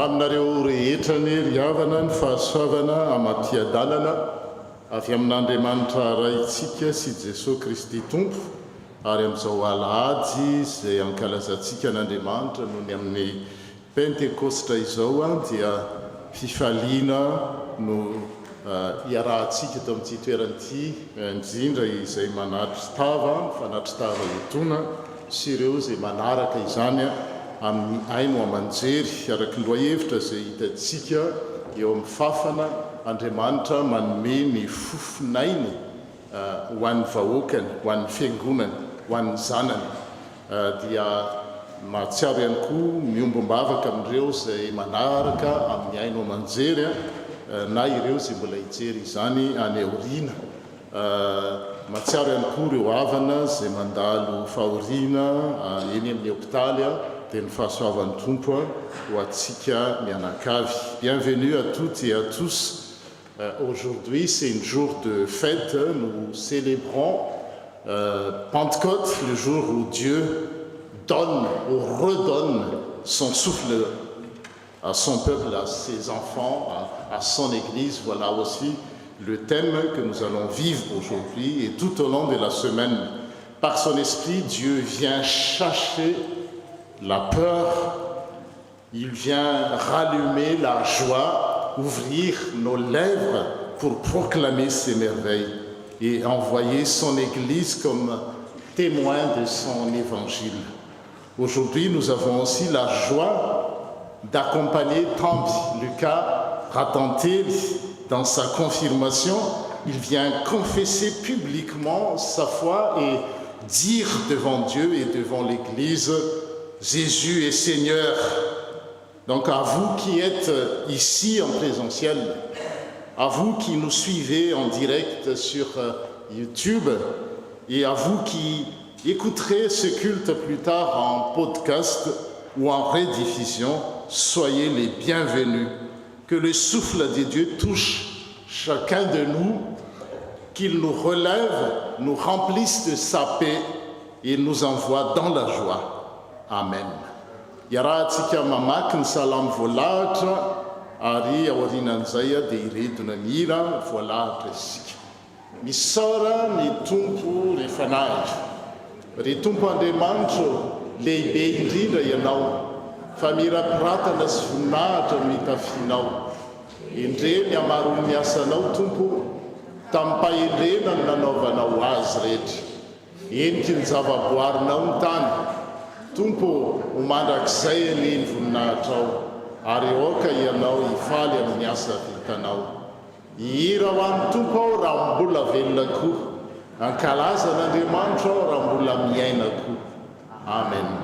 Aminareo rehetra ny riavana ny fahasoavana amaty-adalana avy amin'Andriamanitra raintsika sy Jesosy Kristy Tompo ary amin'izao alahady izay ankalazantsika an'Andriamanitra noho ny amin'ny Pentekostra izao dia fifaliana no iarahantsika eto amin'ity toeran'ity indrindra izay manatry tava, mifanatry tava etona sy ireo izay manaraka izany amin'ny aino aman-jery araky ny loahevitra izay hitantsika eo amin'ny fafana Andriamanitra manome ny fofinainy ho an'ny vahoakany, ho an'ny fiangonany, ho an'ny zanany dia mahatsiaro ihany koa miombombavaka amin'ireo izay manaraka amin'ny aino aman-jery na ireo izay mbola hijery izany any aoriana mahatsiaro ihany koa ireo havana izay mandalo fahoriana eny amin'ny hôpitaly dia ny fahasoavan'ny tompo ho antsika mianakavy. Bienvenue à toutes et à tous. Aujourd'hui, c'est un jour de fête. Nous célébrons Pentecôte, le jour où Dieu donne ou redonne son souffle à son peuple, à ses enfants, à son Église. Voilà aussi le thème que nous allons vivre aujourd'hui et tout au long de la semaine. Par son esprit, Dieu vient chercher la peur, il vient rallumer la joie, ouvrir nos lèvres pour proclamer ses merveilles et envoyer son Église comme témoin de son évangile. Aujourd'hui, nous avons aussi la joie d'accompagner Tambi. Lucas a tenté dans sa confirmation, il vient confesser publiquement sa foi et dire devant Dieu et devant l'Église: Jésus est Seigneur. Donc à vous qui êtes ici en présentiel, à vous qui nous suivez en direct sur YouTube et à vous qui écouterez ce culte plus tard en podcast ou en rediffusion, soyez les bienvenus. Que le souffle de Dieu touche chacun de nous, qu'il nous relève, nous remplisse de sa paix et nous envoie dans la joie. Amen. Yarahantsika mamaky ny salamo voalahatra ary aorianan'izay dia iredona ny hira voalahatra isika. Misaora ny tompo rehefa nazy. Ry tompo Andriamanitra lehibe indrindra ianao, fa mirapiratana sy voninahitra mitafianao. Endreny hamaroany ny asanao tompo, tamin'ny mpahendrena ny nanaovanao azy rehetra. Eniky ny zavaboarinao ny tany. Tompo ho mandrakizay aneny voninahitra ao, ary aoka ianao hifaly amin'ny asa vitanao. Hihira ho amin'ny tompo ao raha mbola velona koa, ankalaza n'Andriamanitra ao raha mbola miaina koa. Amen. Amen.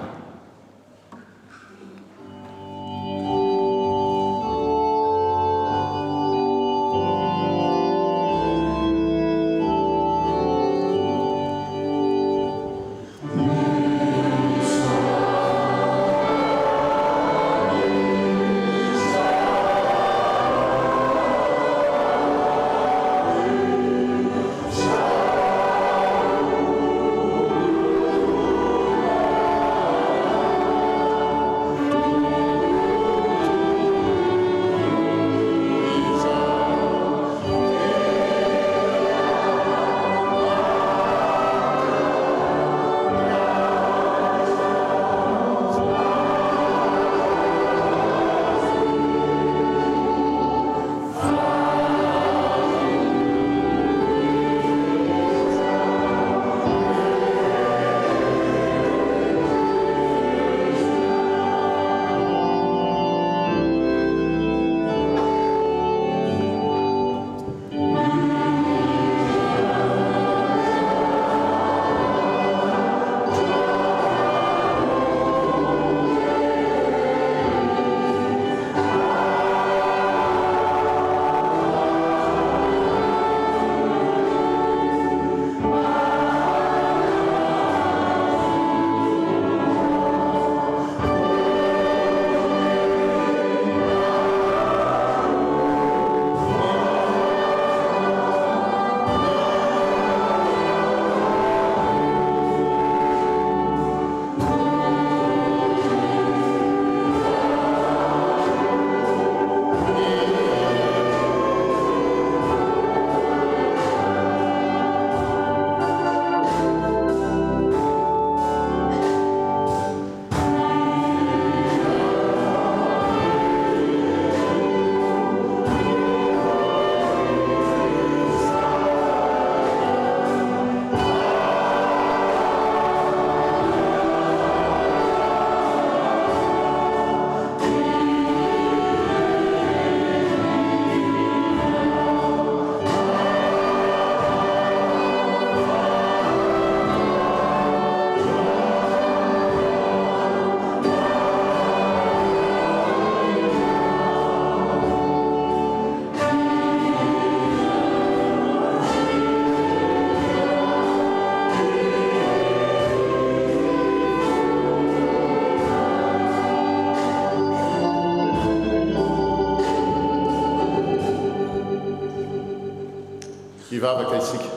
Mivavaka isika.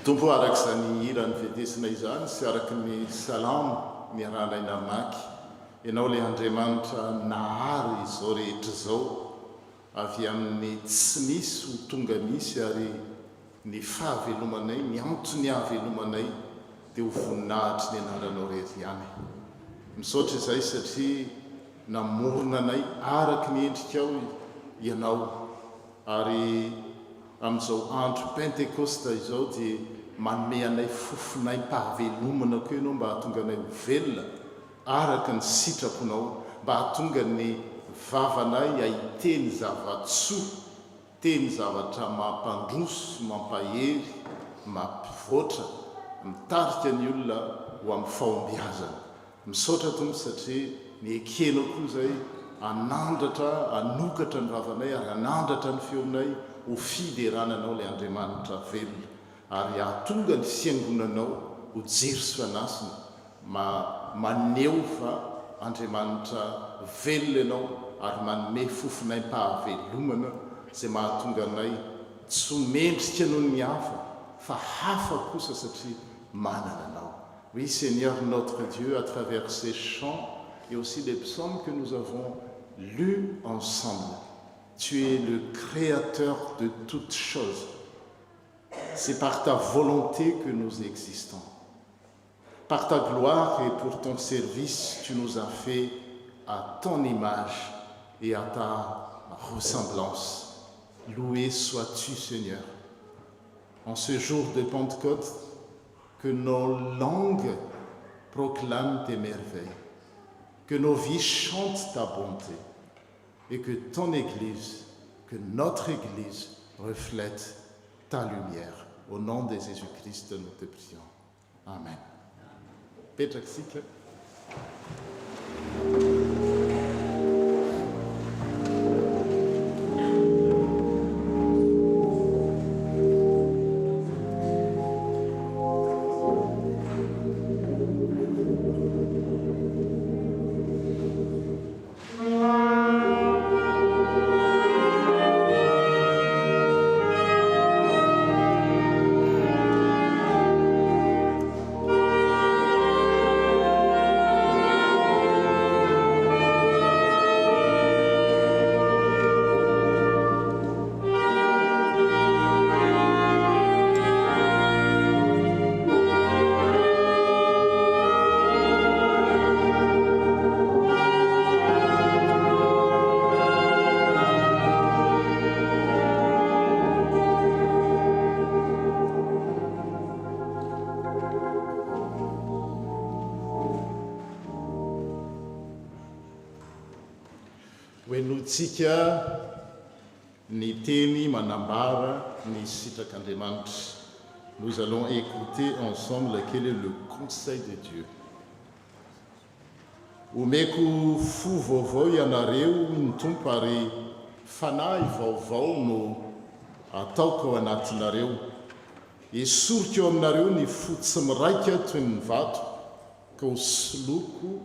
Tompo araka izany hira ny vedesina izany sy araka ny salamo miaralaina maky. Ianao le Andriamanitra nahary izao rehetra izao avy amin'ny tsy misy ho tonga misy ary ny fahavelomanay, ny antony hahavelomanay dia ho voninahitry ny anaranao rehetra ihany. Misaotra izay satria namorona anay araky ny endrikao ianao ary amin'izao andro Pentekosta izao dia manome anay fofonaim-pahavelomana koa ianao mba hahatonga anay ho velona araka ny sitraponao, mba hahatonga ny vavanay ahiteny zavatsoa, teny zavatra mampandroso, mampahery, mampivoatra, mitarika ny olona ho amin'ny fahombiazana. Misaotra tompo satria ny ekenao koa izay anandratra, anokatra ny vavanay ary anandratra ny feonay ho fiderananao le Andriamanitra velona ary hahatonga ny fiangonanao ho jery sy fanasina maneho fa Andriamanitra velona ianao ary manome fofonaim-pahavelomana izay mahatonga anay tsy homendrika noho ny hafa fa hafa kosa satria manana anao. Oui, Seigneur notre Dieu, à travers ces chants et aussi les psaumes que nous avons lus ensemble, tu es le créateur de toutes choses. C'est par ta volonté que nous existons. Par ta gloire et pour ton service, tu nous as fait à ton image et à ta ressemblance. Loué sois-tu, Seigneur. En ce jour de Pentecôte, que nos langues proclament tes merveilles, que nos vies chantent ta bonté et que ton Église, que notre Église reflète ta lumière. Au nom de Jésus-Christ, nous te prions. Amen. Petra Ksika. Hoenontsika ny teny manambara ny sitrak'Andriamanitra. Nous allons écouter ensemble quel est le conseil de Dieu. Omeko fo vaovao ianareo ny tompo ary fanahy vaovao no ataoko ao anatinareo. Esoriko eo aminareo ny fo tsy miraika toy ny vato ka ho soloko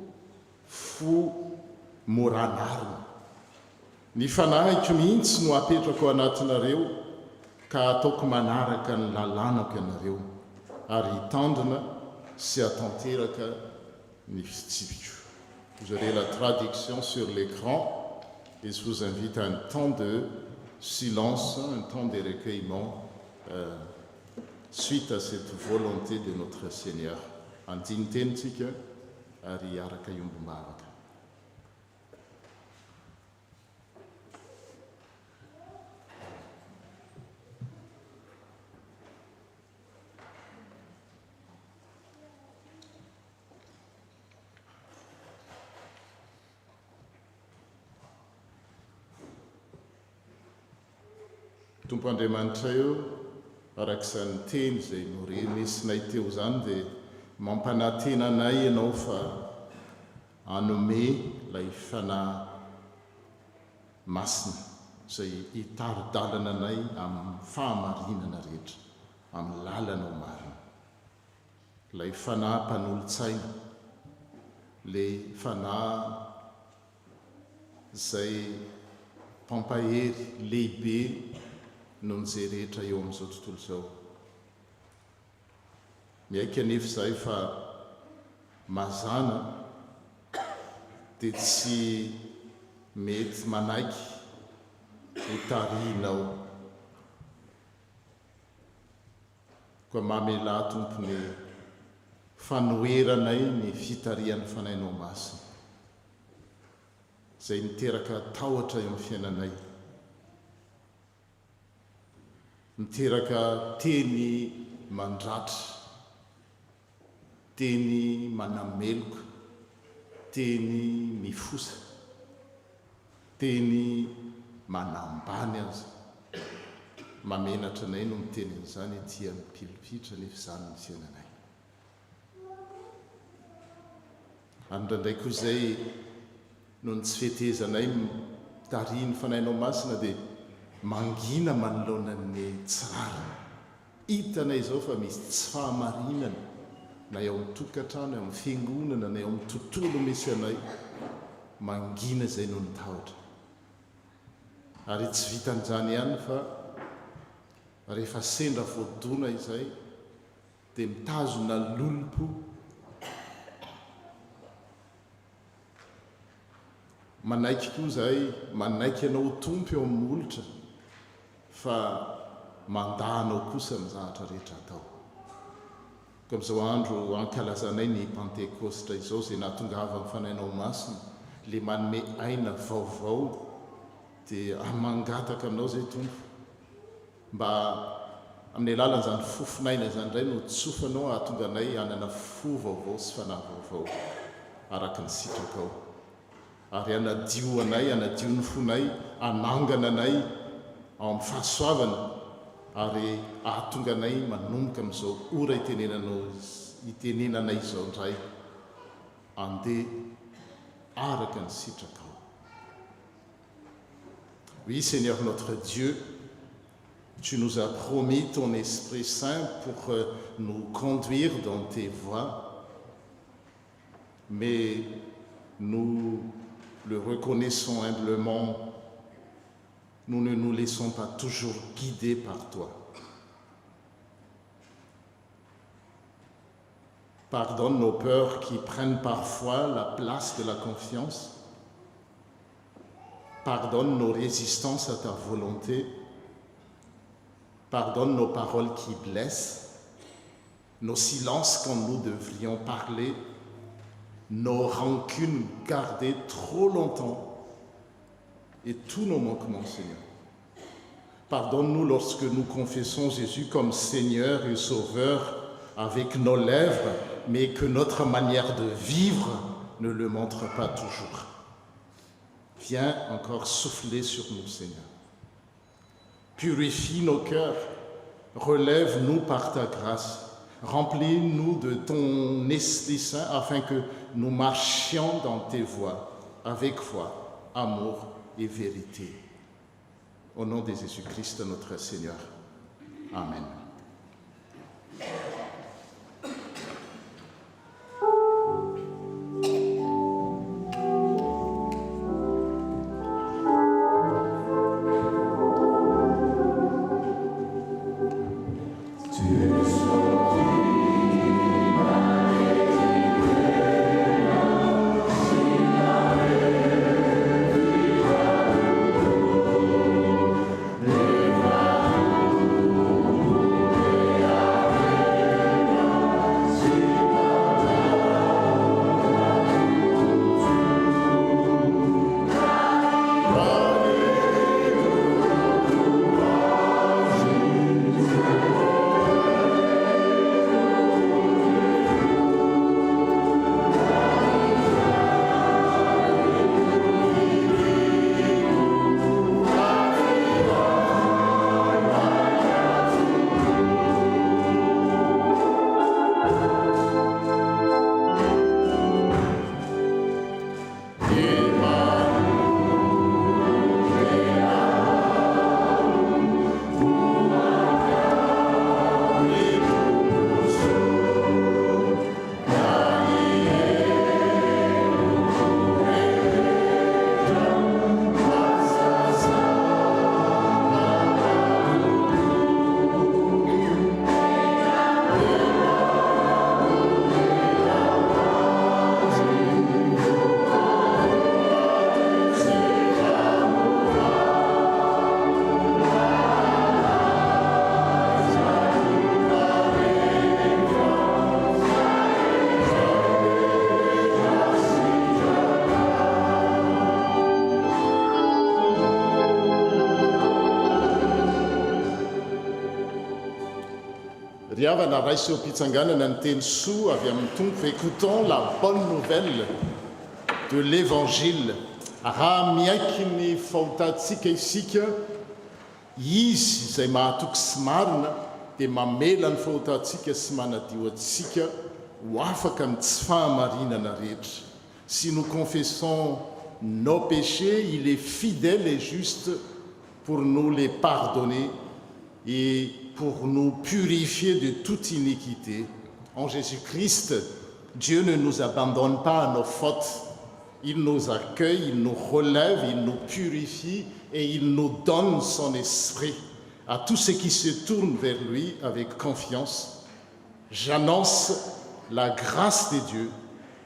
fo moranarina. Ny fanahiko mihitsy no apetrako anatinareo ka ataoko manaraka ny lalànako ianareo ary hitandrina sy atanteraka ny fitsipiko. Vous aurez la traduction sur l'écran et je vous invite à un temps de silence, un temps de recueillement suite à cette volonté de notre Seigneur. Andintentsika ary araka iombom-bavaka. Tompo Andriamanitra eo, arak'izany teny izay norenesinay teo izany dia mampanantena anay ianao fa hanome ilay fanahy masina izay hitari-dalana anay amin'ny fahamarinana rehetra, amin'ny lalanao marina. Ilay fanahy mpanolo-tsaina, ilay fanahy izay mpampahery lehibe noho n'izay rehetra eo amin'izao tontolo izao. Miaika anefa izay fa mazana dia tsy mety manaiky ho tarihinao. Koa mamela tompony fanoheranay ny fitarihan'ny fanainao masina izay miteraka tahotra eo amin'ny fiainanay, miteraka teny mandratra, teny manameloka, teny mifosa, teny manambany azy. Mamenatra anay no mitenin'izany tia mipilopitra nefa izany ny fiainanay. Andraindray koa izay no ny tsy fetezanay tarihiny fanainao masina dia mangina manoloana ny tsirara. Hitanay izao fa misy tsy fahamarinana na eo amin'ny tokantrano, eo amin'ny fiangonana, na eo amin'ny tontolo misy anay, mangina izay no ny tahotra. Ary tsy vitan'izany ihany fa rehefa sendra voadona izay dia mitazona lolompo manaiky koa izay, manaiky anao tompo eo amin'ny olotra fa mandahanao kosa ny zavatra rehetra atao. Ka amin'izao andro ankalazanay ny Pentekostra izao izay nahatongava ny fanainao masina, le manome aina vaovao, dia mangataka aminao izay tompo mba amin'ny alalan'izany fofinaina izany indray no tsofanao ahatonga anay hanana fo vaovao sy fanahy vaovao araka ny sitrakao, ary hanadio anay, hanadio ny fonay, hanangana anay ao amin'ny fahasoavana, ary ahatonga anay manomboka amin'izao ora itenenanay izao indray, andeha araka ny sitrakao. Oui, Seigneur notre Dieu, tu nous as promis ton Esprit Saint pour nous conduire dans tes voies, mais nous le reconnaissons humblement, nous ne nous laissons pas toujours guider par toi. Pardonne nos peurs qui prennent parfois la place de la confiance. Pardonne nos résistances à ta volonté. Pardonne nos paroles qui blessent, nos silences quand nous devrions parler, nos rancunes gardées trop longtemps et tous nos manquements, Seigneur. Pardonne-nous lorsque nous confessons Jésus comme Seigneur et Sauveur avec nos lèvres, mais que notre manière de vivre ne le montre pas toujours. Viens encore souffler sur nous, Seigneur. Purifie nos cœurs, relève-nous par ta grâce, remplis-nous de ton Esprit Saint afin que nous marchions dans tes voies avec foi, amour et vérité. Au nom de Jésus-Christ, notre Seigneur. Amen. Amen. Ndiavana raiso pitsanganana ny teny soa avy amin'ny tompo. Écoutons la bonne nouvelle de l'évangile. Raha miaiky ny fahotantsika isika, izy izay mahatoky sy marina dia mamela ny fahotantsika sy manadio antsika ho afaka amin'ny tsy fahamarinana rehetra. Si nous confessons nos péchés, il est fidèle et juste pour nous les pardonner et pour nous purifier de toute iniquité. En Jésus-Christ, Dieu ne nous abandonne pas à nos fautes. Il nous accueille, il nous relève, il nous purifie et il nous donne son esprit à tous ceux qui se tournent vers lui avec confiance. J'annonce la grâce de Dieu.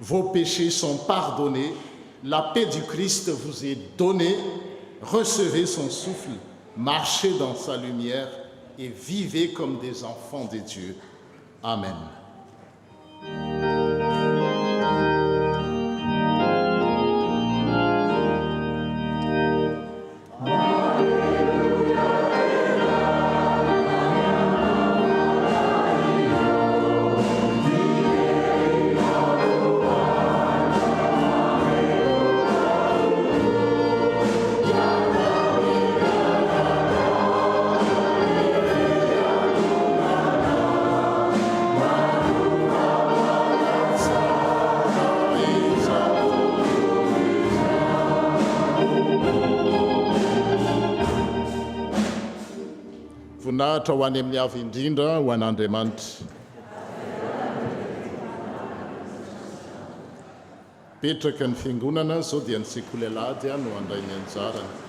Vos péchés sont pardonnés. La paix du Christ vous est donnée. Recevez son souffle, marchez dans sa lumière et vivez comme des enfants de Dieu. Amen. Voninahitra ho any amin'ny avy indrindra ho an'Andriamanitra. Petraka ny fiangonana, zao dia ny sekoly alady no handray ny anjarany.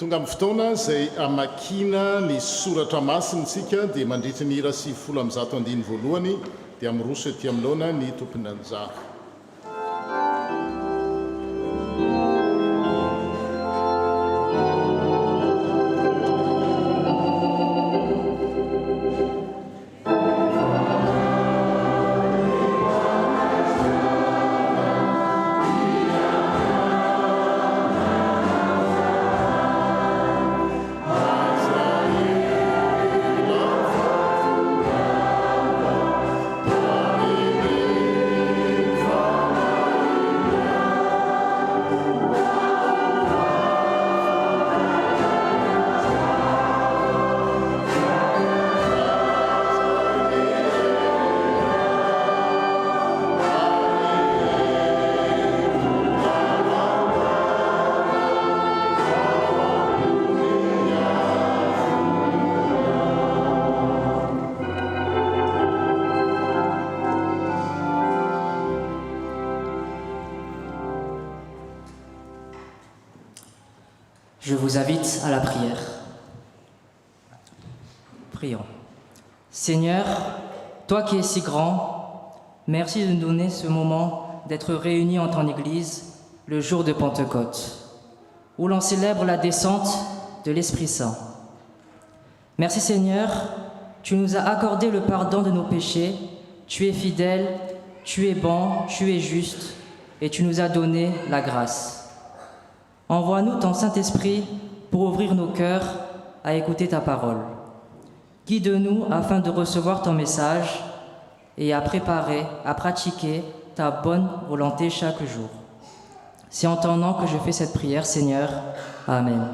tonga amin'ny fotoana izay amakina ny soratra masinytsika dia mandritra ny ira 7:1 voalohany dia ami'roso ety amin'loana ny tompony anjara. Je vous invite à la prière. Prions. Seigneur, toi qui es si grand, merci de nous donner ce moment d'être réunis en ton Église le jour de Pentecôte, où l'on célèbre la descente de l'Esprit Saint. Merci Seigneur, tu nous as accordé le pardon de nos péchés, tu es fidèle, tu es bon, tu es juste, et tu nous as donné la grâce. Envoie-nous ton Saint-Esprit pour ouvrir nos cœurs à écouter ta parole. Guide-nous afin de recevoir ton message et à préparer, à pratiquer ta bonne volonté chaque jour. C'est en ton nom que je fais cette prière, Seigneur. Amen.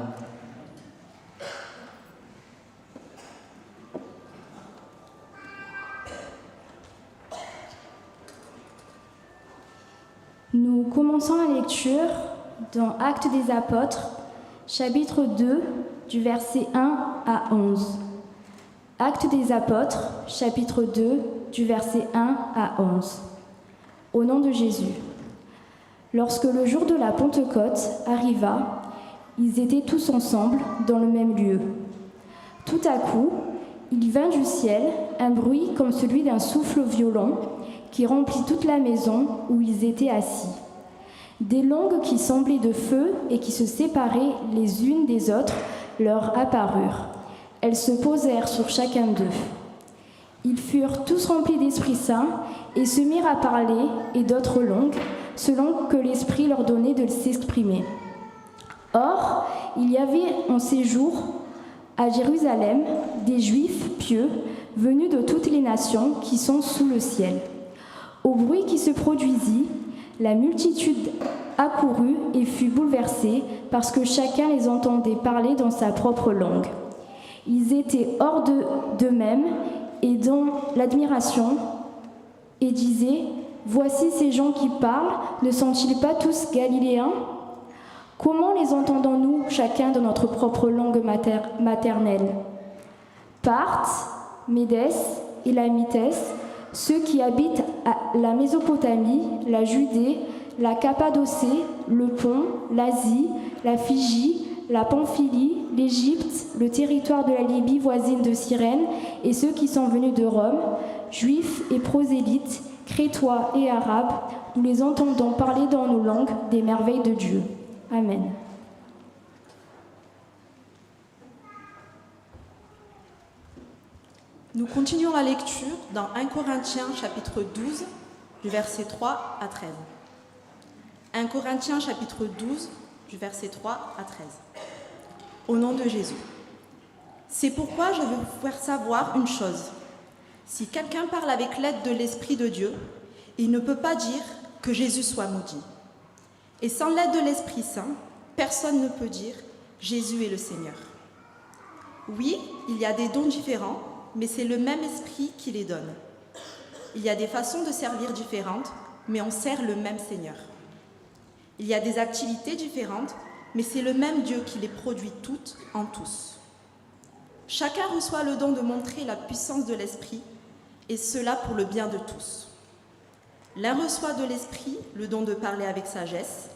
Nous commençons la lecture dans Actes des Apôtres, chapitre 2, du verset 1 à 11. Actes des Apôtres, chapitre 2, du verset 1 à 11. Au nom de Jésus. Lorsque le jour de la Pentecôte arriva, ils étaient tous ensemble dans le même lieu. Tout à coup, il vint du ciel un bruit comme celui d'un souffle violent qui remplit toute la maison où ils étaient assis. Des langues qui semblaient de feu et qui se séparaient les unes des autres leur apparurent. Elles se posèrent sur chacun d'eux. Ils furent tous remplis d'Esprit Saint et se mirent à parler et d'autres langues, selon que l'Esprit leur donnait de s'exprimer. Or, il y avait en ces jours à Jérusalem des Juifs pieux venus de toutes les nations qui sont sous le ciel. Au bruit qui se produisit, la multitude accourut et fut bouleversée parce que chacun les entendait parler dans sa propre langue. Ils étaient hors d'eux-mêmes et dans l'admiration et disaient « Voici ces gens qui parlent, ne sont-ils pas tous galiléens ? Comment les entendons-nous chacun dans notre propre langue maternelle ? Parthes, Médès et Lamites, ceux qui habitent la Mésopotamie, la Judée, la Cappadocie, le Pont, l'Asie, la Phrygie, la Pamphylie, l'Égypte, le territoire de la Libye voisine de Cyrène, et ceux qui sont venus de Rome, juifs et prosélytes, crétois et arabes, nous les entendons parler dans nos langues des merveilles de Dieu. Amen. Nous continuons la lecture dans 1 Corinthiens chapitre 12, du verset 3 à 13. 1 Corinthiens chapitre 12, du verset 3 à 13. Au nom de Jésus. C'est pourquoi je veux vous faire savoir une chose. Si quelqu'un parle avec l'aide de l'Esprit de Dieu, il ne peut pas dire que Jésus soit maudit. Et sans l'aide de l'Esprit Saint, personne ne peut dire Jésus est le Seigneur. Oui, il y a des dons différents, mais c'est le même Esprit qui les donne. Il y a des façons de servir différentes, mais on sert le même Seigneur. Il y a des activités différentes, mais c'est le même Dieu qui les produit toutes en tous. Chacun reçoit le don de montrer la puissance de l'Esprit, et cela pour le bien de tous. L'un reçoit de l'Esprit le don de parler avec sagesse,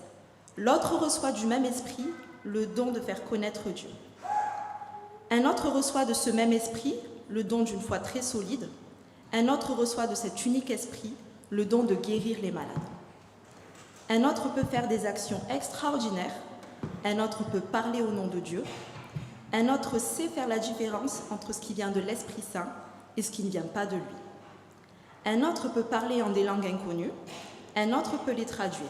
l'autre reçoit du même Esprit le don de faire connaître Dieu. Un autre reçoit de ce même esprit le don d'une foi très solide. Un autre reçoit de cet unique esprit le don de guérir les malades. Un autre peut faire des actions extraordinaires. Un autre peut parler au nom de Dieu. Un autre sait faire la différence entre ce qui vient de l'Esprit Saint et ce qui ne vient pas de lui. Un autre peut parler en des langues inconnues. Un autre peut les traduire.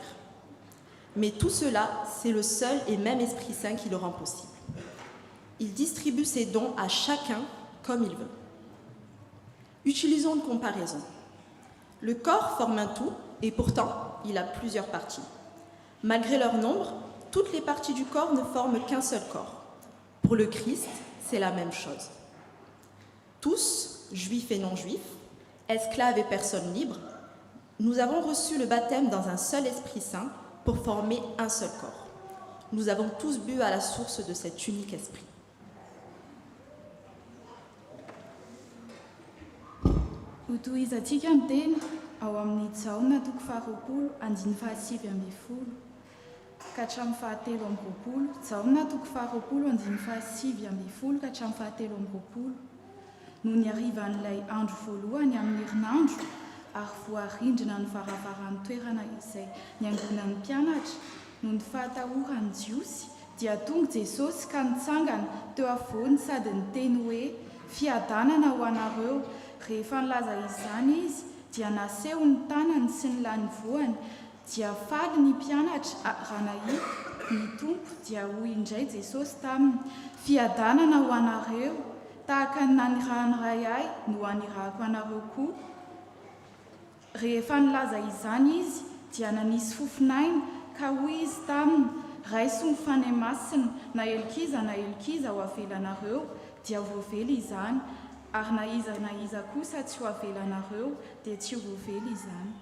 Mais tout cela, c'est le seul et même Esprit Saint qui le rend possible. Il distribue ses dons à chacun comme il veut. Utilisons une comparaison. Le corps forme un tout et pourtant, il a plusieurs parties. Malgré leur nombre, toutes les parties du corps ne forment qu'un seul corps. Pour le Christ, c'est la même chose. Tous, juifs et non-juifs, esclaves et personnes libres, nous avons reçu le baptême dans un seul Esprit Saint pour former un seul corps. Nous avons tous bu à la source de cet unique esprit. Hotoizatsika ny tena ao amin'ny Jaona toko faharoapolo andiny fahasivy ambin'ny folo ka hatramin'ny fahatelo amby roapolo. Jaona toko faharoapolo andiny fahasivy ambin'ny folo ka hatramin'ny fahatelo amby roapolo. No ny harivan'ilay andro voalohany amin'ny herinandro ary voarindrina ny varavaran'ny toerana izay niangonan'ny mpianatra no ny fahatahorany jiosy dia tonga Jesosy ka nitsangana teo avoany sady niteny hoe fiadanana ho anareo. Rehefa nilaza izany izy dia naseho ny tanany sy ny lany voany dia faly ny mpianatra raha nahita ny tompo dia hoy indray Jesosy taminy fiadanana ho anareo tahaka ny nanirahany ray ahy no anirahako anareo koa. Rehefa nilaza izany izy dia nanisy fofinaina ka hoy izy taminy raiso ny fanahy masina na elkiza ho avelanareo dia voavely izany. Ary na iza kosa tsy ho avelanareo dia tsy ho voavely izany.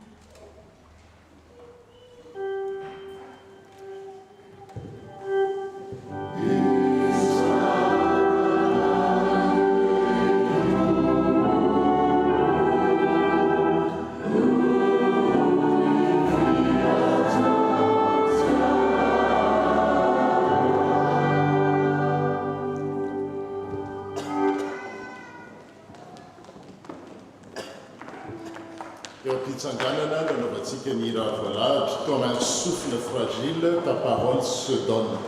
Pitsanganana nanaovantsika ny raha voalahatra comme un souffle fragile, ta parole se donne.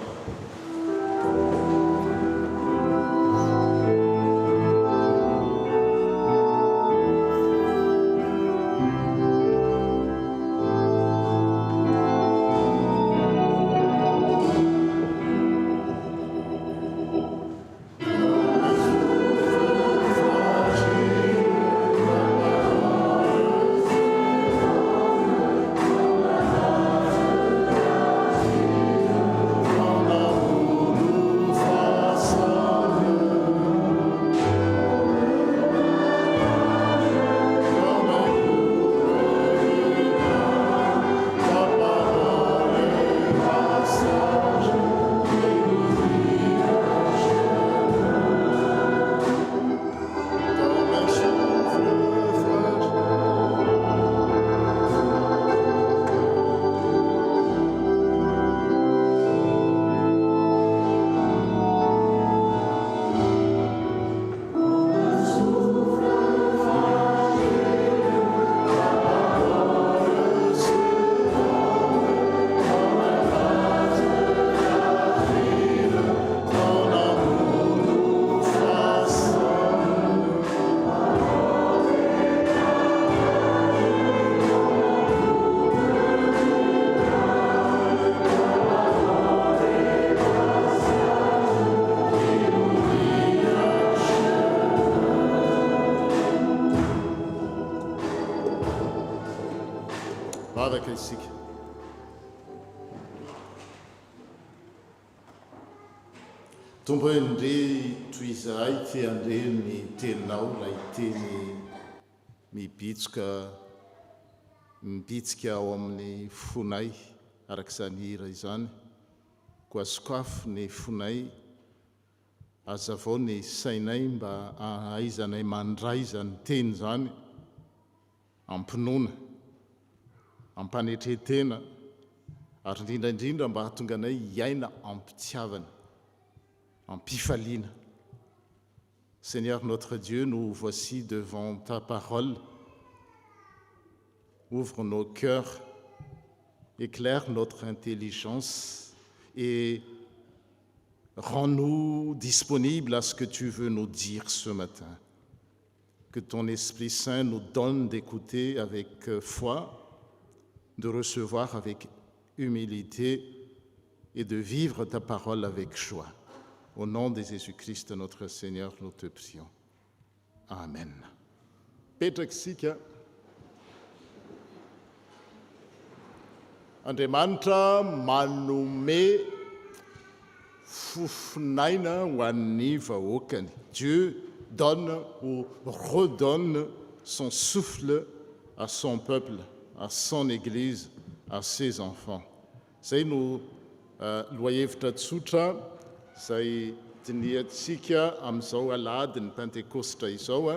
Vavaka isika. Tombo hoe ndre toy izahay ty andre ny teninao lay teny mibitsika ao amin'ny fonay arak'izany hira izany koa sokafo ny fonay azavao ny sainay mba ahaizanay mandray zany teny zany ampinoana ampanetretena ary indrindraindrindra mba hahatonga anay hiaina ampitiavana, ampifaliana. Seigneur notre Dieu, nous voici devant ta parole. Ouvre nos cœurs, éclaire notre intelligence et rends-nous disponibles à ce que tu veux nous dire ce matin. Que ton Esprit Saint nous donne d'écouter avec foi, de recevoir avec humilité et de vivre ta parole avec joie. Au nom de Jésus-Christ, notre Seigneur, nous te prions. Amen. Petraksika. Andriamanitra manome fofinaina ho an'ny vahoakany. Dieu donne ou redonne son souffle à son peuple, à son Église, à ses enfants. Zay no loahevitra tsotra zay tiniantsika amin'izao aladiny pentekostra izao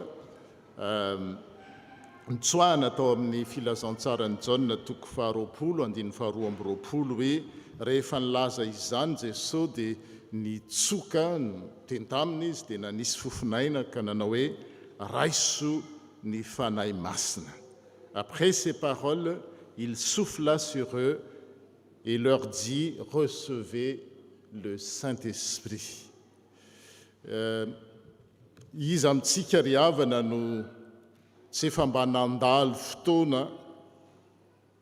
nitsoahana tao amin'ny filazantsarany Jaona toko 20:22 hoe rehefa nilaza izany Jesosy dia nitsoka teny taminy izy dia nanisy fofinaina ka nanao hoe raiso ny fanahy masina. Après ces paroles, il souffla sur eux et leur dit, recevez le Saint-Esprit. Izy amintsika ry havana no tsy efa mba nandalo fotoana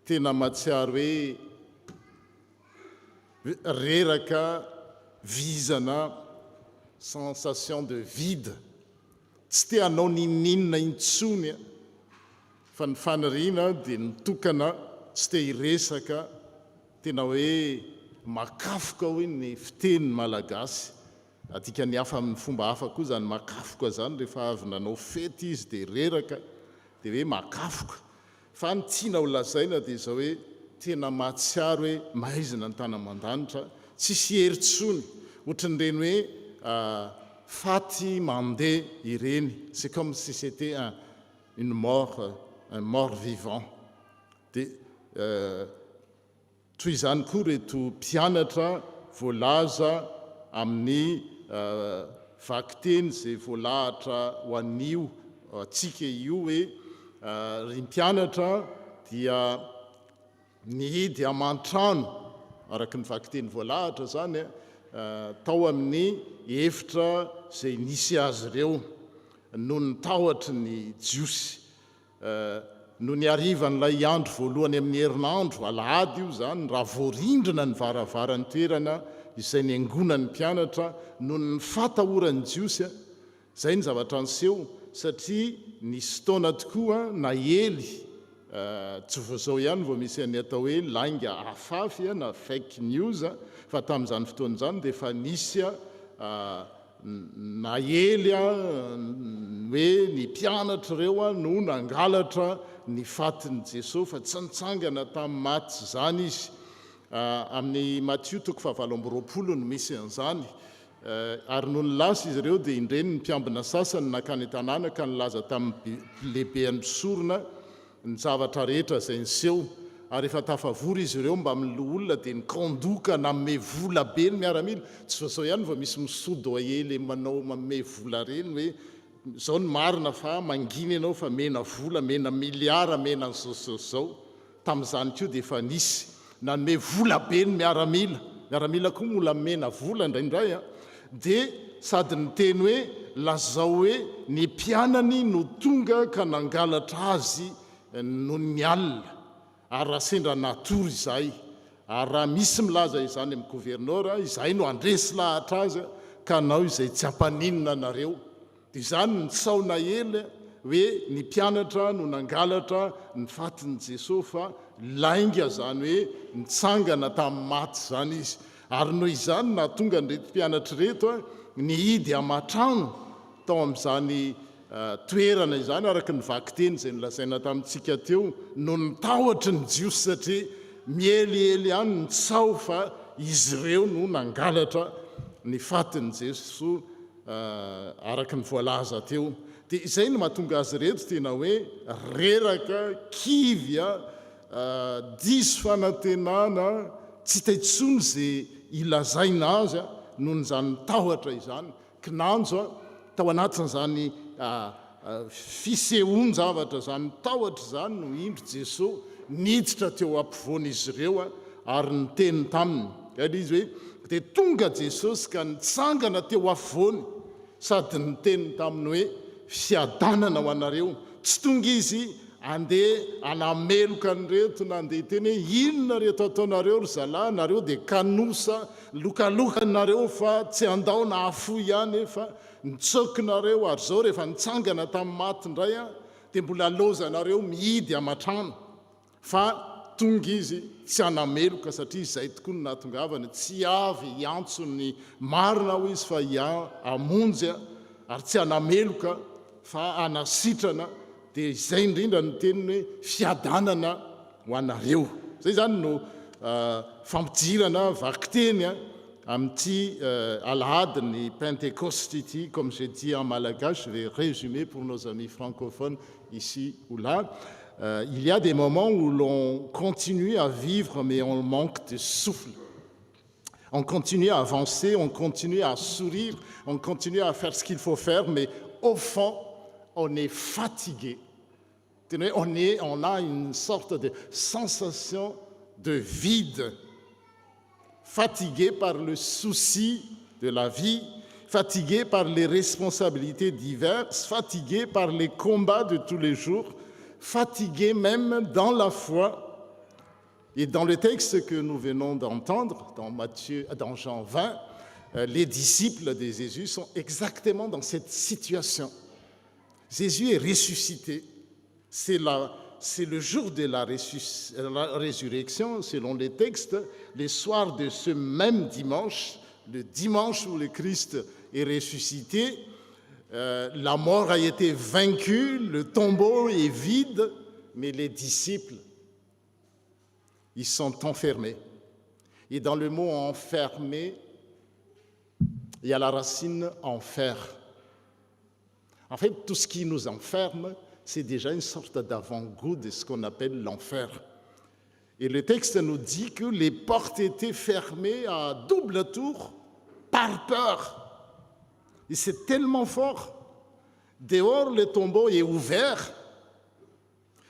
tena matsiaro hoe reraka vizana sensation de vide, tsy te hanao ninninona intsony fa ny faniriana dia nitokana tsy te hiresaka, tena hoe makafoka hoe ny fiteny malagasy. Atika ny hafa amin'ny fomba hafa koa zany makafoka zany rehefa avy nanao fety izy dia reraka dia hoe makafoka. Fa ny tiana ho lazaina dia izao hoe tena mahatsiaro hoe maizina ny tany aman-danitra, tsisy heritsony ohatran'ireny hoe faty mandeha ireny. C'est comme si c'était un mort vivant. Dia toy izany koa reto mpianatra voalaza amin'ny vakiteny zay voalahatra ho an'io atsika io hoe ry mpianatra dia nihidy aman-trano araka ny vakiteny voalahatra zany tao amin'ny efitra zay nisy azy ireo no nitahotra ny jiosy no ny arivan'ilay andro voalohany amin'ny herinandro alahady io zany raha voarindrina ny varavaran'ny toerana izay ny angonan'ny mpianatra no ny fatahoran'ny jiosy. Zay ny zavatra niseho satria nisy taona tokoa na ely tsy voazao ihany vao misy any atao hoe lainga afafy na fake news, fa tamin'izany fotoana zany dia efa nisy na ely hoe ny mpianatra ireo no nangalatra ny fatin'i Jesosy fa tsy nitsangana tamin'ny maty zany izy. Amin'ny Matthieu 7:20 no misy an'izany. Ary no nilasa izy ireo dia indreny ny mpiambina sasany nakany an-tanàna ka nilaza tamin'ny lehibean'ny besorona ny zavatra rehetra izay niseho. Ary rehefa tafavory izy ireo mba miloha olona dia nikandoka nanome vola be ny miaramila. Tsy voazao ihany vao misy misody ely manao manome vola reny hoe zao ny marina fa manginy ianao fa mena vola, mena miliara, mena zao. Tamin'izany koa dia efa nisy nanome vola be ny miaramila koa mola mena vola indraindray dia sady niteny hoe lazao hoe ny mpianany no tonga ka nangalatra azy no ny alina. Ary raha sendra natory izay, ary raha misy milaza izany amin'ny gouverneur, izay no andresy lahatra azy ka anao izay tsy hampaninona nareo. Dia izany nisaona ely hoe ny mpianatra no nangalatra ny fatin'i Jesosy fa lainga zany hoe nitsangana tamin'ny maty zany izy. Ary noho izany nahatonga nyreto mpianatra reto nihidy amatrano tao amin'izany toerana izany araka ny vakiteny izay nilazaina tamintsika teo no nitahotra ny jiosy satria mieliely ihany nitsao fa izy ireo no nangalatra ny fatin'i Jesosy araka ny voalaza teo. Dia izay no mahatonga azy reto tena hoe reraka, kivy, diso fanantenana, tsy taitsony zay ilazaina azy noho ny zany tahotra izany kinanjo tao anatin'zany fisehoan-javatra zany tahotra zany no indro Jesosy niditra teo ampovoan'izy ireo ary niteny taminy izy hoe dia tonga Jesosy ka nitsangana teo afovoany sady niteny taminy hoe fiadanana ho anareo. Tsy tonga izy andeha anameloka nyreto na andeha teny hoe inona reto ataonareo ry zalahy, nareo dia kanosa lokalokanareo fa tsy andao na afo ihany fa nitsokinareo ary zao rehefa nitsangana tamin'ny maty indray dia mbola alozanareo mihidy amatrano. Fa tonga izy tsy anameloka satria izay tokoa no nahatongavany, tsy avy hiantso ny marina ho izy fa hamonjy ary tsy anameloka fa anasitrana. Dia izay indrindra ny teniny hoe fiadanana ho anareo. Zay zany no fampidirana vaky-teny amin'ity alahady ny Pentecôste ity, comme j'ai dit en malgache, je vais résumer pour nos amis francophones ici ou là. Il y a des moments où l'on continue à vivre, mais on manque de souffle. On continue à avancer, on continue à sourire, on continue à faire ce qu'il faut faire, mais au fond, on est fatigué. On a une sorte de sensation de vide, fatigué par le souci de la vie, fatigué par les responsabilités diverses, fatigué par les combats de tous les jours, fatigué même dans la foi. Et dans le texte que nous venons d'entendre, dans Jean 20, les disciples de Jésus sont exactement dans cette situation. Jésus est ressuscité. C'est le jour de la résurrection, selon les textes, le soir de ce même dimanche, le dimanche où le Christ est ressuscité. La mort a été vaincue, le tombeau est vide, mais les disciples, ils sont enfermés. Et dans le mot enfermé, il y a la racine enfer. En fait, tout ce qui nous enferme, c'est déjà une sorte d'avant-goût de ce qu'on appelle l'enfer. Et le texte nous dit que les portes étaient fermées à double tour par peur. Et c'est tellement fort. Dehors, le tombeau est ouvert,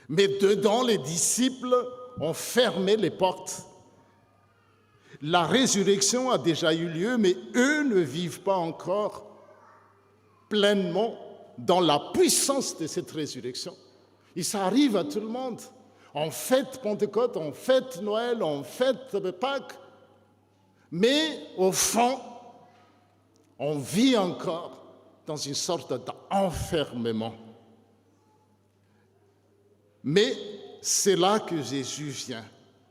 mais dedans, les disciples ont fermé les portes. La résurrection a déjà eu lieu, mais eux ne vivent pas encore pleinement dans la puissance de cette résurrection. Et ça arrive à tout le monde. On fête Pentecôte, on fête Noël, on fête Pâques. Mais au fond, on vit encore dans une sorte d'enfermement. Mais c'est là que Jésus vient.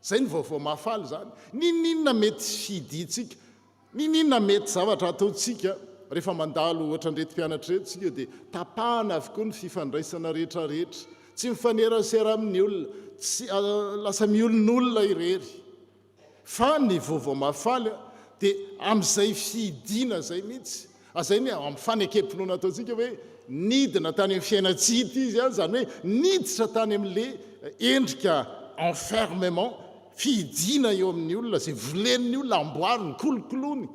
Zay ny vaovao mahafaly zany. Ninona mety fiditsika, ninona mety zavatra ataotsika rehefa mandalo ohatra andretim-pianatra reto tsika dia tapahana avokoa ny fifandraisana rehetrarehetra, tsy mifanerasera amin'ny olona, tsy lasa miolon'olona irery. Fa ny vaovao mahafaly dia amin'izay fidina zay mihitsy, zay ny amin'ny fanekempinoana ataotsika hoe nidina tany amin'ny fiainatsity izy zany hoe niditra tany amin'le endrika enfermement, fidina eo amin'ny olona, zay volen'ny olona amboariny, kolokolony,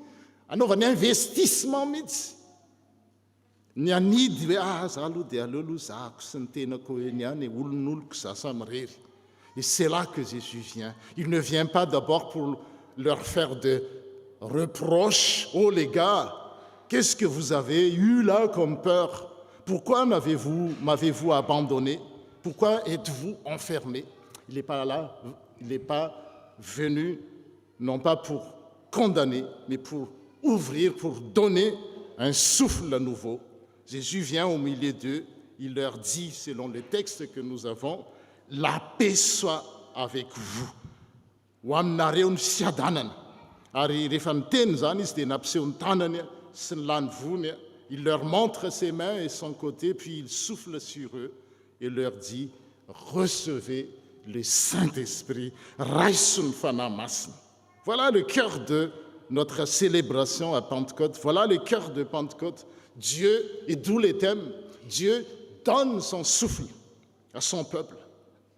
anaovany investissement mihitsy. Ny anidy hoe za aloha dia aleo aloha zahako sy ny tenako eny ihany, olon'oloko za samy rery. Et c'est là que Jésus vient. Il ne vient pas d'abord pour leur faire de reproches. Oh les gars, qu'est-ce que vous avez eu là comme peur? Pourquoi m'avez-vous abandonné? Pourquoi êtes-vous enfermé? Il n'est pas là, il n'est pas venu, non pas pour condamner, mais pour ouvrir, pour donner un souffle nouveau. Jésus vient au milieu d'eux, il leur dit, selon le texte que nous avons, la paix soit avec vous. Ho aminareo ny fiadanana. Ary rehefa miteny zany izy dia nampiseho ny tanany sy ny lany vony. Il leur montre ses mains et son côté, puis il souffle sur eux et leur dit, recevez le Saint-Esprit, raiso ny fanahy masina. Voilà le cœur de notre célébration à Pentecôte. Voilà le cœur de Pentecôte. Dieu, et d'où les thèmes, Dieu donne son souffle à son peuple.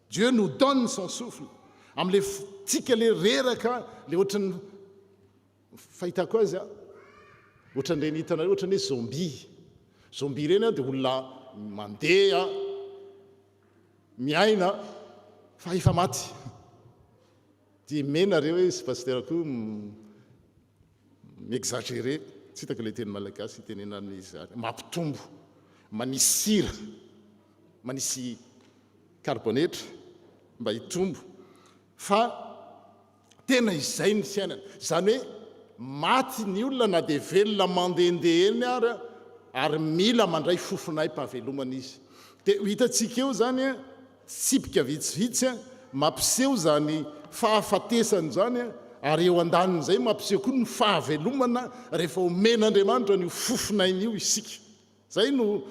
Dieu nous donne son souffle. am'le tsika le reraka le ohatrany fahitako azy a ohatran'ireny hitanareo ohatran'ny hoe zombie reny a dia olona mandeha miaina fa efa maty dia menareo hoe sy pasterako miexagéré tsy hitako le teny malagasy itenenana izy mampitombo manisy sira manisy carbonetra mba hitombo fa tena izay ny fiainana zany hoe maty ny olona na dia velona mandehandeha eny ary mila mandray fofonay mpahavelomana izy dia hitantsika eo zany a tsipika vitsivitsy a mampiseho zany fahafatesany zany a ary eo andanin'izay mampiseho koa ny fahavelomana rehefa omen'Andriamanitra ny fofonain'io isika zay no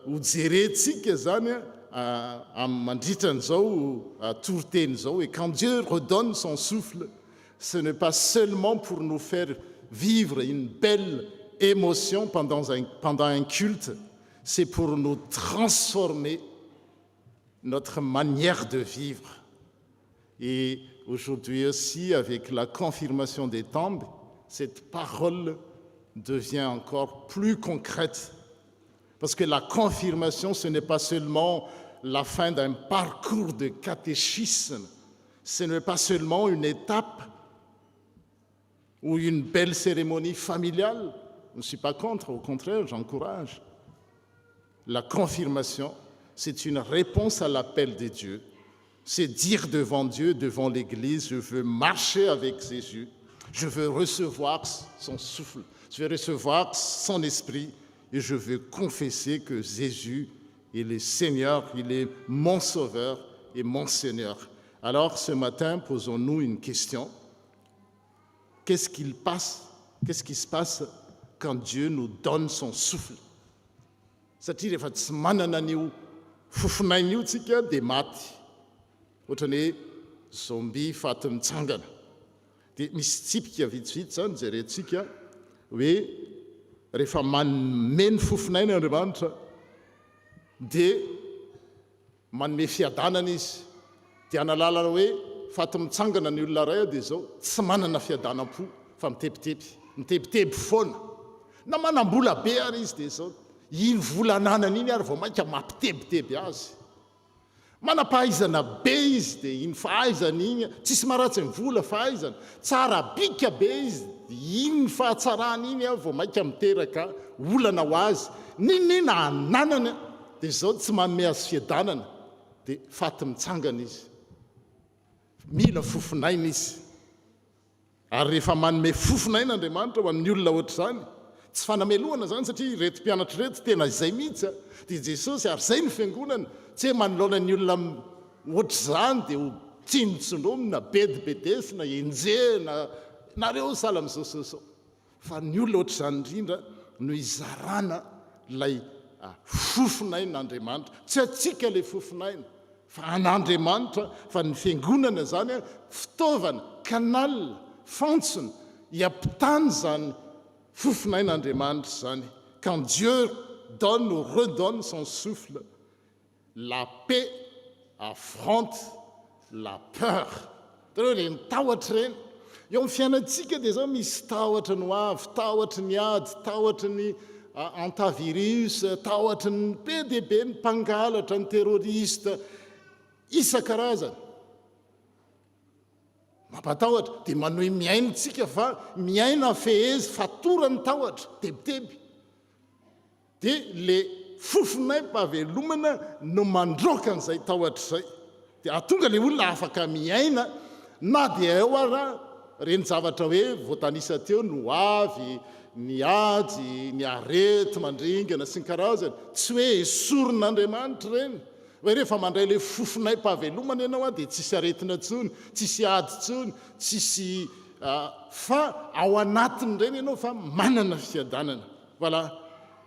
hojerentsika zany a mandritran'izao toriteny zao et quand Dieu redonne son souffle ce n'est pas seulement pour nous faire vivre une belle émotion pendant un culte, c'est pour nous transformer notre manière de vivre. Et aujourd'hui aussi, avec la confirmation des tombes, cette parole devient encore plus concrète. Parce que la confirmation, ce n'est pas seulement la fin d'un parcours de catéchisme, ce n'est pas seulement une étape ou une belle cérémonie familiale. Je ne suis pas contre, au contraire, j'encourage. La confirmation, c'est une réponse à l'appel de Dieu. C'est dire devant Dieu, devant l'Église, je veux marcher avec Jésus, je veux recevoir son souffle, je veux recevoir son esprit et je veux confesser que Jésus est le Seigneur, il est mon Sauveur et mon Seigneur. Alors ce matin, posons-nous une question. Qu'est-ce qui se passe quand Dieu nous donne son souffle? Satria rehefa tsy manana an'io fofonain'io tsika dia maty. Ohatrany hoe zombie faty mitsangana. Dia misy tsipika vitsivitsy zany jerentsika hoe rehefa manome ny fofonaina Andriamanitra dia manome fiadanana izy. Dia analala hoe faty mitsangana ny olona ray dia zao tsy manana fiadanam-po fa mitebiteby foana. Na manam-bola be ary izy dia zao iny volananana iny ary vao mainka mampitebiteby azy. Manam-pahaizana be izy dia iny fahaizana iny tsisy maratsy ny vola fahaizana tsara bika be izy dia iny fahatsarana iny vao mainka miteraka olana ho azy ninina ananana dia zao tsy manome azy fiadanana dia faty mitsangana izy. Mila fofonaina izy ary rehefa manome fofonaina Andriamanitra ho amin'ny olona ohatr' zany tsy fanamelohana zany satria reto mpianatra reto tena izay mihitsy dia Jesosy ary zay ny fiangonana tsy hoe manoloana ny olona ohatr' zany dia ho tsinotsonomina bedibedesy na enjehana nareo sala mizaosao fa ny olona ohatr' zany indrindra no izarana ilay fofonain'Andriamanitra tsy atsika ilay fofonaina fa an'Andriamanitra fa ny fiangonana zany fitaovana canal fantsona hiampitany zany fofonain'Andriamanitra zany. Quand Dieu donne ou redonne son souffle, la paix affronte la peur. Tareo le mitahotra reny eo amin'ny fiainantsika dia zao misy tahotra ny hoavy, tahotra ny ady, tahotra ny antavirus, tahotra ny be dia be ny mpangalatra, ny terroriste isan-karazany. Mampatahotra dia manohy miainantsika fa miaina fehezy fatorany tahotra tebiteby dia le fofonay mpahavelomana no mandroaka an'izay tahotra izay dia atonga le olona afaka miaina na dia eo ara reny zavatra hoe voatanisa teo no avy ny ady ny arety mandringana sy ny karazany tsy hoe esorin'Andriamanitra reny hoe rehefa mandray le fofonay mpahavelomana ianao dia tsisy aretina tsony, tsisy ady tsony, tsisy fa ao anatiny reny ianao fa manana fiadanana. Voilà.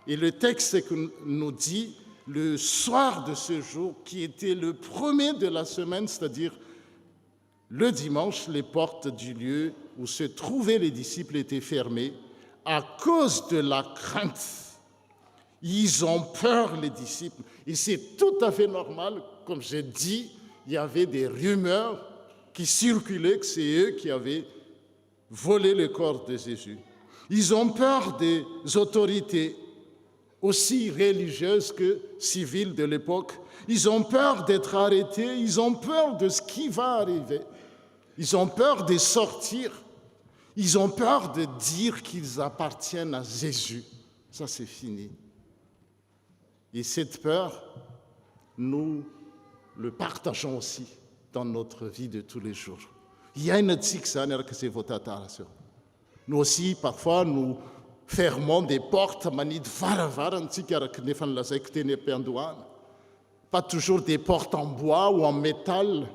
Et le texte nous dit le soir de ce jour qui était le premier de la semaine, c'est-à-dire le dimanche, les portes du lieu où se trouvaient les disciples étaient fermées à cause de la crainte. Ils ont peur, les disciples. Et c'est tout à fait normal. Comme j'ai dit, il y avait des rumeurs qui circulaient que c'est eux qui avaient volé le corps de Jésus. Ils ont peur des autorités, aussi religieuses que civiles de l'époque. Ils ont peur d'être arrêtés, ils ont peur de ce qui va arriver. Ils ont peur de sortir. Ils ont peur de dire qu'ils appartiennent à Jésus. Ça, c'est fini. Et cette peur, nous le partageons aussi dans notre vie de tous les jours. Il y a une que c'est votre. Nous aussi, parfois, nous fermons des portes, pas toujours des portes en bois ou en métal,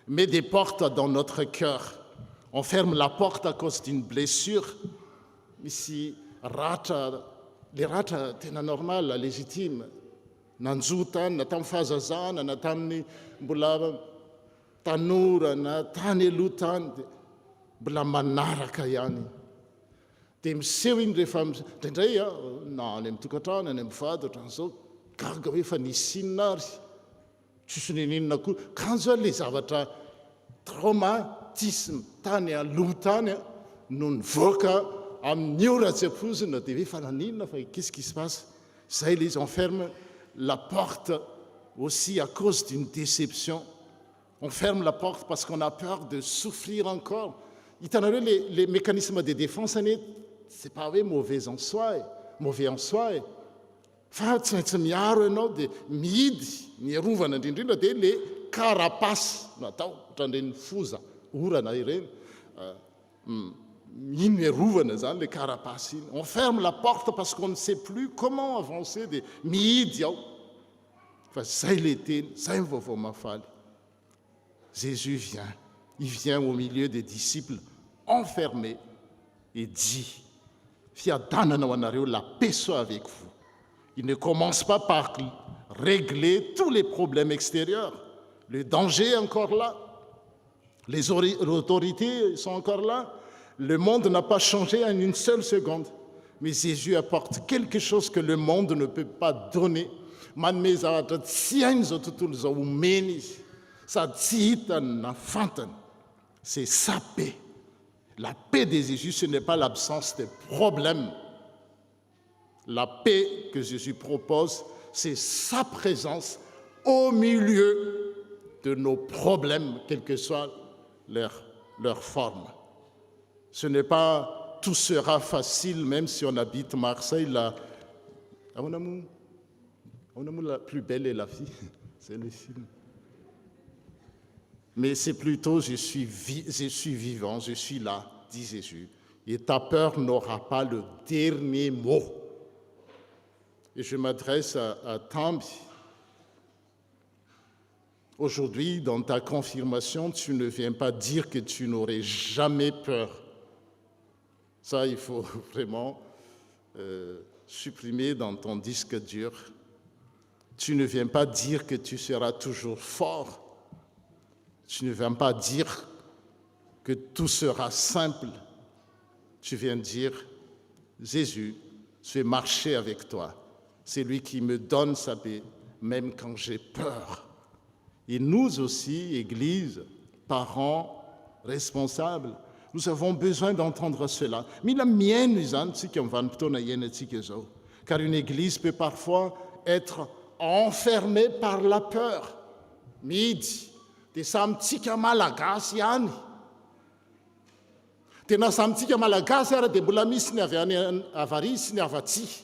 mais des portes dans notre cœur. On ferme la porte à cause d'une blessure. Ici, les rata, c'est normal, légitime. Nanzutan, natam fazazana, natamni mbola tanora, natany lutan, mbola manaraka ihany. Dia miseho iny rehefa indraindray na any amin'ny tokantrano, any amin'ny vady ohatran'izao, gaga hoe efa nisinina ary. Tsisy ninina koa. Kanjo le zavatra traumatisme tany aloha tany no nivoaka amin'ny ora-tsy-ampozina dia hoe efa naninona fa qu'est-ce qui se passe? Zay les on ferme la porte aussi à cause d'une déception. On ferme la porte parce qu'on a peur de souffrir encore. Les mécanismes de défense, ce n'est pas mauvais en soi. Fa tsy maintsy miaro ianao dia mihidy miarovana indrindrindra dia le carapace natao ohatran'ireny foza orana ireny iny miarovana zany le carapace iny. On ferme la porte parce qu'on ne sait plus comment avancer dia mihidy ao. Fa zay le teny, zay vaovao mafaly. Jésus vient. Il vient au milieu des disciples enfermés et dit, fiadanana ho anareo, la paix soit avec vous. Il ne commence pas par régler tous les problèmes extérieurs. Le danger est encore là. Les autorités sont encore là. Le monde n'a pas changé en une seule seconde. Mais Jésus apporte quelque chose que le monde ne peut pas donner. Manome zavatra tsy hainy zao tontolo zao omeny izy. Sady tsy hitany na fantany. C'est sa paix. La paix de Jésus, ce n'est pas l'absence de problèmes. La paix que Jésus propose, c'est sa présence au milieu de nos problèmes, quelle que soit leur forme. Ce n'est pas tout sera facile, même si on habite Marseille. La plus belle est la vie, c'est le film. Mais c'est plutôt je suis vivant, je suis là, dit Jésus. Et ta peur n'aura pas le dernier mot. Et je m'adresse à Tambi. Aujourd'hui, dans ta confirmation, tu ne viens pas dire que tu n'aurais jamais peur. Ça, il faut vraiment supprimer dans ton disque dur. Tu ne viens pas dire que tu seras toujours fort. Tu ne viens pas dire que tout sera simple. Tu viens dire, Jésus, je vais marcher avec toi. C'est lui qui me donne sa paix, même quand j'ai peur. Et nous aussi, Église, parents, responsables, nous avons besoin d'entendre cela. Car une Église peut parfois être enfermée par la peur. Midi, dia samitsika malagasy ihany. Tena samitsika malagasy ary dia mbola misy ny avy any avary sy ny avatsy.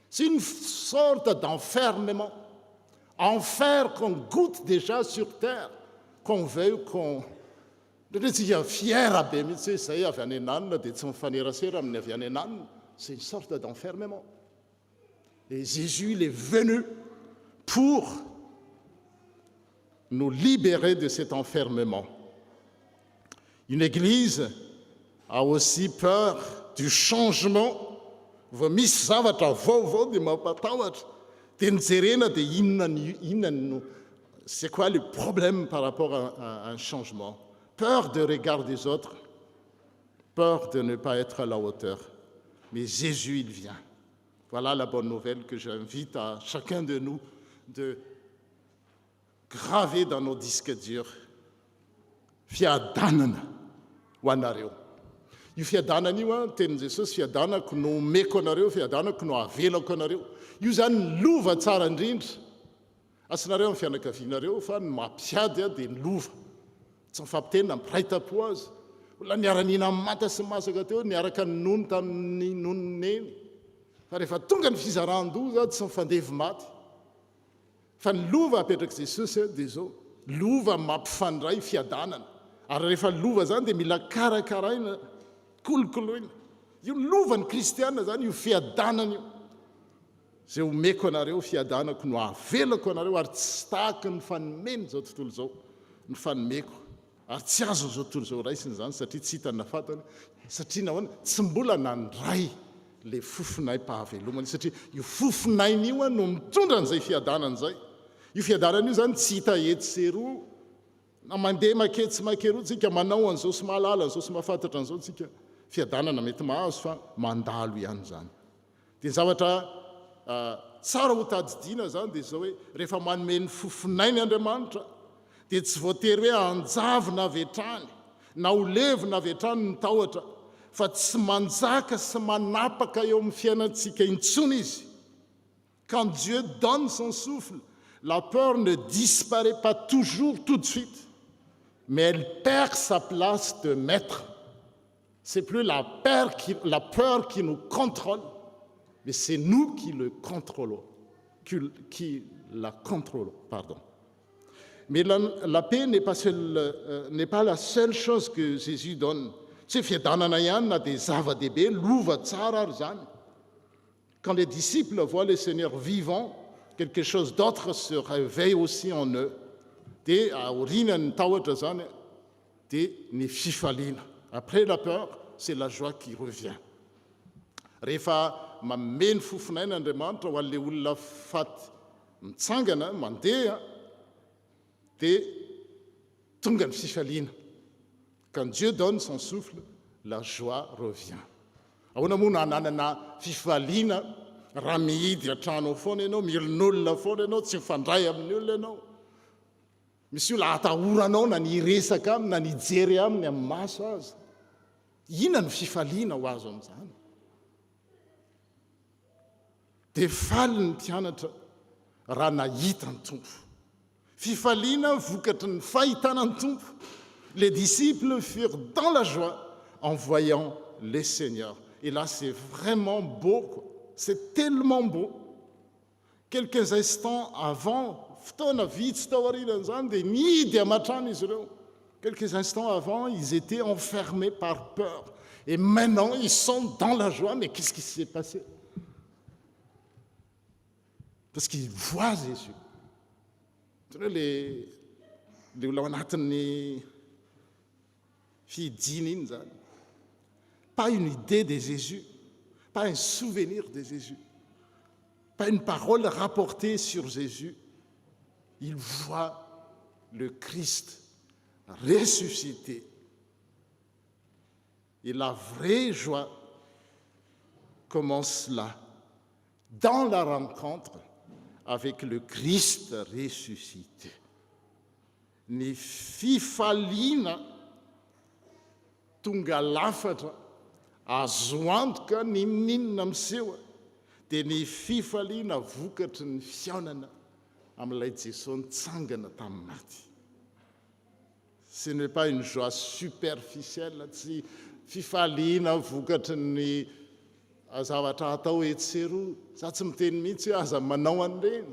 C'est une sorte d'enfermement. Enfer qu'on goûte déjà sur terre, qu'on veuille, qu'on... fier be mihitsy zay avy any ananina dia tsy mifanerasera amin'ny avy any ananina. C'est une sorte d'enfermement. Et Jésus, il est venu pour nous libérer de cet enfermement. Une Église a aussi peur du changement. Misy zavatra vaovao dia mampatahotra. Dia nijerena dia inona c'est quoi le problème par rapport à un changement? Peur de regard des autres, peur de ne pas être à la hauteur. Mais Jésus, il vient. Voilà la bonne nouvelle que j'invite à chacun de nous de graver dans nos disques durs. fiadanana ho anareo. Io fiadanana io a tenin Jesosy, fiadanako no meko anareo, fiadanako no avelako anareo. Io zany ny lova tsara indrindra. Asanareo amin'ny fianakavianareo fa ny mampiady a dia ny lova. Tsy mifampitena mipiraita-po azy. Olona niara-nina manta sy masaka teo, niaraka ny nono tamin'ny nononeny. Fa rehefa tonga ny fizaran-doza tsy mifandevy maty. Fa ny lova apetraka Jesosy dia zao, lova mampifandray fiadanana. Ary rehefa lova zany dia mila karakaraina, kolokoloina. Io lovan'ny kristiana zany, io fiadanana io. Zay omeko anareo fiadanako no avelako anareo ary tsy tahaka ny fanomeny zao tontolo zao, ny fanomeko. Ary tsy azo zao tontolo zao raisiny zany satria tsy hitany nafatany, satria nahoana tsy mbola nandray le fofonay pahavelomany, satria io fofonainy io no mitondra an'izay fiadanana zay. Io fiadanana io zany tsy hita eto sy eroa, na mandeha maketsy makeroa tsika, manao an'izao sy mahalala an'izao sy mahafantatra an'izao tsika. Fiadanana mety mahazo fa mandalo ihany zany. Dia ny zavatra tsara ho tadidiana zany dia zao hoe rehefa manome ny fofonainy Andriamanitra dia tsy voatery hoe anjavona avy hatrany na ho levona avy hatrany ny tahotra, fa tsy manjaka sy manapaka eo amin'ny fiainantsika intsony izy. Quand Dieu donne son souffle, la peur ne disparaît pas toujours tout de suite, mais elle perd sa place de maître. C'est plus la peur qui nous contrôle, mais c'est nous qui le contrôlons, qui la contrôlons, pardon. Mais la paix n'est pas la seule chose que Jésus donne. Tu sais, fiadanana ihany na dia zava-dehibe, lova tsara ary zany. Quand les disciples voient le Seigneur vivant, quelque chose d'autre se réveille aussi en eux. Dia aorianany tahotra zany, dia ny fifaliana. Après la peur, c'est la joie qui revient. Rehefa manome ny fofonaina Andriamanitra ho an'ilay olona faty mitsangana, mandeha, dia tonga ny fifaliana. Quand Dieu donne son souffle, la joie revient. Ahoana moa no hananana fifaliana raha mihidy an-trano foana ianao, milon'olona foana ianao, tsy mifandray amin'ny olona ianao. Misy olona atahoranao na ny resaka aminy na ny jery aminy amin'ny maso azy. Ina ny fifaliana ho azo amin'izany? Dia faly ny mpianatra raha nahita ny tompo. Fifaliana vokatry ny fahitana ny tompo. Les disciples furent dans la joie en voyant le Seigneur. Et là, c'est vraiment beau, quoi. C'est tellement beau. Quelques instants avant, quelques instants avant, ils étaient enfermés par peur. Et maintenant, ils sont dans la joie. Mais qu'est-ce qui s'est passé? Parce qu'ils voient Jésus. Les pas une idée de Jésus, pas un souvenir de Jésus, pas une parole rapportée sur Jésus. Il voit le Christ ressuscité. Et la vraie joie commence là, dans la rencontre avec le Christ ressuscité. Ny fifaliana tonga lafatra azo antoka ninninona miseho dia ny fifaliana vokatry ny fiaonana amin'ilay Jesosy nitsangana tamin'ny maty. Ce n'est pas une joie superficielle, tsy fifaliana vokatry ny zavatra atao etseroa. Za tsy miteny mihitsy hoe aza manao an'ireny.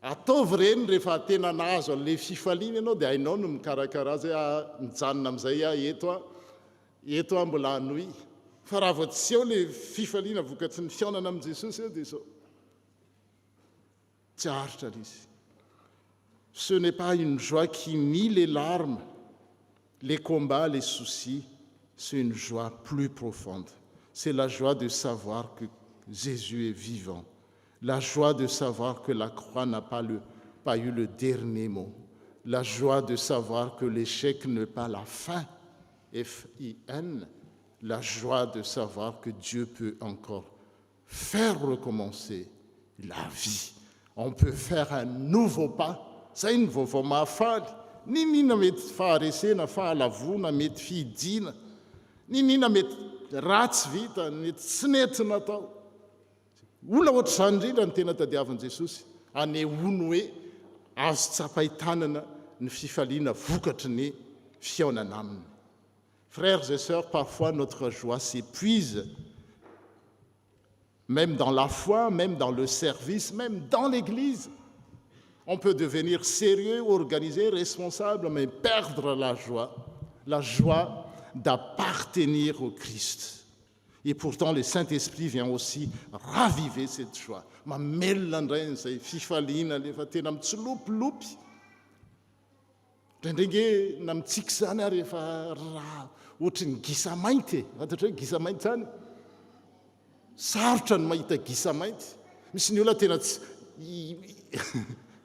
Ataovy reny rehefa tena nahazo an'ilay fifaliana ianao dia hainao no mikarakara azy mijanona amin'izay eto mbola hanohy. Fa raha vao tsy eo ilay fifaliana vokatry ny fiaonana amin'i Jesosy dia izao tsy haharitra izy. Ce n'est pas une joie qui nie les larmes, les combats, les soucis. C'est une joie plus profonde. C'est la joie de savoir que Jésus est vivant. La joie de savoir que la croix n'a pas eu le dernier mot. La joie de savoir que l'échec n'est pas la fin. F-I-N. La joie de savoir que Dieu peut encore faire recommencer la vie. On peut faire un nouveau pas. Zay ny vaovao mahafaly ninina mety faharesena fahalavona mety fihidina ninina mety ratsy vita mety tsy nentina atao olona oatra izany indrindra ny tena tadiavin'i Jesosy anehono hoe azo tsapaitanana ny fifaliana vokatry ny fiaonana aminy. Frères et sœurs, parfois notre joie s'épuise, même dans la foi, même dans le service, même dans l'Église. On peut devenir sérieux, organisé, responsable, mais perdre la joie d'appartenir au Christ. Et pourtant, le Saint-Esprit vient aussi raviver cette joie. Mamelona indray n'izay fifaliana rehefa tena mitsilopilopy. Ndraindray na mitsika zany ary rehefa raha ohatry ny gisa mainty fantatra hoe gisa mainty zany sarotra ny mahita gisa mainty. Misy ny olona tena tsy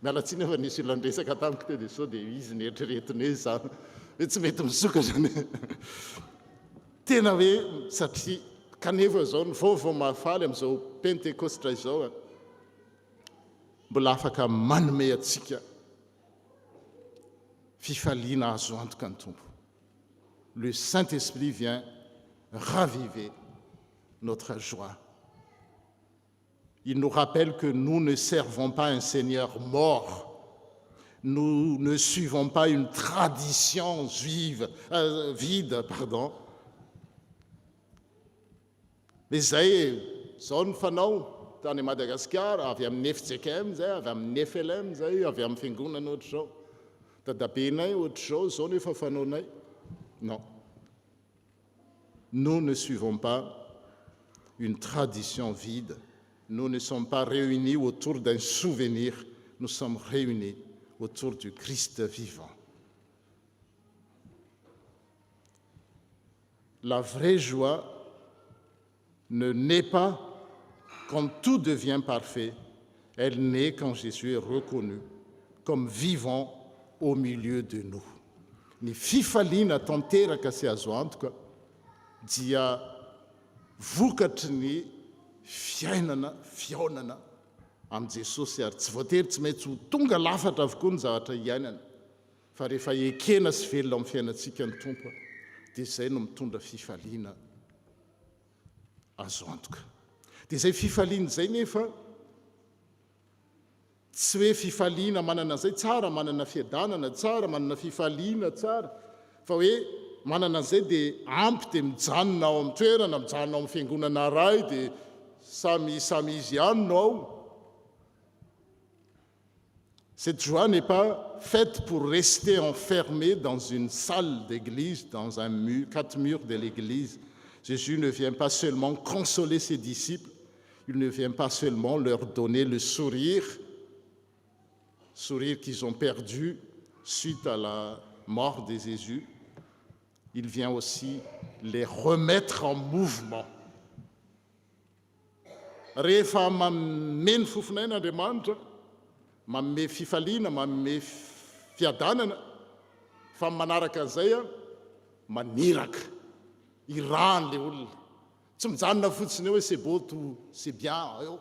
mialatsiny efa nisy olona ndresaka tamiko teo dia sao dia izy ny eritreretiny hoe zany hoe tsy mety misoka zany tena hoe satria kanefa zao ny vaovao mahafaly amin'izao pentekostra izao mbola afaka manome atsika fifaliana azo antoka ny tompo. Le Saint-Esprit vient raviver notre joie. Il nous rappelle que nous ne servons pas un Seigneur mort. Nous ne suivons pas une tradition vide. Mais zay zao ny fanao tany Madagasikara avy amin'ny FJKM zay avy amin'ny FLM zay avy amin'ny fiangonana ohatra zao dadabenay ohatra zao nefa fanaonay. Non. Nous ne suivons pas une tradition vide. Nous ne sommes pas réunis autour d'un souvenir. Nous sommes réunis autour du Christ vivant. La vraie joie ne naît pas quand tout devient parfait. Elle naît quand Jésus est reconnu comme vivant au milieu de nous. Ny fifaliana tanteraka sy azo antoka dia vokatry ny fiaonana amin'i Jesosy ary tsy voatery tsy maintsy ho tonga lafatra avokoa ny zavatra iainana fa rehefa ekena sy velona amin'ny fiainantsika ny tompo dia izay no mitondra fifaliana azo antoka. Dia izay fifaliana izay nefa tsy hoe fifaliana manana zay tsara, manana fiadanana tsara, manana fifaliana tsara, fa hoe manana zay dia ampy dia mijanona ao amin'ny toerana, mijanona ao amin'ny fiangonana ray dia samy izy ihany no ao. Cette joie n'est pas faite pour rester enfermée dans une salle d'église, dans 4 murs de l'église. Jésus ne vient pas seulement consoler ses disciples, il ne vient pas seulement leur donner le sourire qu'ils ont perdu suite à la mort de Jésus. Il vient aussi les remettre en mouvement. Rehefa mameno fofonain'Andriamanitra, manome fifaliana, manome fiadanana, fa manaraka an'izay maniraka, irahany le olona. Tsy mijanona fotsiny eo hoe c'est beau tout, c'est bien eo,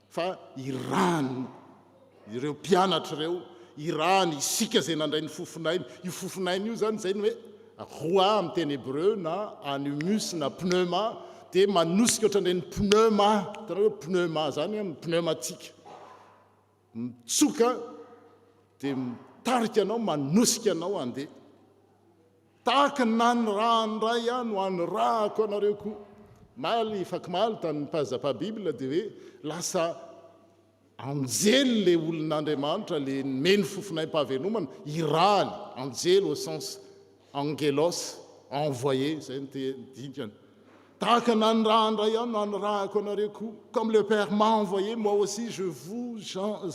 fa irahany ireo mpianatra ireo, irahany isika izay nandray ny fofonainy. Io fofonainy io zany zay ny hoe roa amin'ny teny hébreu na animus na pneuma, dia manosika ohatrandray ny pneuma, tana hoe pneuma zany pneumatique. Mitsoka dia mitarika anao, manosika anao andeha. Tahaka nany raha ihany ho any rahako anareo koa. Maly fakimaly tany mpazapa Biblia dia hoe lasa anjely le olon'Andriamanitra, le meno fofonaim-pahavelomana, irahany, anjely au sens angelos, envoyé, zay ny dikany. Tahaka nany raha ihany no any rahako anareo koa. Comme le Père m'a envoyé, moi aussi je vous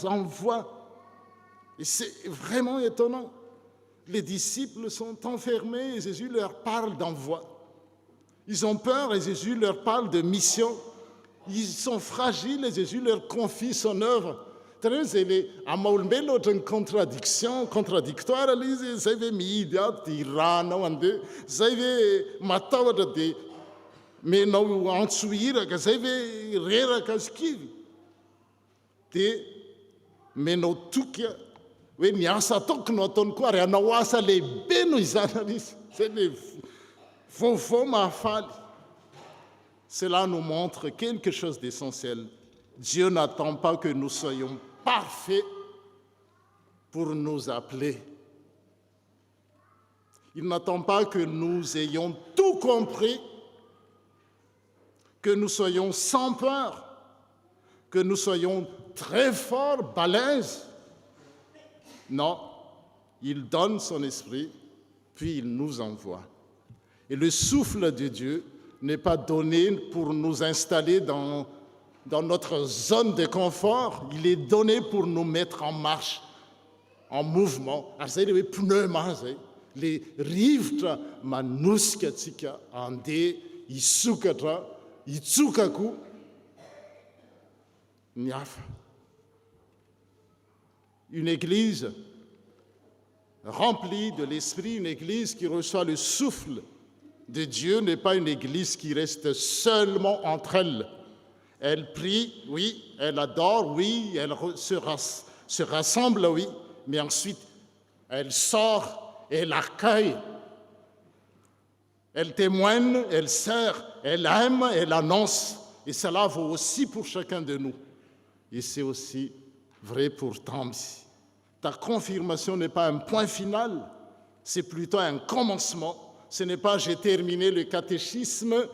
envoie. Et c'est vraiment étonnant. Les disciples sont enfermés et Jésus leur parle d'envoi. Ils ont peur et Jésus leur parle de mission. Ils sont fragiles et Jésus leur confie son œuvre. C'est amaolombelona ohatrany contradictoire le izy, zay ve mihidy ato dia iranao andeha, zay ve matahotra dia menao antsohiraka, zay ve reraka azy kivy dia menao toky hoe miasa ataoko no ataony koa ary anao asa lehibe no izany izy zay le vaovao mahafaly. Cela nous montre quelque chose d'essentiel. Dieu n'attend pas que nous soyons parfaits pour nous appeler. Il n'attend pas que nous ayons tout compris, que nous soyons sans peur, que nous soyons très forts, balèzes. Non, il donne son esprit, puis il nous envoie. Et le souffle de Dieu n'est pas donné pour nous installer dans notre zone de confort, il est donné pour nous mettre en marche, en mouvement. Les pneumazes, les rivotra manuskatsika ande isukatra itsukaku niafa. Une église remplie de l'esprit, une église qui reçoit le souffle de Dieu n'est pas une église qui reste seulement entre elles. Elle prie, oui, elle adore, oui, elle se rassemble, oui, mais ensuite elle sort, elle accueille, elle témoigne, elle sert, elle aime, elle annonce. Et cela vaut aussi pour chacun de nous. Et c'est aussi vrai pour Tamsi. Ta confirmation n'est pas un point final, c'est plutôt un commencement. Ce n'est pas « j'ai terminé le catéchisme,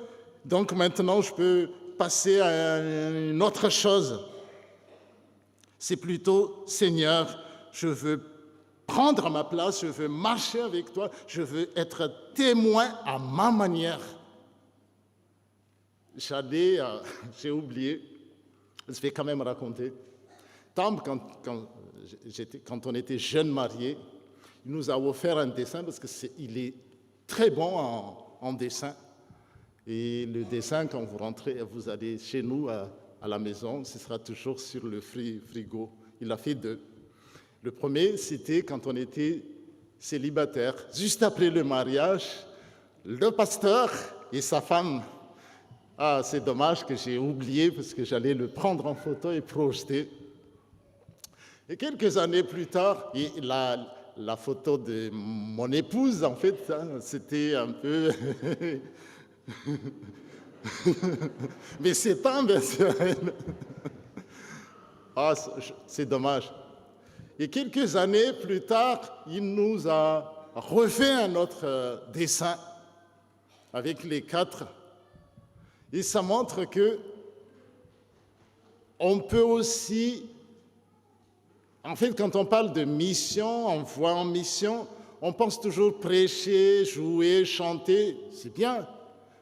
donc maintenant je peux passer à une autre chose ». C'est plutôt « Seigneur, je veux prendre ma place, je veux marcher avec toi, je veux être témoin à ma manière ». J'ai oublié, je vais quand même raconter. Tam, quand on était jeunes mariés, il nous a offert un dessin parce qu'il est très bon en dessin. Et le dessin, quand vous rentrez, vous allez chez nous à la maison, ce sera toujours sur le frigo. Il a fait 2. Le premier, c'était quand on était célibataire. Juste après le mariage, le pasteur et sa femme. Ah, c'est dommage que j'ai oublié parce que j'allais le prendre en photo et projeter. Et quelques années plus tard, la photo de mon épouse, en fait, c'était un peu... Mais c'est pas bien sûr. Ah, c'est dommage. Et quelques années plus tard, il nous a refait un autre dessin avec les 4. Et ça montre que on peut aussi... En fait, quand on parle de mission, envoi en mission, on pense toujours prêcher, jouer, chanter, c'est bien.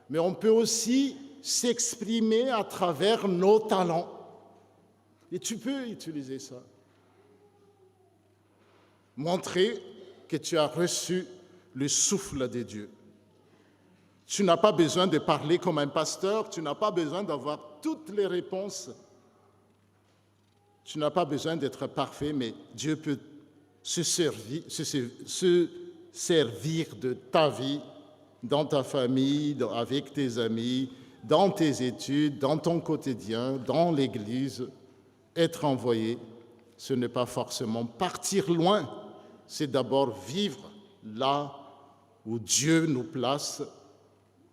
Mais on peut aussi s'exprimer à travers nos talents. Et tu peux utiliser ça. Montrer que tu as reçu le souffle de Dieu. Tu n'as pas besoin de parler comme un pasteur, tu n'as pas besoin d'avoir toutes les réponses. Tu n'as pas besoin d'être parfait, mais Dieu peut se servir de ta vie, dans ta famille, avec tes amis, dans tes études, dans ton quotidien, dans l'Église. Être envoyé, ce n'est pas forcément partir loin, c'est d'abord vivre là où Dieu nous place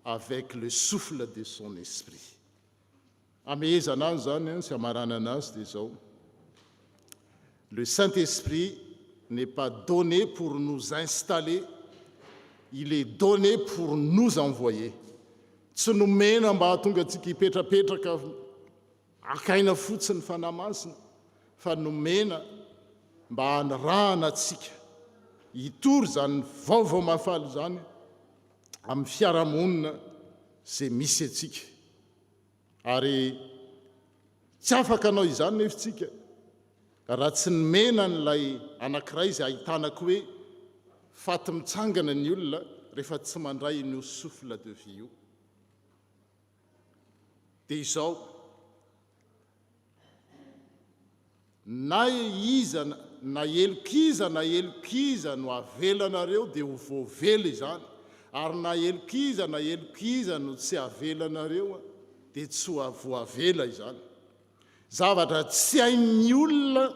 avec le souffle de son esprit. Le Saint-Esprit n'est pas donné pour nous installer, il est donné pour nous envoyer. Tsy nomena mba hahatonga antsika hipetrapetraka akaina fotsiny fanahy masina, fa nomena mba hanirahana antsika hitory zany vaovao mahafaly zany amin'ny fiarahamonina izay misy antsika. Ary tsy afaka anao izany nefa tsika raha tsy nomena n'ilay anankiray izay ahitanako hoe faty mitsangana ny olona rehefa tsy mandray io souffle de vie io. Dia izao, na elokiza no avelanareo dia ho voavely izany, ary na elokiza no tsy avelanareo dia tsy ho voavela izany. Zavatra tsy hain'ny olona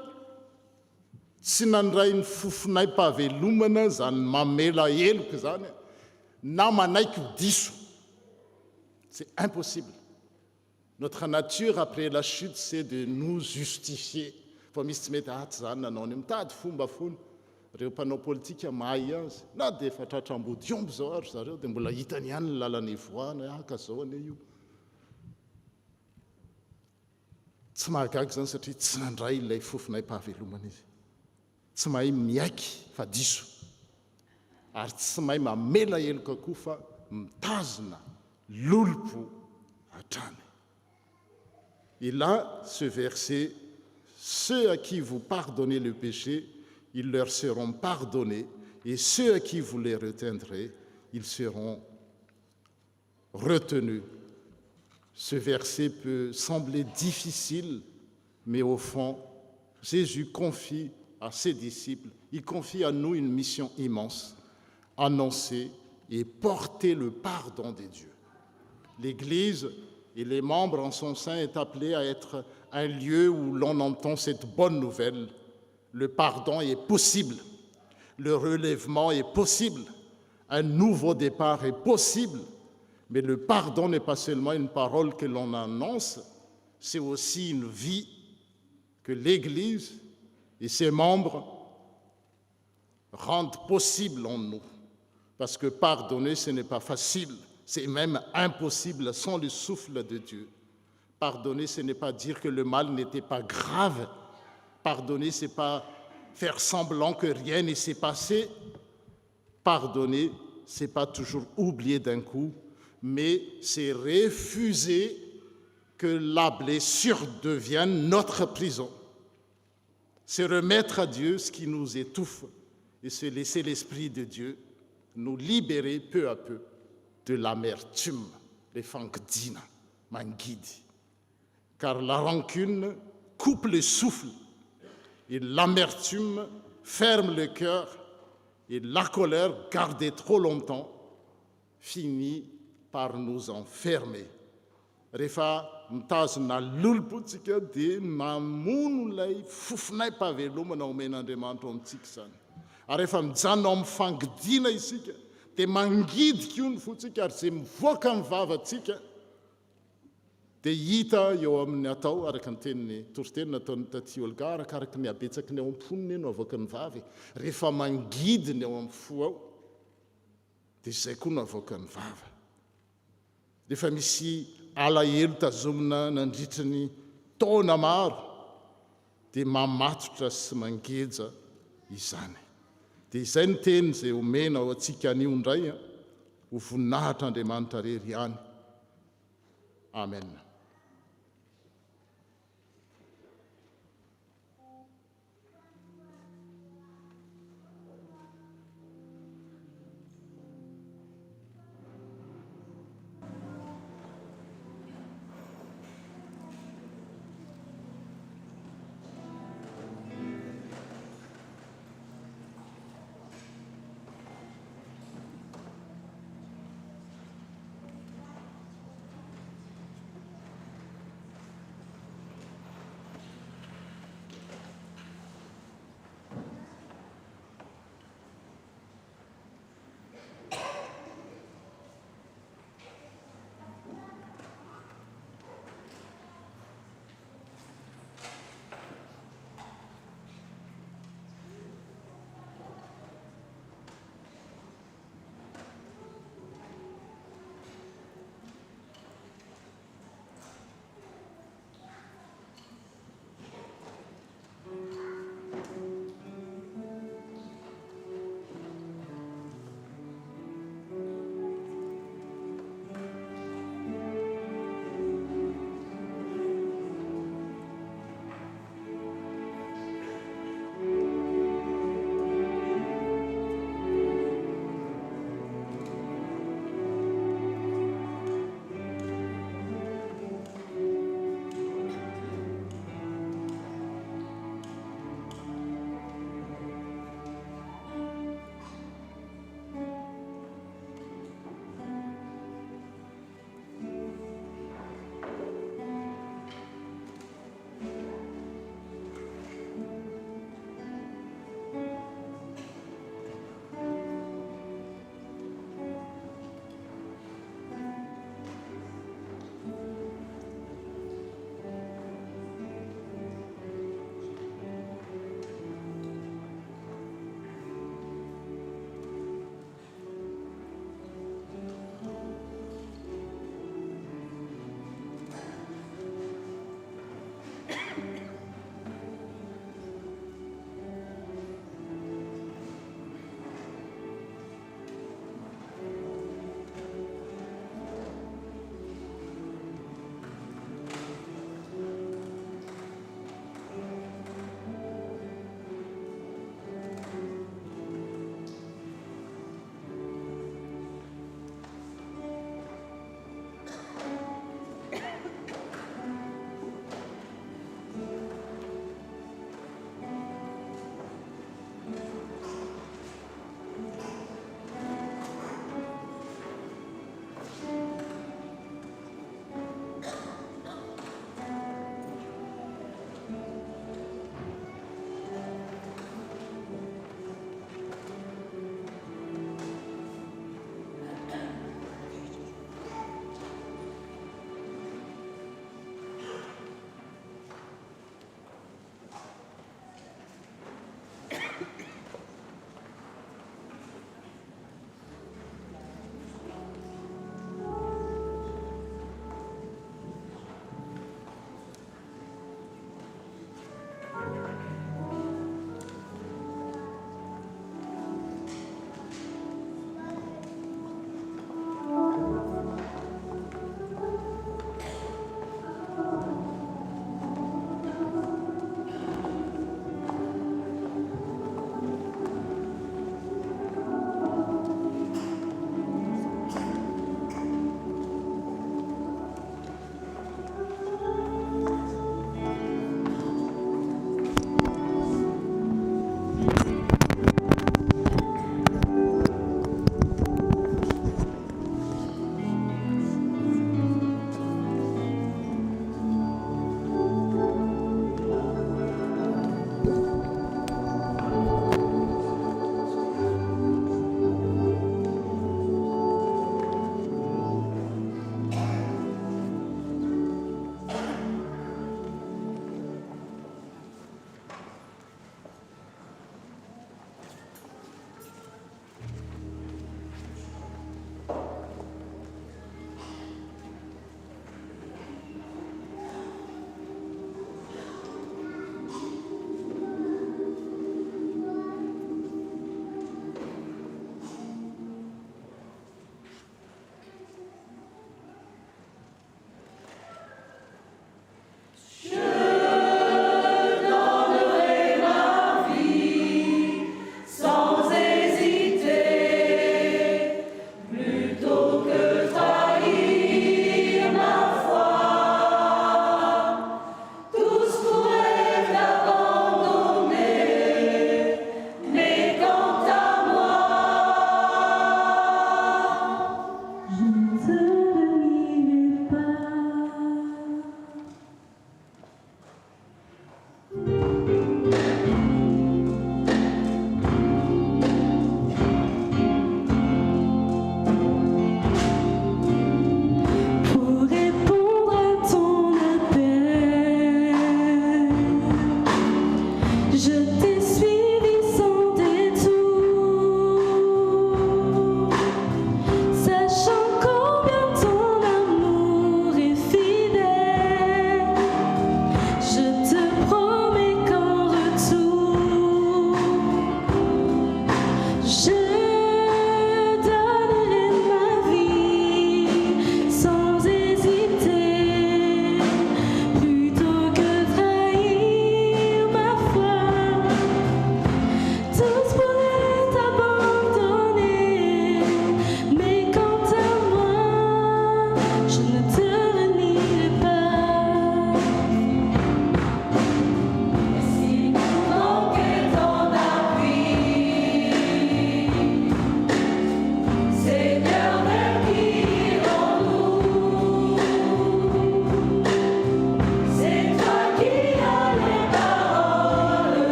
tsy nandray ny fofonay-pahavelomana zany mamela eloko zany na manaiky ho diso. C'est impossible. Notre nature après la chute, c'est de nous justifier. Fa misy tsy mety aty zany nanao any mitady fomba fony reo mpanao politika mahay azy na de efa tratram-body omby zao ary zareo de mbola hitany ihany ny lalany voana aka zao ane io. Tsy mahagaga zany satria tsy nandray ilay fofonay-pahavelomana izy. Tsy mahay miaiky fa diso ary tsy mahay mamela eloka koa fa mitazona lolompo hatrany. Et là, ce verset, ceux à qui vous pardonnez le péché, ils leur seront pardonnés, et ceux à qui vous les retiendrez, ils seront retenus. Ce verset peut sembler difficile, mais au fond, Jésus confie à ses disciples, il confie à nous une mission immense, annoncer et porter le pardon de Dieu. L'Église et les membres en son sein est appelé à être un lieu où l'on entend cette bonne nouvelle. Le pardon est possible, le relèvement est possible, un nouveau départ est possible, mais le pardon n'est pas seulement une parole que l'on annonce, c'est aussi une vie que l'Église et ses membres rendent possible en nous. Parce que pardonner, ce n'est pas facile. C'est même impossible sans le souffle de Dieu. Pardonner, ce n'est pas dire que le mal n'était pas grave. Pardonner, ce n'est pas faire semblant que rien ne s'est passé. Pardonner, ce n'est pas toujours oublier d'un coup, mais c'est refuser que la blessure devienne notre prison. C'est remettre à Dieu ce qui nous étouffe et se laisser l'Esprit de Dieu nous libérer peu à peu de l'amertume, les fangdina, mangidi. Car la rancune coupe le souffle et l'amertume ferme le cœur et la colère, gardée trop longtemps, finit par nous enfermer. Rehefa mitazona lolompo tsika dia mamono ilay fofonay-pahavelomana omen'Andriamanitra ao amintsika zany. Ary rehefa mijanona ao amin'ny fangidina isika dia mangidika io ny fotsika ary izay mivoaka ny vavantsika dia hita eo amin'ny atao araka ny teniny toriteny nataony taty Olga arakaraka ny abetsaky ny ao am-poniny no avoaka ny vavy. Rehefa mangidiny ao amin'ny fo ao dia izay koa no avoaka ny vava. Rehefa misy alahelo tazomina nandritra ny taona maro dia mamatotra sy mangeja izany. Dia izay ny teny izay omena ao antsika anio indray ho voninahitr'Andriamanitra rery ihany. Amen.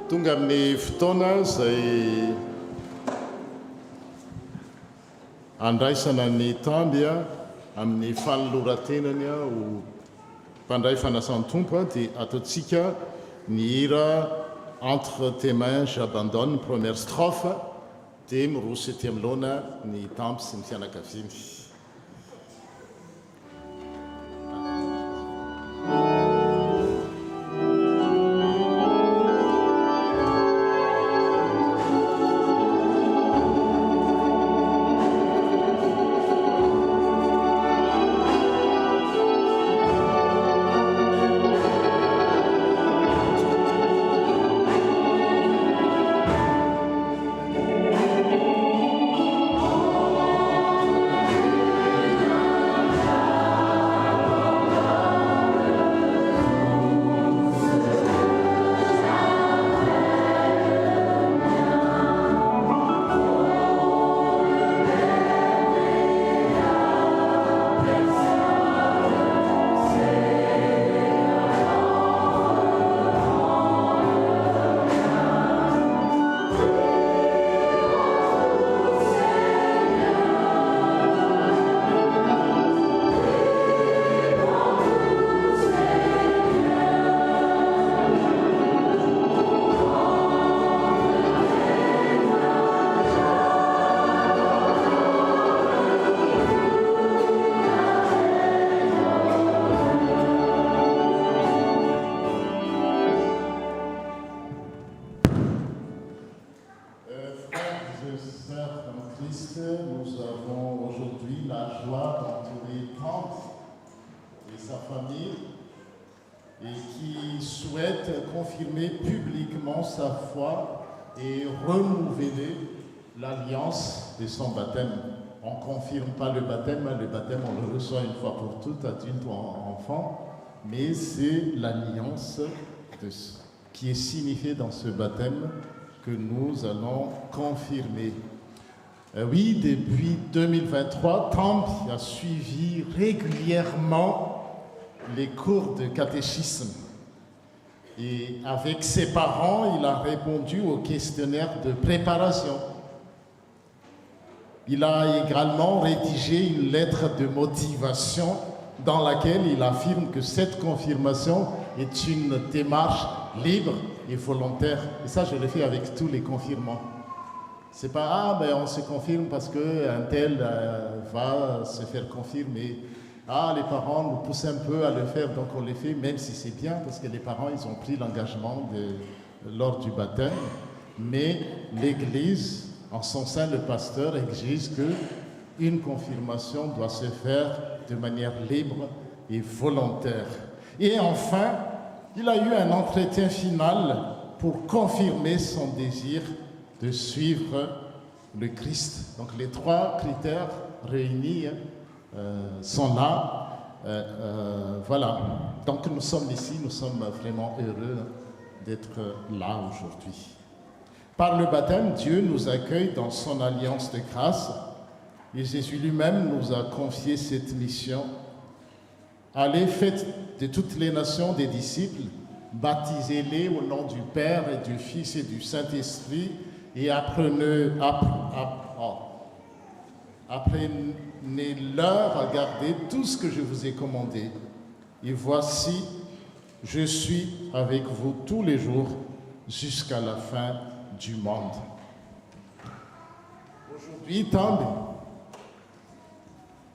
tonga amin'ny fotoana izay andraisana ny tamby amin'ny fanoloratenany ho mpandray fanasany tompo dia ataontsika ny hira entre tes mains j'abandonne première strophe dia miroso ety amin'loana ny tampy sy ny fianakaviany. Nous avons aujourd'hui la joie d'entourer Tante et sa famille et qui souhaite confirmer publiquement sa foi et renouveler l'alliance de son baptême. On ne confirme pas le baptême on le reçoit une fois pour toutes, adulte ou enfant, mais c'est l'alliance qui est signifiée dans ce baptême que nous allons confirmer. Oui, depuis 2023, Tampi a suivi régulièrement les cours de catéchisme. Et avec ses parents, il a répondu au questionnaire de préparation. Il a également rédigé une lettre de motivation dans laquelle il affirme que cette confirmation est une démarche libre et volontaire. Et ça, je le fais avec tous les confirmants. C'est pas, on se confirme parce qu'un tel va se faire confirmer. Les parents nous poussent un peu à le faire, donc on le fait, même si c'est bien, parce que les parents, ils ont pris l'engagement lors du baptême. Mais l'Église, en son sein, le pasteur exige qu'une confirmation doit se faire de manière libre et volontaire. Et enfin, il a eu un entretien final pour confirmer son désir de suivre le Christ. Donc les trois critères réunis sont là. Voilà. Donc nous sommes ici, nous sommes vraiment heureux d'être là aujourd'hui. Par le baptême, Dieu nous accueille dans son alliance de grâce et Jésus lui-même nous a confié cette mission. Allez, faites de toutes les nations des disciples, baptisez-les au nom du Père et du Fils et du Saint-Esprit et apprenez-leur à garder tout ce que je vous ai commandé. Et voici, je suis avec vous tous les jours jusqu'à la fin du monde. Aujourd'hui,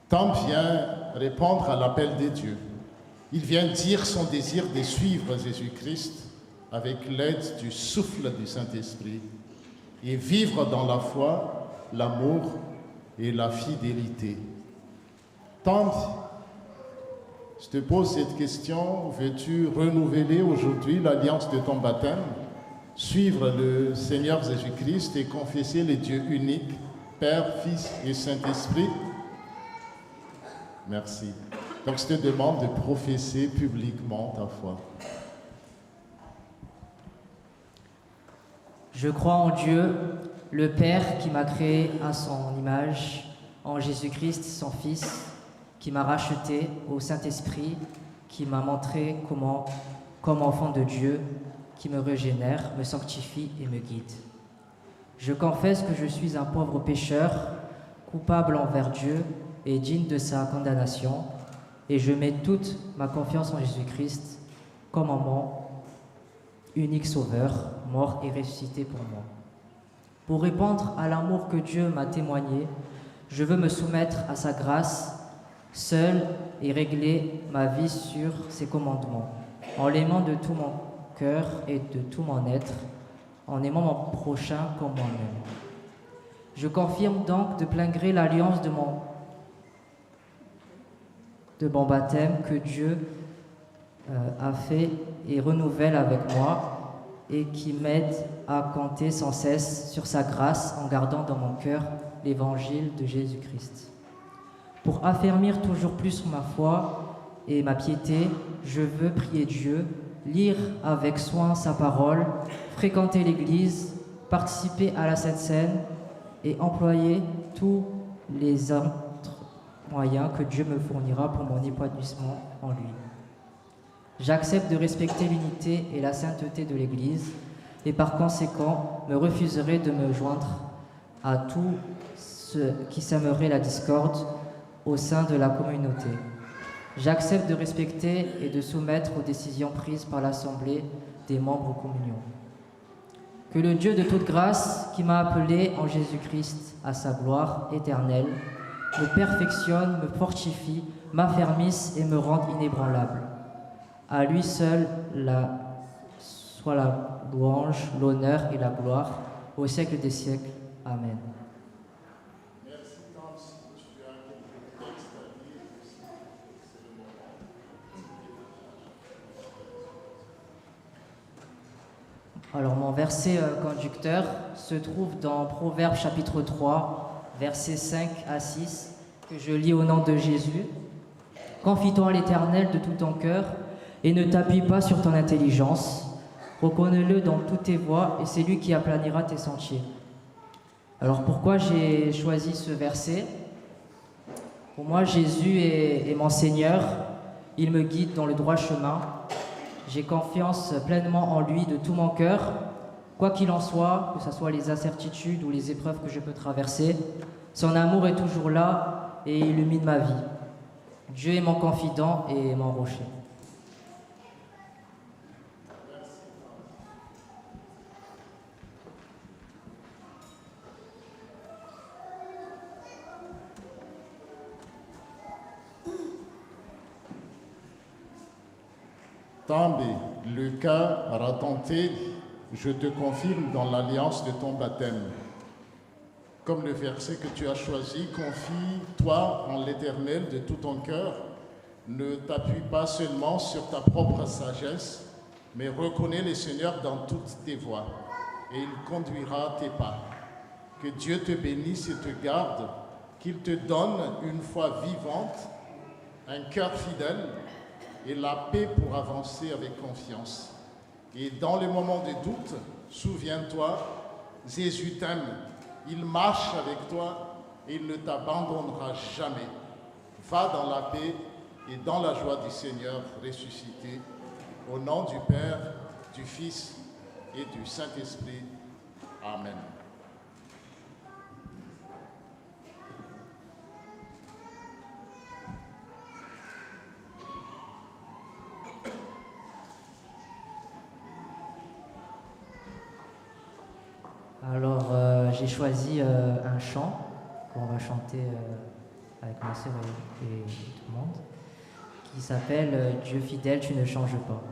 Tam vient répondre à l'appel de Dieu. Il vient dire son désir de suivre Jésus-Christ avec l'aide du souffle du Saint-Esprit et vivre dans la foi, l'amour et la fidélité. Tam, je te pose cette question, veux-tu renouveler aujourd'hui l'alliance de ton baptême, suivre le Seigneur Jésus-Christ et confesser les dieux uniques, Père, Fils et Saint-Esprit? Merci. Donc je te demande de professer publiquement ta foi. Je crois en Dieu, le Père qui m'a créé à son image, en Jésus-Christ, son Fils, qui m'a racheté, au Saint-Esprit, qui m'a montré comment, comme enfant de Dieu, qui me régénère, me sanctifie et me guide. Je confesse que je suis un pauvre pécheur, coupable envers Dieu et digne de sa condamnation, et je mets toute ma confiance en Jésus-Christ comme en mon unique sauveur, mort et ressuscité pour moi. Pour répondre à l'amour que Dieu m'a témoigné, je veux me soumettre à sa grâce, seul, et régler ma vie sur ses commandements, en l'aimant de tout mon cœur et de tout mon être, en aimant mon prochain comme moi-même. Je confirme donc de plein gré l'alliance de mon baptême que Dieu a fait et renouvelle avec moi et qui m'aide à compter sans cesse sur sa grâce en gardant dans mon cœur l'évangile de Jésus-Christ. Pour affermir toujours plus ma foi et ma piété, je veux prier Dieu, lire avec soin sa parole, fréquenter l'Église, participer à la Sainte Seine et employer tous les autres moyens que Dieu me fournira pour mon épanouissement en lui. J'accepte de respecter l'unité et la sainteté de l'Église et par conséquent me refuserai de me joindre à tous ceux qui sèmeraient la discorde au sein de la communauté. J'accepte de respecter et de soumettre aux décisions prises par l'Assemblée des membres aux communions. Que le Dieu de toute grâce, qui m'a appelé en Jésus-Christ à sa gloire éternelle, me perfectionne, me fortifie, m'affermisse et me rende inébranlable. À lui seul soit la louange, l'honneur et la gloire au siècle des siècles. Amen. Alors mon verset conducteur se trouve dans Proverbes chapitre 3, versets 5 à 6, que je lis au nom de Jésus. « Confie-toi à l'Éternel de tout ton cœur et ne t'appuie pas sur ton intelligence. Reconnais-le dans toutes tes voies et c'est lui qui aplanira tes sentiers. » Alors pourquoi j'ai choisi ce verset? Pour moi, Jésus est mon Seigneur. Il me guide dans le droit chemin. J'ai confiance pleinement en lui de tout mon cœur. Quoi qu'il en soit, que ce soit les incertitudes ou les épreuves que je peux traverser, son amour est toujours là et illumine ma vie. Dieu est mon confident et mon rocher. Tambe, le cas raconté, je te confirme dans l'alliance de ton baptême. Comme le verset que tu as choisi, confie-toi en l'Éternel de tout ton cœur. Ne t'appuie pas seulement sur ta propre sagesse, mais reconnais le Seigneur dans toutes tes voies, et il conduira tes pas. Que Dieu te bénisse et te garde, qu'il te donne une foi vivante, un cœur fidèle, et la paix pour avancer avec confiance. Et dans les moments de doute, souviens-toi, Jésus t'aime, il marche avec toi et il ne t'abandonnera jamais. Va dans la paix et dans la joie du Seigneur ressuscité, au nom du Père, du Fils et du Saint-Esprit. Amen. Alors, j'ai choisi un chant qu'on va chanter avec ma sœur et tout le monde, qui s'appelle « Dieu fidèle, tu ne changes pas ».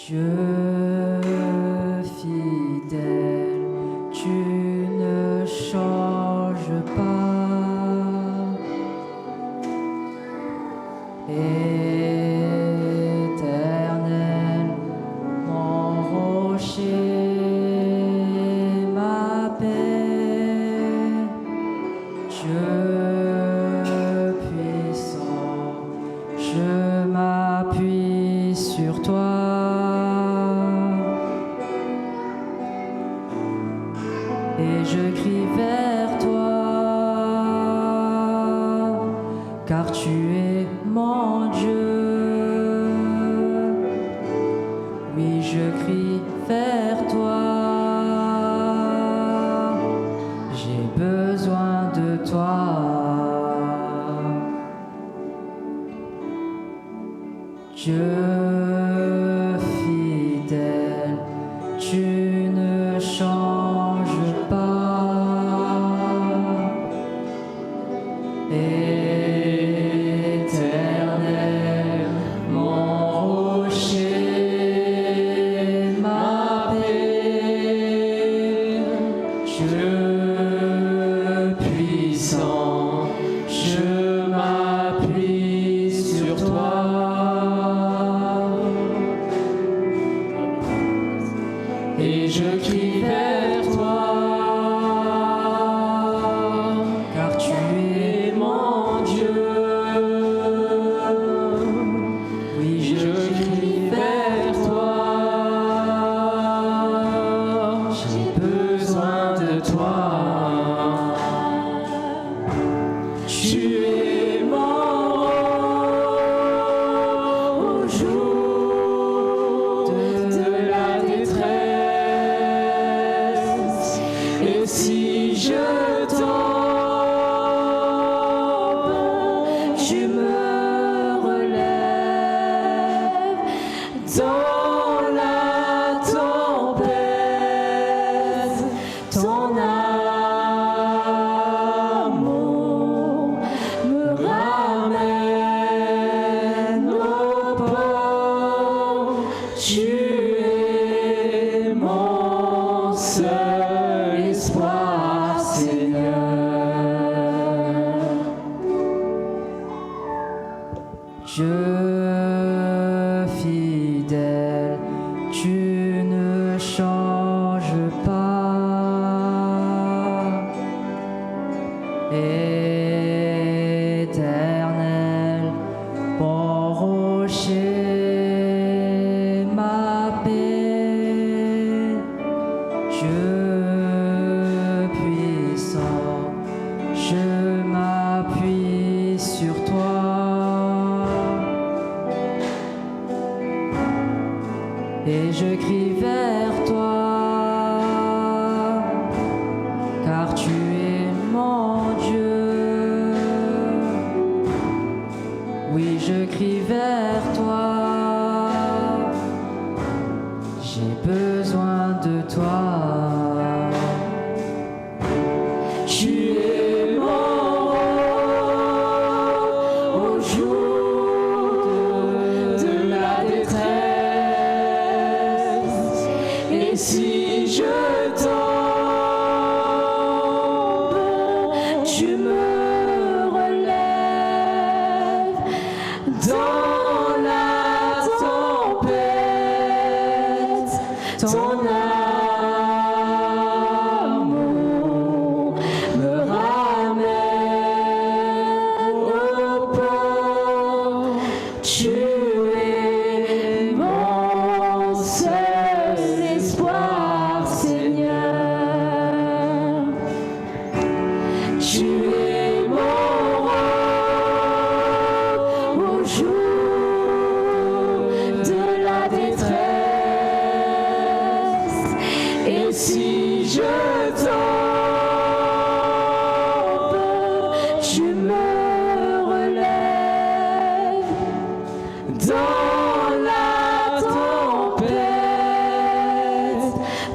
Dieu fidèle, tu ne changes pas. Éternel, mon rocher, ma paix, Dieu puissant, je m'appuie sur toi. Et je crie vers toi, car tu es mon Dieu. Oui, je crie vers toi, j'ai besoin de toi. Dieu fidèle, tu ne changes pas. Éternel, mon rocher, ma paix, Dieu puissant, je m'appuie sur toi. Et je crie vers toi, car tu es mon Dieu. Oui, je crie vers toi, j'ai besoin de toi. Tu es mon au jour de la détresse. Et si je tombe, tu me relèves dans la tempête. Ton amour me ramène au port. Tu es mon seul espoir, Seigneur. Dieu fidèle, tu ne changes pas. Éternel, bon rocher, ma paix, Dieu puissant, je m'appuie sur toi. Et je crie vers toi, car tu es mon Dieu. Oui, je crie vers toi, j'ai besoin de toi. Tu es mon au jour de la détresse. Et si je tombe, tu me relèves dans la tempête. Ton amour me ramène au port. Tu es mon seul espoir, Seigneur. Tu es mon roi au jour de la détresse. Et si je tombe, tu me relèves dans la tempête.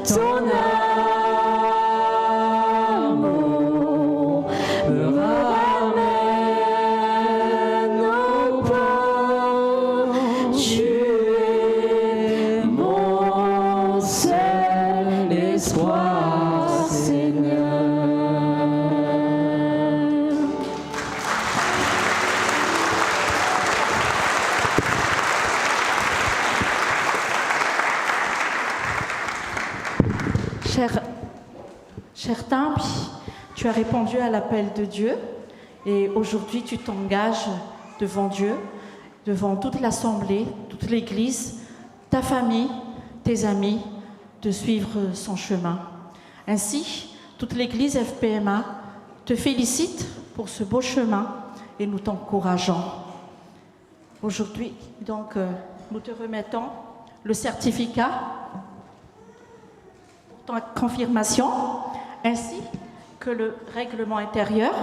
Ton amour oui, tu as répondu à l'appel de Dieu et aujourd'hui tu t'engages devant Dieu, devant toute l'Assemblée, toute l'Église, ta famille, tes amis, de suivre son chemin. Ainsi, toute l'Église FPMA te félicite pour ce beau chemin et nous t'encourageons. Aujourd'hui, donc, nous te remettons le certificat pour ta confirmation, ainsi que le règlement intérieur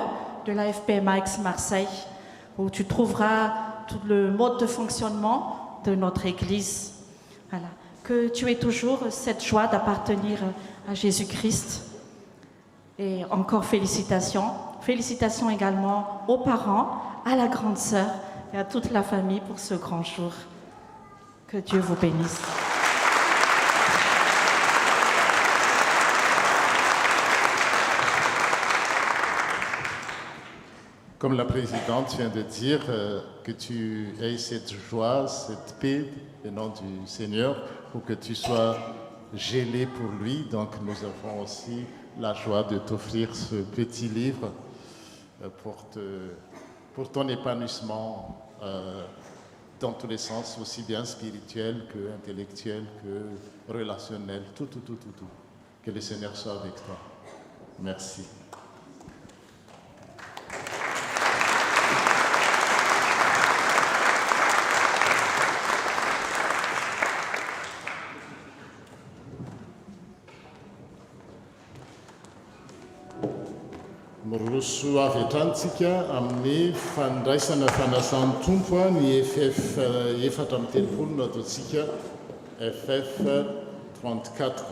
de la FPMA Aix-Marseille, où tu trouveras tout le mode de fonctionnement de notre Église. Voilà. Que tu aies toujours cette joie d'appartenir à Jésus-Christ. Et encore félicitations. Félicitations également aux parents, à la grande sœur et à toute la famille pour ce grand jour. Que Dieu vous bénisse. Comme la présidente vient de dire, que tu aies cette joie, cette paix au nom du Seigneur, pour que tu sois gelé pour lui. Donc nous avons aussi la joie de t'offrir ce petit livre pour ton épanouissement dans tous les sens, aussi bien spirituel que intellectuel que relationnel, tout. Que le Seigneur soit avec toi. Merci. Miroso avy hatranintsika amin'ny fandraisana fanasan'ny tompo ny FF 4 no ataontsika FF 34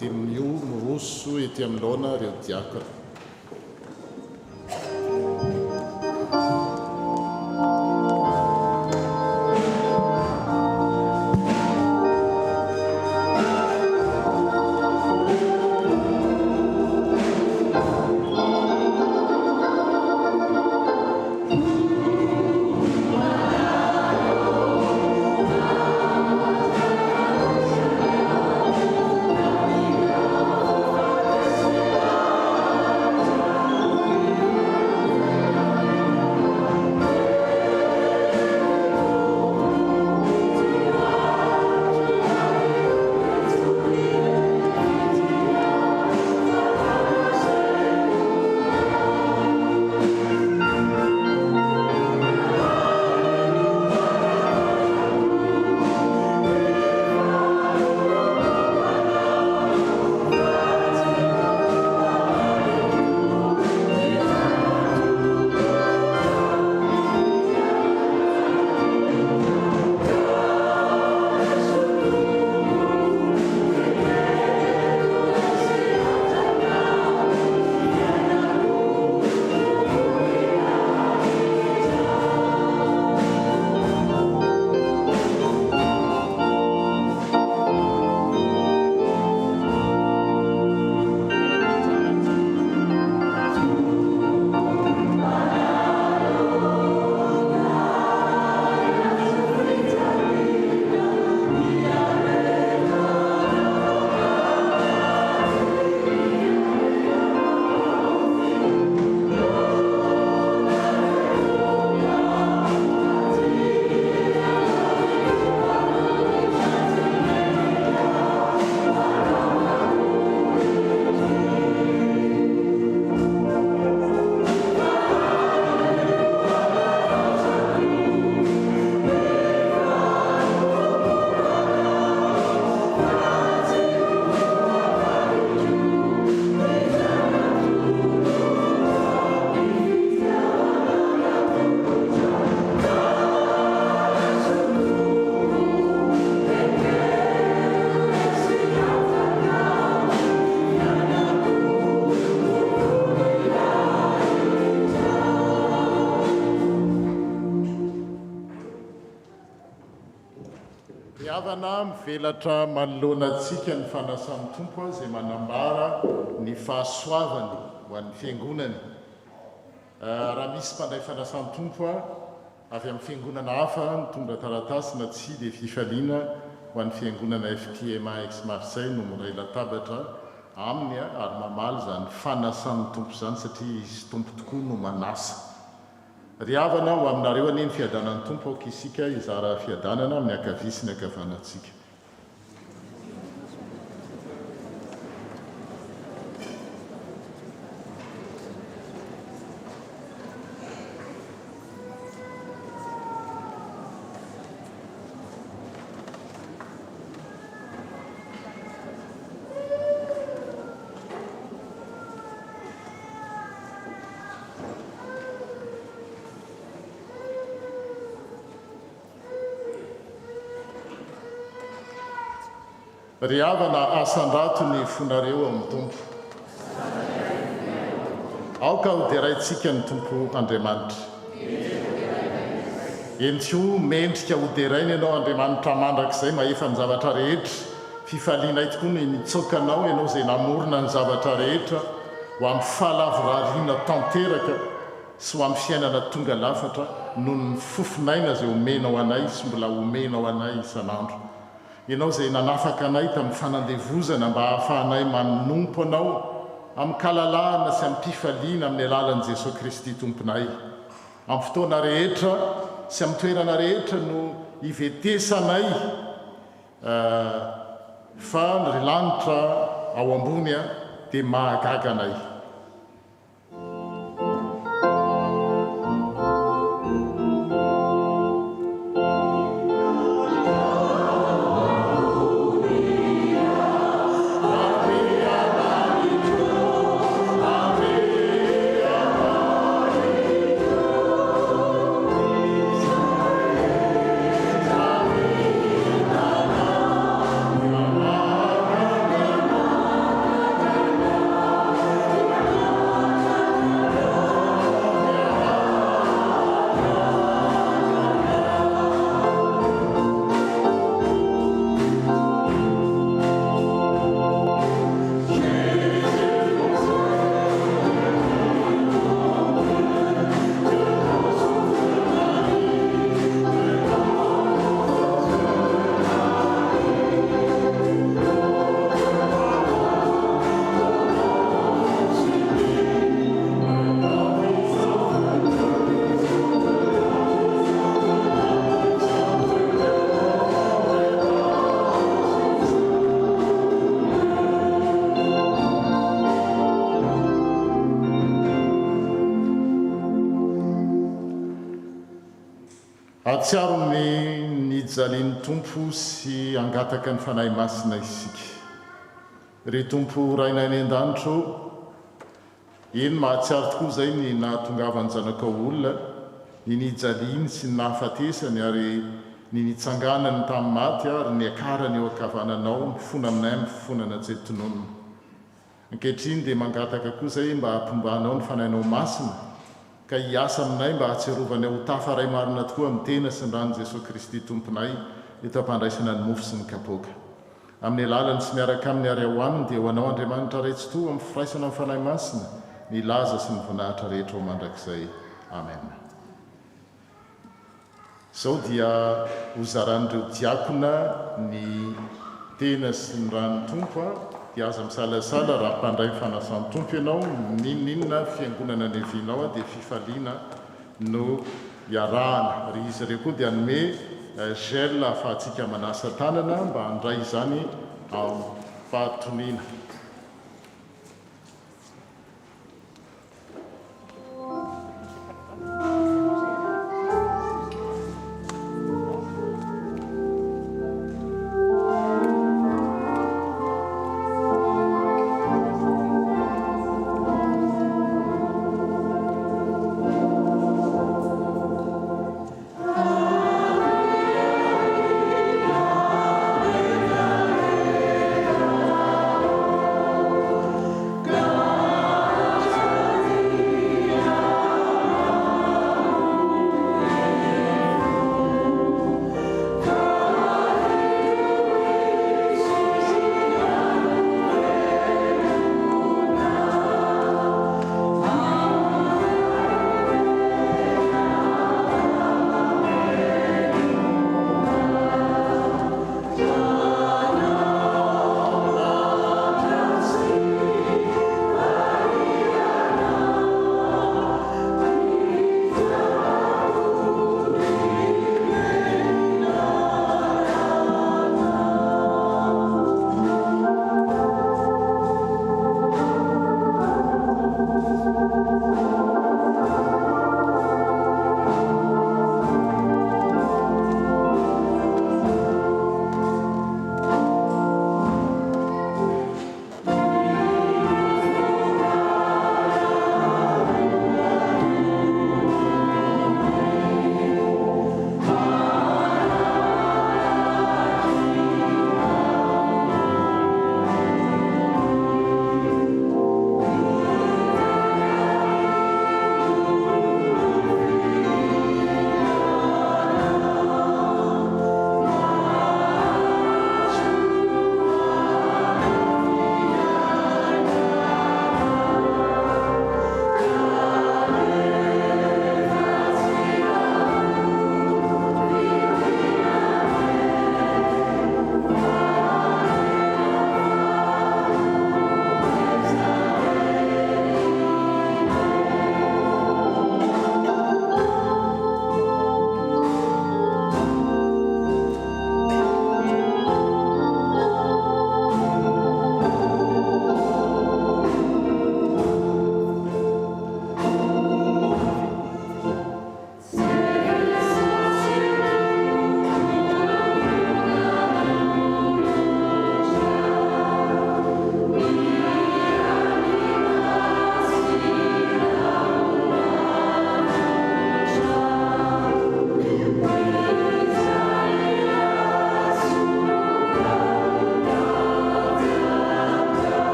dia miroso ety amin'laona ireo diakona. Mivelatra manoloana antsika ny fanasan'ny tompo izay manambara ny fahasoavany ho an'ny fiangonany. Raha misy mpandray fanasan'ny tompo avy amin'ny fiangonana hafa mitondra taratasy na tsy dia fifaliana ho an'ny fiangonana FPMA Aix-Marseille no miray latabatra aminy ary mamaly zany fanasan'ny tompo zany satria izy tompo tokoa no manasa ry havana ho aminareo aneny fiadanan'ny tompo aoka isika izara fiadanana amin'ny akavisy ny akavanantsika. Ry havana asan-drato ny fonareo amin'ny tompo. Aoka ho deraintsika ny tompo Andriamanitra. Entio mendrika ho derainy ianao Andriamanitra mandrakizay mahefa ny zavatra rehetra. Fifalianay tokoa ny mitsokanao ianao izay namorona ny zavatra rehetra ho amin'ny fahalavorariana tanteraka sy ho amin'ny fiainana tonga lafatra noho ny fofinaina izay omenao anay sy mbola omenao anay isan'andro. Ianao izay nanafaka anay tamin'ny fanandevozana mba hahafahanay manompo anao amin'ny kalalahana sy amin'ny mpifaliana amin'ny alalan'i Jesosy Kristy tomponay. Amin'ny fotoana rehetra sy amin'ny toerana rehetra no ivetesanay fa ny lanitra ao ambony dia mahagaga anay. Atsiarony ny jalian'ny tompo sy angataka ny fanahy masina isika. Ry tompo rainay ny an-danitro, eny mahatsiaro tokoa izay ny nahatongavany zanaka olona, ny nijaliany sy ny nahafatesany ary ny nitsanganany tamin'ny maty ary ny akarany eo akavananao mifona aminay amin'ny fifonana jetononona. Ankehitriny dia mangataka koa izay mba hampombanao ny fanahinao masina, ka hiasa aminay mba hatsiarovany ho tafaray marina tokoa amin'ny tena sy ny ran'i Jesosy Kristy tomponay eto ampandraisana ny mofo sy ny kapoaka. Amin'ny alalany sy miaraka amin'ny ary ao aminy dia ho anao Andriamanitra raitsy toa amin'ny firaisana amin'ny fanahy masina, ny laza sy ny voninahitra rehetra ho mandrakizay. Amen. Izao dia ho zaran'ireo diakona ny tena sy ny ran'ny tompo dia aza misalasala raha mpandray fanasan'ny tompo ianao, ninninona fiangonana ny evinao dia fifaliana no iarahana. Ry izy ireo koa dia anome gel ahafahantsika manasa tanana mba handray izany amin'ny fahatoniana.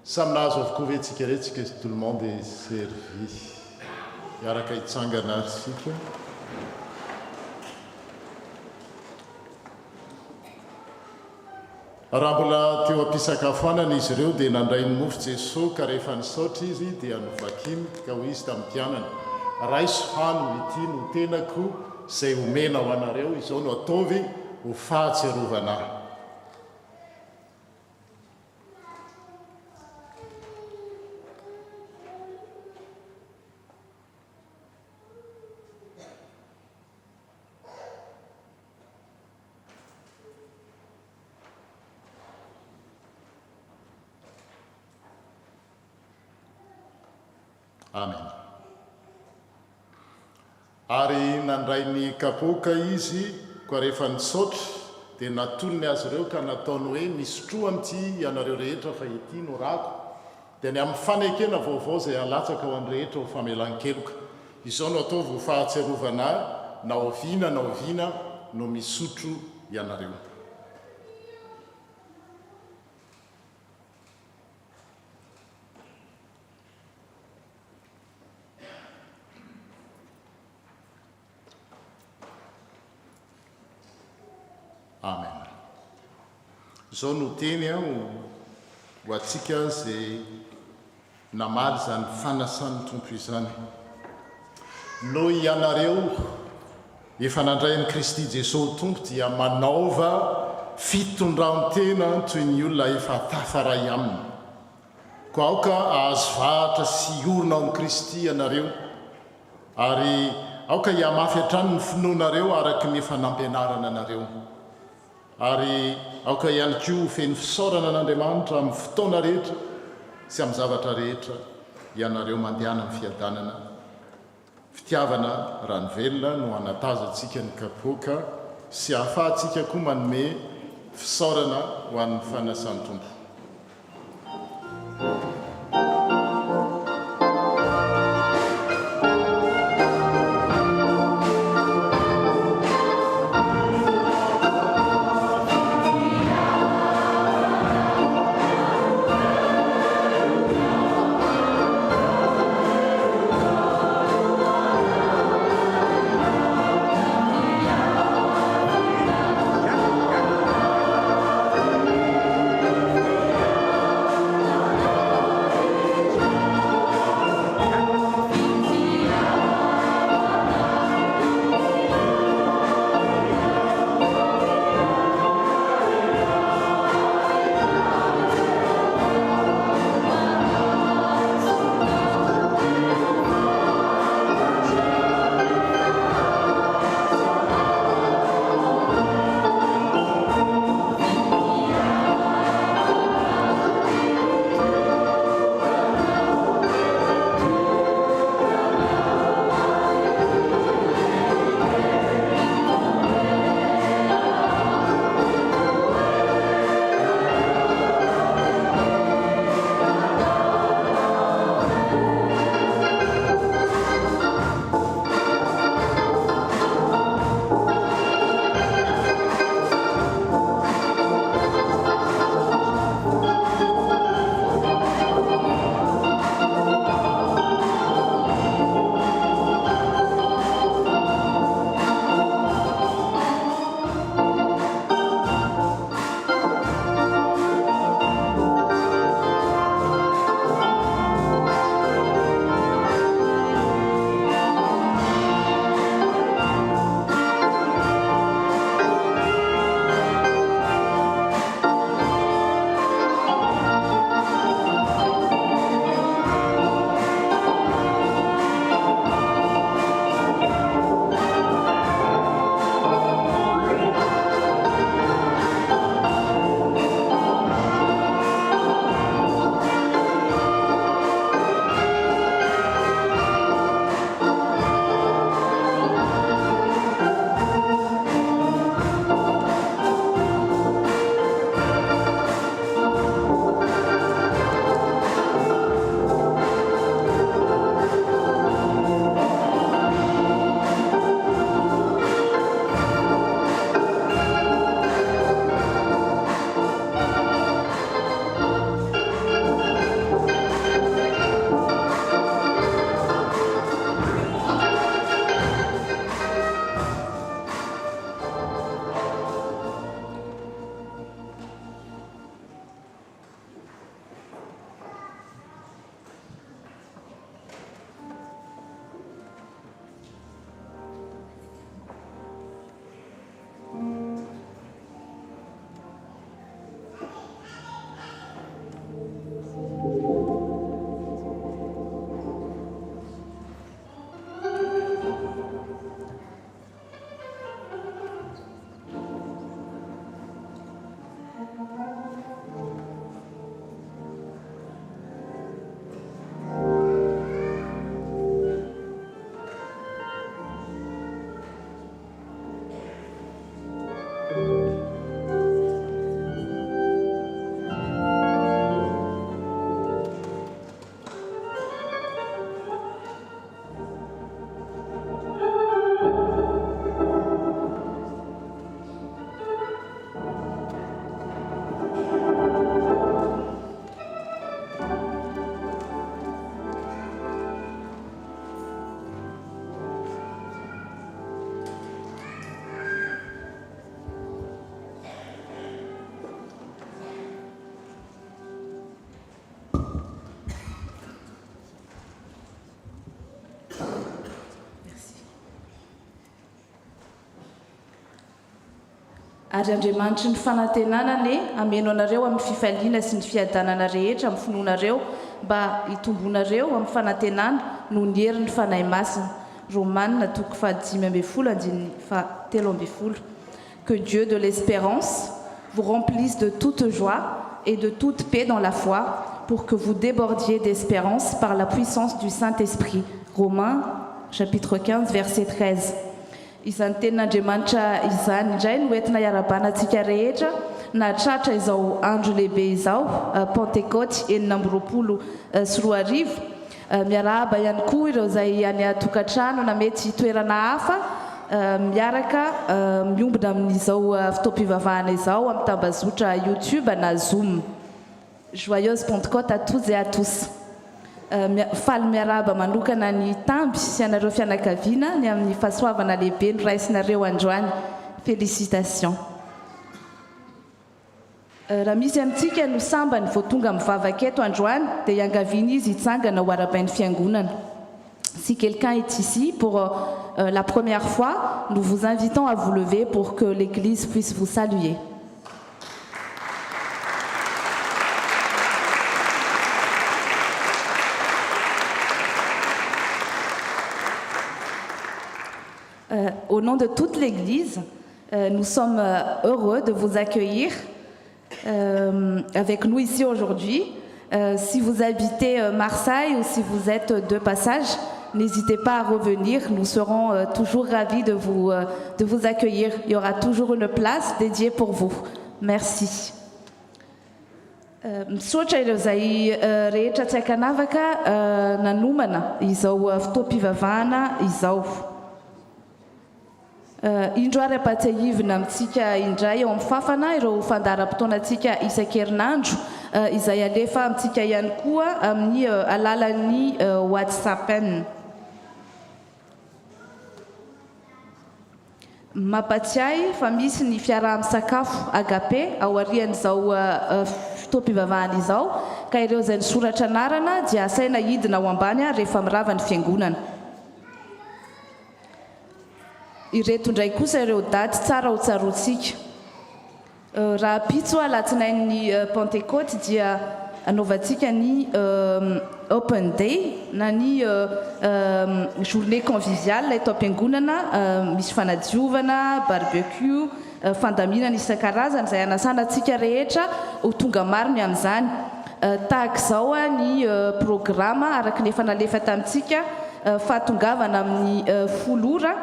Saminazo avokoa ve tsika retsika tout le monde est servi. Iaraka hitsangana sika. Raha mbola teo am-pisakafoanana izy ireo dia nandray ny mofo Jesosy ka rehefa nisaotra izy dia novakiny ka ho izy tamin'ny mpianany. Raiso hano ity no tenako izay omena ho anareo, izao no ataovy ho fahatserovana ahy. Amen. Ary nandray ny kapoka izy koa rehefa nisaotra dia natonony azy ireo ka nataony hoe misotroa amin'ity ianareo rehetra fa ity no rako dia ny amin'ny fanekena vaovao izay alatsaka ho an'ny rehetra ho famelan-keloka. Izao no ataovy ho fahatserovana na oviana no misotro ianareo. Amen. Zao no teny ho atsika izay namaly zany fanasan'ny tompo izany. Noho ianareo efa nandray an'i Kristy Jesosy tompo dia manaova fitondran-tena toy ny olona efa tafaray aminy. Koa aoka ahazo vahatra sy orona ao amin'i Kristy ianareo ary aoka hiamafy hatrany ny finoanareo araky ny efa nampianarana anareo. Ary aoka ihany koa feno fisaorana an'Andriamanitra amin'ny fotoana rehetra sy amin'ny zavatra rehetra ianareo mandehana amin'ny fiadanana. Fitiavana rano velona no hanatazantsika ny kapoka sy ahafahantsika koa manome fisaorana ho an'ny fanasan'ny tompo. Ary Andriamanitry ny fanantenanany ameno anareo amin'ny fifaliana sy ny fiadanana rehetra amin'ny finoanareo mba hitombonareo amin'ny fanantenana no ny herin'ny fanahy masina. Romaine 5:13. Que Dieu de l'espérance vous remplisse de toute joie et de toute paix dans la foi, pour que vous débordiez d'espérance par la puissance du Saint-Esprit. Romains chapitre 15 verset 13. Izany tenin'Andriamanitra izany indray no entina iarabanantsika rehetra na tratra izao andro lehibe izao Pentecôte 4 miarahaba ihany koa ireo izay any atokantrano na mety toerana hafa miaraka miombona amin'izao fotoam-pivavahana izao amin'ny tambazotra YouTube na Zoom. Joyeuse Pentecôte à tous et à tous. Faly miarahaba manokana ny tamby sy anareo fianakaviana ny amin'ny fahasoavana lehibe ny raisinareo androany. Félicitations. Raha misy amintsika no samba ny voatonga mivavaka eto androany dia iangaviana izy hitsangana ho arabain'ny fiangonana. Si quelqu'un est ici pour la première fois, nous vous invitons à vous lever pour que l'Église puisse vous saluer. Au nom de toute l'Église, nous sommes heureux de vous accueillir avec nous ici aujourd'hui. Si vous habitez Marseille ou si vous êtes de passage, n'hésitez pas à revenir. Nous serons toujours ravis de vous accueillir. Il y aura toujours une place dédiée pour vous. Merci. Misaotra ireo izay rehetra tsy ankanavaka nanomana izao fotoam-pivavahana izao. Indro ary ampatsiahivina amintsika indray eo amin'ny fafana ireo fandaharam-potoanantsika isan-kerinandro izay alefa amintsika ihany koa amin'ny alalan'ny WhatsApp. Mampatsiahy fa misy ny fiaraha-misakafo agape ao aorian'izao fotoam-pivavahana izao ka ireo izay nisoratra anarana dia asaina hidina ao ambany rehefa mirava ny fiangonana. Ireto indray kosa ireo daty tsara ho tsaroantsika. Raha pitso alatsinain'ny Pentecôte dia anaovantsika ny Open Day na ny journée conviviale eto am-piangonana, misy fanadiovana, barbecue, fandaminana isan-karazany izay anasanantsika rehetra ho tonga mariny amin'izany. Tahaka izao ny programa araka ny efa nalefa tamintsika fahatongavana amin'ny 10 ora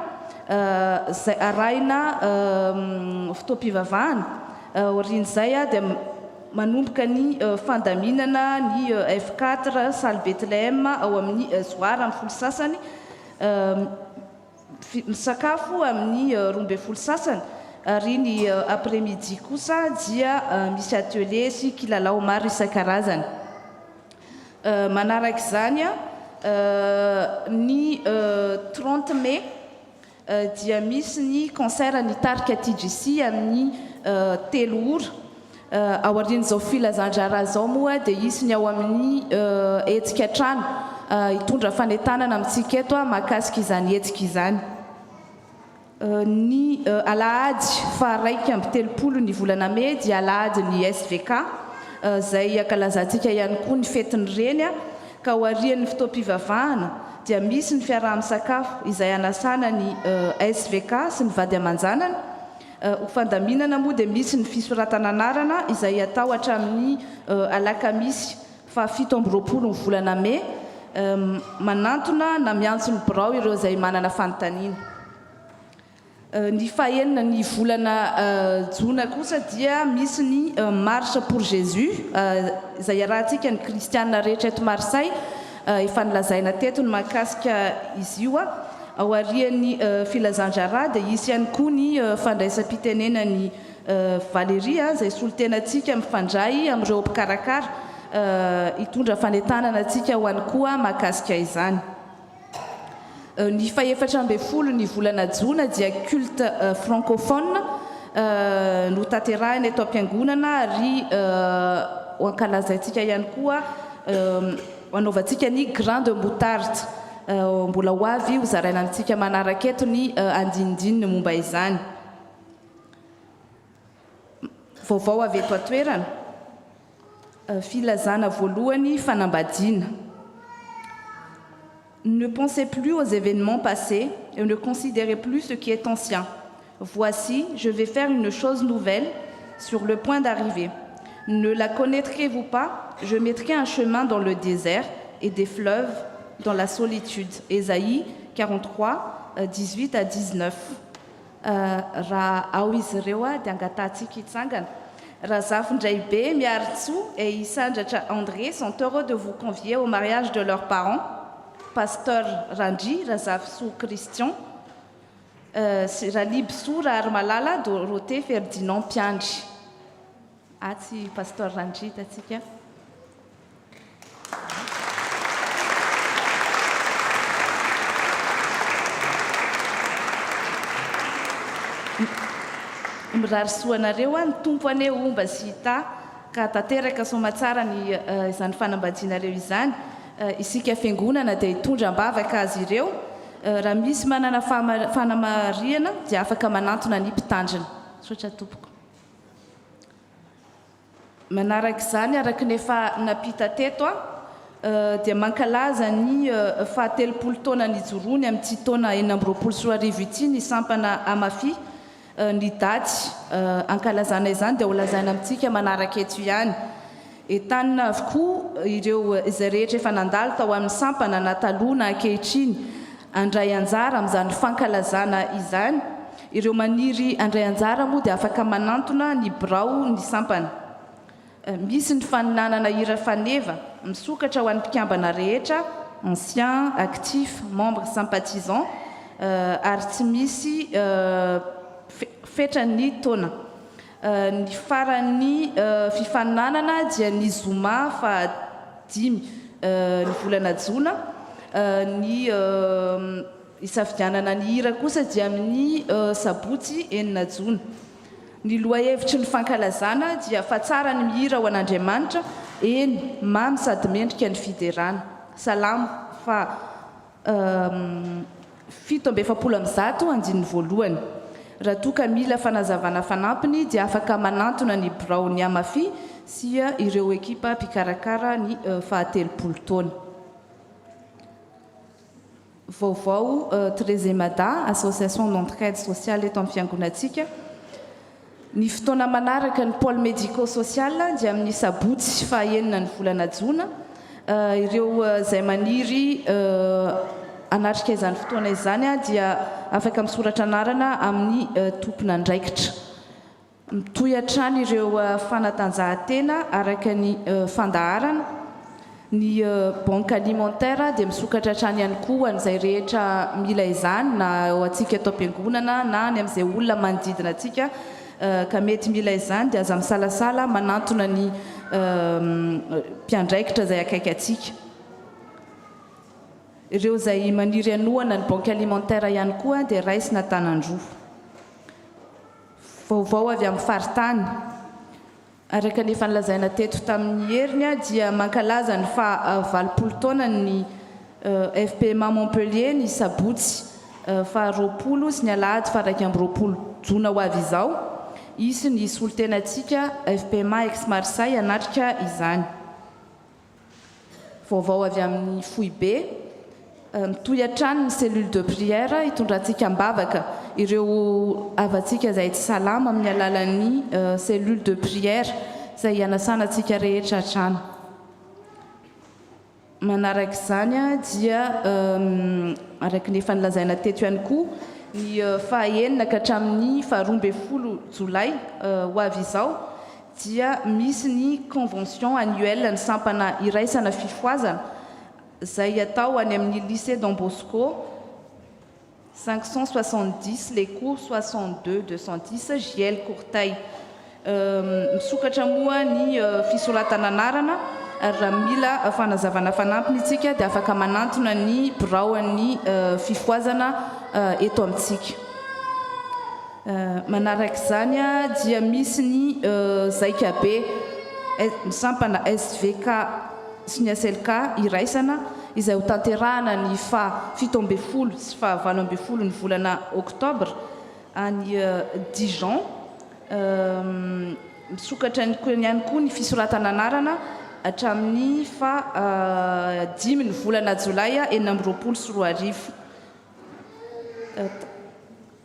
zay arahina fotoam-pivavahana. Aorian'izay dia manomboka ny fandaminana ny F4 salle Bethléem ao amin'ny zoara amin'ny folo sasany, misakafo amin'ny 12 sasany, ary ny après-midi kosa dia misy atelier sy kilalao maro isan-karazany. Manaraka izany ny 30 mai dia misy ny concert ny tarika TGC amin'ny 3 ora. Ao aorian'izao filazandrara zao moa dia isy ny ao amin'ny hetsika trano hitondra fanentanana amintsika eto mahakasika izany hetsika izany. Ny alahady faha 1 ny volana May dia alahady ny SVK izay ankalazantsika ihany koa ny fetiny reny ka ao aorian'ny fotoam-pivavahana dia misy ny fiaraha-misakafo izay anasana ny SVK sy ny vady aman-janany. Ho fandaminana moa dia misy ny fisoratana anarana izay atao hatramin'ny alakamisy fa 17 ny volana May, manantona na miantso ny birao ireo izay manana fanontaniana. Ny fahaenina ny volana Jona kosa dia misy ny marche pour Jésus izay arahantsika ny kristianina rehetra eto Marseille, efa nilazaina teto ny mahakasika izy io. Ao aorian'ny filazandrara dia isy ihany koa ny fandraisam-pitenena ny Valérie izay solotenantsika mifandray amin'ireo mpikarakara hitondra fanentanana antsika ho any koa mahakasika izany. Ny faha-efatra ambin'ny 10 ny volana Jona dia culte francophone no tanterahina eto am-piangonana ary ho ankalazaintsika ihany koa anaovantsika ny grain de moutarde. Mbola ho avy ho zaraina amintsika manaraka eto ny andinindininy momba izany. Vaovao avy eto an-toerana. Filazana voalohany fanambadiana. Ne pensez plus aux événements passés et ne considérez plus ce qui est ancien. Voici, je vais faire une chose nouvelle sur le point d'arriver. Ne la connaîtrez-vous pas? Je mettrai un chemin dans le désert et des fleuves dans la solitude. Ésaïe 43, 18 à 19. Raha ao izy ireo dia angatantsika hitsangana. Raha zafindray be miary tsoa et Isandratra André sont heureux de vous convier au mariage de leurs parents. Pasteur Randji, Razafsou Christian, Ralib Soura Armalala, Dorothée Ferdinand Piandry. Ati Pasteur Randji tatsika. Mirary soanareo ny tompo ane omba sy hita ka tanteraka somatsara ny izany fanambadianareo izany. Isika fiangonana dia hitondra ambavaka azy ireo. Raha misy manana fanamariana dia afaka manantona ny mpitandrina. Sotra tompoko. Manaraka izany araka ny efa napita teto dia mankalaza ny fahatelopolo taona nijoroany amin'ity taona 2024 ity ny sampana Amafy. Ny daty ankalazana izany dia ho lazaina amintsika manaraka eto ihany. Entanina avokoa ireo izay rehetra efa nandalo tao amin'ny sampana na taloha na ankehitriny andray anjara amin'izany fankalazana izany. Ireo maniry andray anjara moa dia afaka manantona ny birao ny sampana. Misy ny faninanana hira faneva misokatra ho an'ny mpikambana rehetra, ancien, actif, membre, sympathisant, ary tsy misy fetrany taona. Ny farany fifaninanana dia ny zoma fa 5 ny volana Jona. Ny isafidianana ny hira kosa dia amin'ny sabotsy 9 Jona. Ny lohahevitry ny fankalazana dia fa tsara ny mihira ho an'Andriamanitra, eny mamy sady mendrika ny fiderana. Salamo fa 7:7 Raha toa ka mila fanazavana fanampiny dia afaka manantona ny birao ny Amafy sy ireo ekipa mpikarakara ny fahatelopolo taona. Vaovao Trezemada, association d'entraide sociale eto amin'ny fiangonantsika. Ny fotoana manaraka ny pôle médico-social dia amin'ny sabotsy fa 9 ny volana Jona. Ireo izay maniry anatrika izany fotoana izany dia afaka misoratra anarana amin'ny tompona andraikitra. Mitohy hatrany ireo fanatanjahantena araka ny fandaharana. Ny banque alimentaire dia misokatra hatrany ihany koa an'izay rehetra mila izany na ao antsika eto am-piangonana na ny amin'izay olona manodidina antsika ka mety mila izany dia aza misalasala manantona ny mpiandraikitra izay akaiky antsika. Ireo izay maniry anohana ny banque alimentaire ihany koa dia raisina Tanandroa. Vaovao avy amin'ny faritany. Araka ny efa nilazaina teto tamin'ny heriny dia mankalaza ny fa 20 taona ny FPMA Montpellier ny sabotsy fa 20 sy ny alahady fa 2 Jona ho avy izao. Isy ny solotenantsika FPMA ex Marseille anatrika izany. Vaovao avy amin'ny Foibe. Mitohy hatrany ny cellule de prière hitondrantsika ambavaka ireo avantsika izay tsy salama amin'ny alalan'ny cellule de prière izay hianasanantsika rehetra hatrany. Manaraka izany dia araka ny efa nilazaina teto ihany koa ny faha-9 ka hatramin'ny faha 12 Jolay ho avy izao dia misy ny convention annuelle ny sampana iraisana fifoazana izay atao any amin'ny lycée Don Bosco 570 les cours 62 210 JL Courtail. Misokatra moa ny fisoratana anarana ary raha mila fanazavana fanampiny itsika dia afaka manantona ny biraon'ny fifoazana eto amintsika. Manaraka izany dia misy ny Zaikabe misampana SVK sy ny SLK iraisana izay ho tanterahana ny fa 17 sy fa 18 ny volana Oktobra any Dijon. misokatra ihany koa ny fisoratana anarana hatramin'ny 5 ny volana jolay 2024.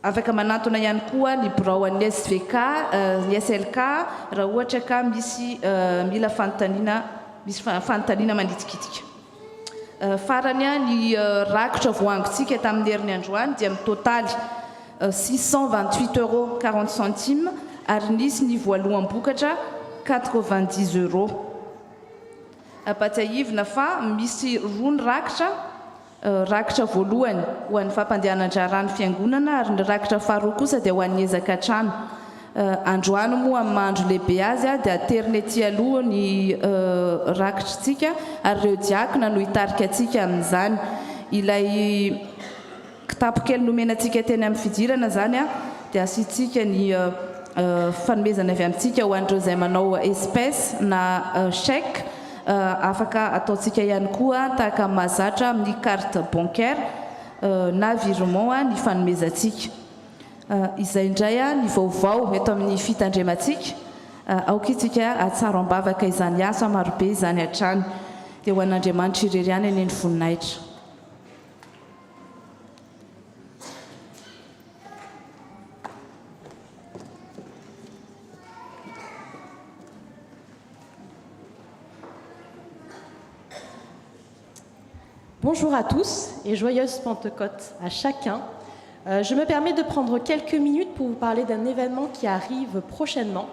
Afaka manatona ihany koa ny birao an'ny SVK, ny SLK raha ohatra ka misy mila fanontaniana manditsikitika. Farany ny rakotra voangotsika tamin'ny herin'ny androany dia amin'ny totaly 628,40 € ary nisy ny voaloham-bokatra 90 €. Apatsiahivina fa misy roa ny rakotra voalohany ho an'ny fampandehanan-draharaha ny fiangonana ary ny rakotra faharoa kosa dia ho an'ny ezaka trano. Androany moa amin'ny mahandro lehibe azy dia ateriny ety aloha ny rakotritsika ary ireo diakona no hitarika antsika amin'izany. Ilay kitapo kely nomenantsika teny amin'ny fidirana zany dia asiantsika ny fanomezana avy amintsika ho an'ireo izay manao espèce na chèque. Afaka ataontsika ihany koa tahaka mahazatra amin'ny carte bancaire na virement ny fanomezantsika. Izay indray ny vaovao eto amin'ny fitandremantsika. Aokitsika atsaro ambavaka izany asa marobe izany hatrany dia ho an'Andriamanitra irery ihany eny ny voninahitra. Bonjour à tous et joyeuse Pentecôte à chacun. Je me permets de prendre quelques minutes pour vous parler d'un événement qui arrive prochainement.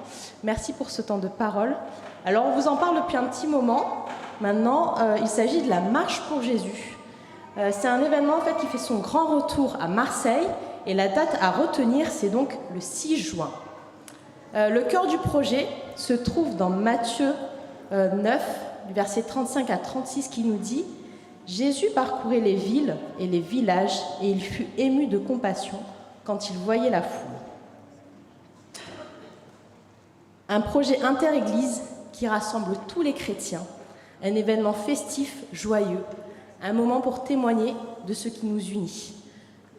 Merci pour ce temps de parole. Alors on vous en parle depuis un petit moment. Maintenant, il s'agit de la Marche pour Jésus. C'est un événement en fait qui fait son grand retour à Marseille et la date à retenir, c'est donc le 6 juin. Le cœur du projet se trouve dans Matthieu 9, du verset 35 à 36 qui nous dit: Jésus parcourait les villes et les villages et il fut ému de compassion quand il voyait la foule. Un projet inter-église qui rassemble tous les chrétiens, un événement festif, joyeux, un moment pour témoigner de ce qui nous unit.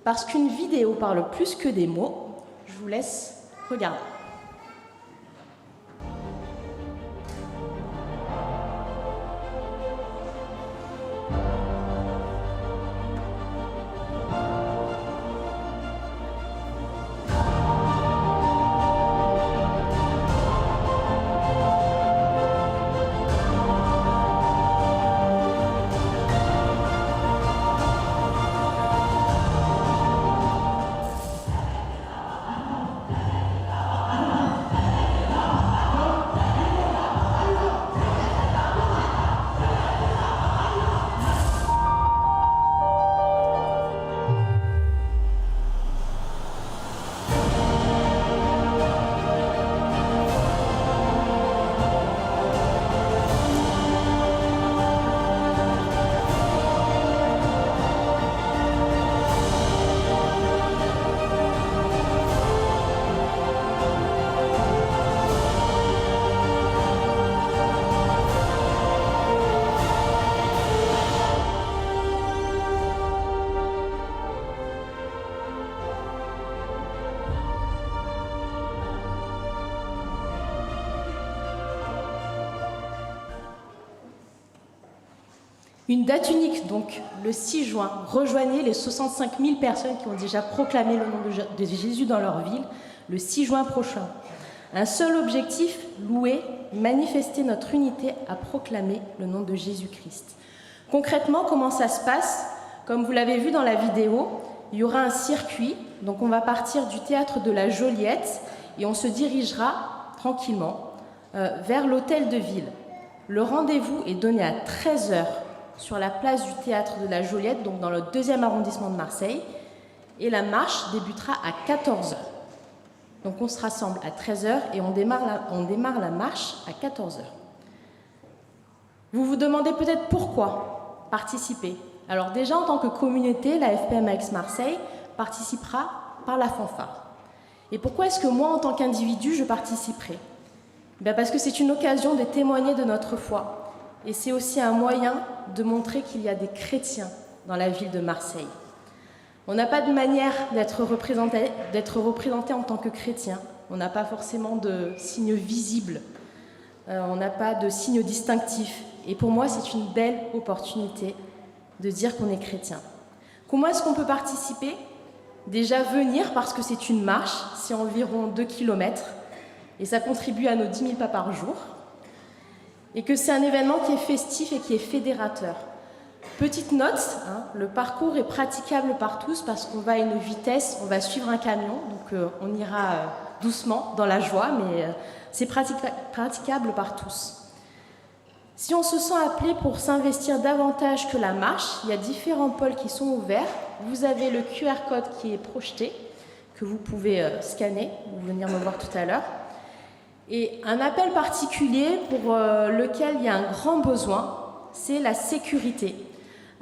Parce qu'une vidéo parle plus que des mots, je vous laisse regarder. Une date unique, donc, le 6 juin. Rejoignez les 65 000 personnes qui ont déjà proclamé le nom de Jésus dans leur ville le 6 juin prochain. Un seul objectif, louer, manifester notre unité à proclamer le nom de Jésus-Christ. Concrètement, comment ça se passe? Comme vous l'avez vu dans la vidéo, il y aura un circuit. Donc on va partir du théâtre de la Joliette et on se dirigera tranquillement vers l'hôtel de ville. Le rendez-vous est donné à 13 h sur la place du théâtre de la Joliette, donc dans le 2e arrondissement de Marseille, et la marche débutera à 14 h. Donc on se rassemble à 13 h et on démarre la marche à 14 h. Vous vous demandez peut-être pourquoi participer. Alors déjà, en tant que communauté, la FPMAX Marseille participera par la fanfare. Et pourquoi est-ce que moi, en tant qu'individu, je participerai? Parce que c'est une occasion de témoigner de notre foi. Et c'est aussi un moyen de montrer qu'il y a des chrétiens dans la ville de Marseille. On n'a pas de manière d'être représenté en tant que chrétien On n'a pas forcément de signes visibles. On n'a pas de signes distinctifs. Et pour moi, c'est une belle opportunité de dire qu'on est chrétien. Comment est-ce qu'on peut participer ? Déjà venir, parce que c'est une marche, c'est environ 2 km, et ça contribue à nos 10 000 pas par jour. Et que c'est un événement qui est festif et qui est fédérateur. Petite note, le parcours est praticable par tous parce qu'on va à une vitesse, on va suivre un camion, donc on ira doucement dans la joie, mais c'est praticable par tous. Si on se sent appelé pour s'investir davantage que la marche, il y a différents pôles qui sont ouverts. Vous avez le QR code qui est projeté, que vous pouvez scanner, ou venir me voir tout à l'heure. Et un appel particulier pour lequel il y a un grand besoin, c'est la sécurité.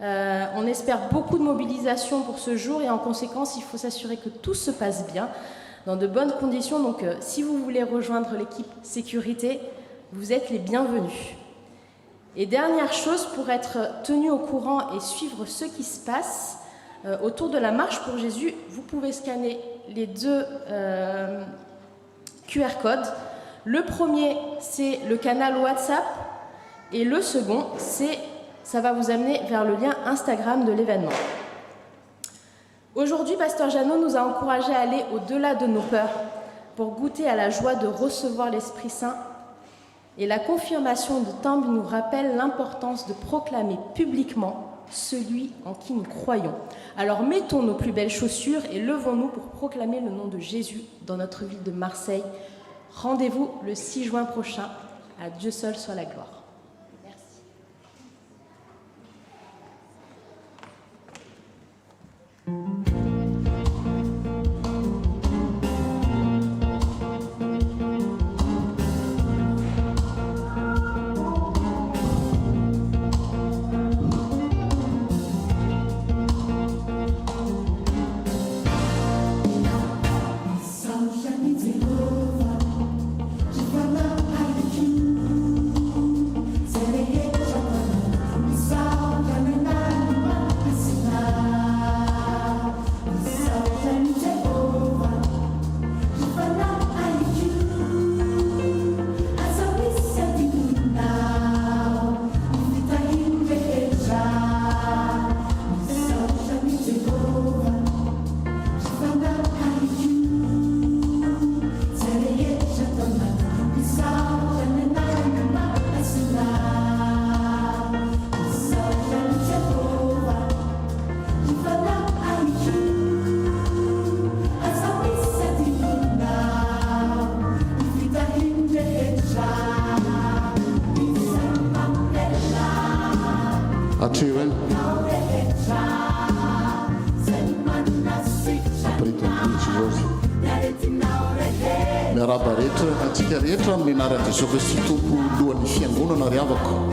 On espère beaucoup de mobilisation pour ce jour et en conséquence, il faut s'assurer que tout se passe bien, dans de bonnes conditions. Donc, si vous voulez rejoindre l'équipe sécurité, vous êtes les bienvenus. Et dernière chose, pour être tenu au courant et suivre ce qui se passe autour de la marche pour Jésus, vous pouvez scanner les 2 QR codes. Le premier, c'est le canal WhatsApp et le second, ça va vous amener vers le lien Instagram de l'événement. Aujourd'hui, Pasteur Jeannot nous a encouragés à aller au-delà de nos peurs pour goûter à la joie de recevoir l'Esprit Saint. Et la confirmation de Tamb nous rappelle l'importance de proclamer publiquement celui en qui nous croyons. Alors mettons nos plus belles chaussures et levons-nous pour proclamer le nom de Jésus dans notre ville de Marseille. Rendez-vous le 6 juin prochain. À Dieu seul soit la gloire. miaraba rehetra atsika rehetra amin'ny anarany Jesosy Kristy tompo lohan'ny fiangonana ry havako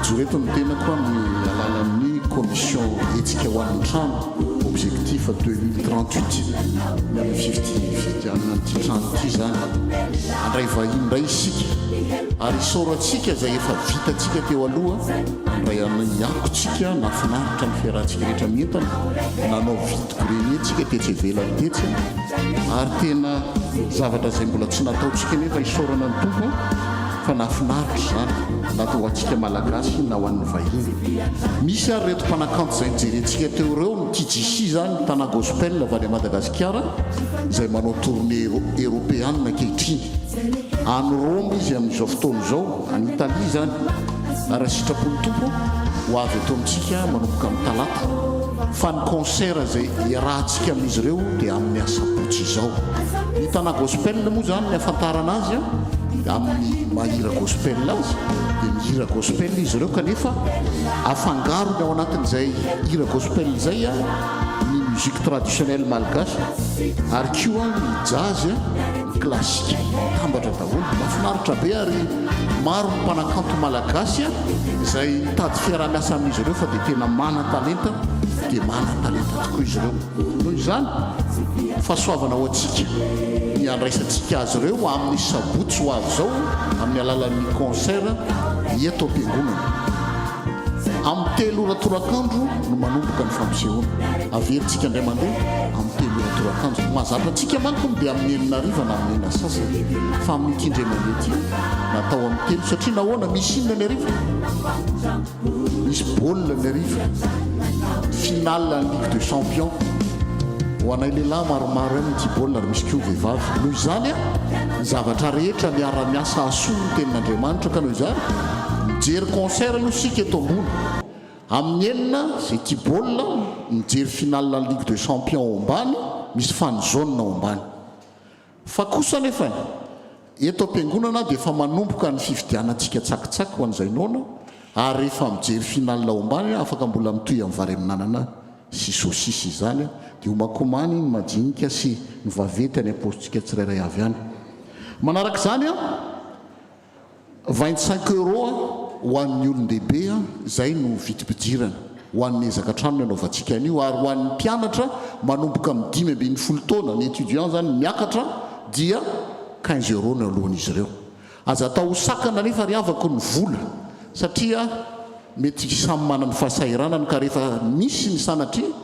ijoreto ny tenako amin'ny alalan'ny commission etsika ho an'ny trano objectif 2038 miala fifidianana ty trano ty zany andray vahiny ndray isika ary isaorantsika zay efa vitatsika teo aloha ray iakotsika nafinaritra ny fiarahantsika rehetra mientana nanao vidiko reny tsika tetsy velany tetsy ary tena zavatra zay mbola tsy nataotsika nefa isaorana ny tompo fa nafinaritra zany natao atsika malagasy na ho an'ny vahiny misy ary reto mpanakanto zay nijerentsika teo reo ny TGC zany tana gospel avy a Madagasikara zay manao tournée européenne ankehitriny any Rome izy amin'izao fotoana zao any Italie zany ary sitrapony tompo ho avy eto amintsika manomboka amin'ny talata fa ny concert zay iarahantsika amin'izy ireo dia amin'ny asabotsy izao ny tana gospel moa zany ny afantarana azy amin'ny mahira gospel azy dia mihira gospel izy ireo kanefa afangarony ao anatin'izay hira gospel zay ny musique traditionnelle malgasy ary koa ny jazz ny classique tambatra daholo mafinaritra be ary maro ny mpanakanto malagasy izay tady fiarah-miasa amin'izy ireo fa dia tena manan-talenta dia manan-talenta tokoa izy ireo noho izany fahasoavana ho antsika ny andraisantsika azy ireo amin'ny sabotsy ho avy zao amin'ny alalan'ny concert eto am-piangonana amin'ny 3 ora torakandro no manomboka ny fampisehoana averintsika indray mandeha amin'ny 3 ora miditra akanjo mazatra antsika manko dia amin'ny enina rivana amin'ny enina sasany fa amin'ny kindremana ety natao amin'ny telo satria nahoana misy inona ny ariva misy baolina ny ariva finale en Ligue des Champions ho anay lehilahy maromaro any ty baolina ary misy koa vehivavy noho izany ny zavatra rehetra miara-miasa asoa ny tenin'Andriamanitra ka noho izany mijery concert aloha sika eto ambony amin'ny enina zay ty baolina mijery finale en Ligue des Champions ao ambany misy fan jaune ao ambany fa kosa nefa eto am-piangonana dia efa manomboka ny fividianantsika tsakitsaky ho an'izay noana ary rehefa mijery finale ao ambany afaka mbola mitoy amin'ny vary amin'anana sy sosisy izany dia homakomany ny majinika sy ny vavety any am-positsika tsirairay avy any manaraka izany 25 € ho an'ny olon-dehibe izay no vitipijirana ho an'ny ezaka trano ny anaovantsika an'io ary ho an'ny mpianatra manomboka amin'ny 5 taona ny étudiant zany miakatra dia 15 € ny alohan'izy ireo aza atao hosakana nefa riavako ny vola satria mety samy manany fahasahiranany ka rehefa misy ny sanatria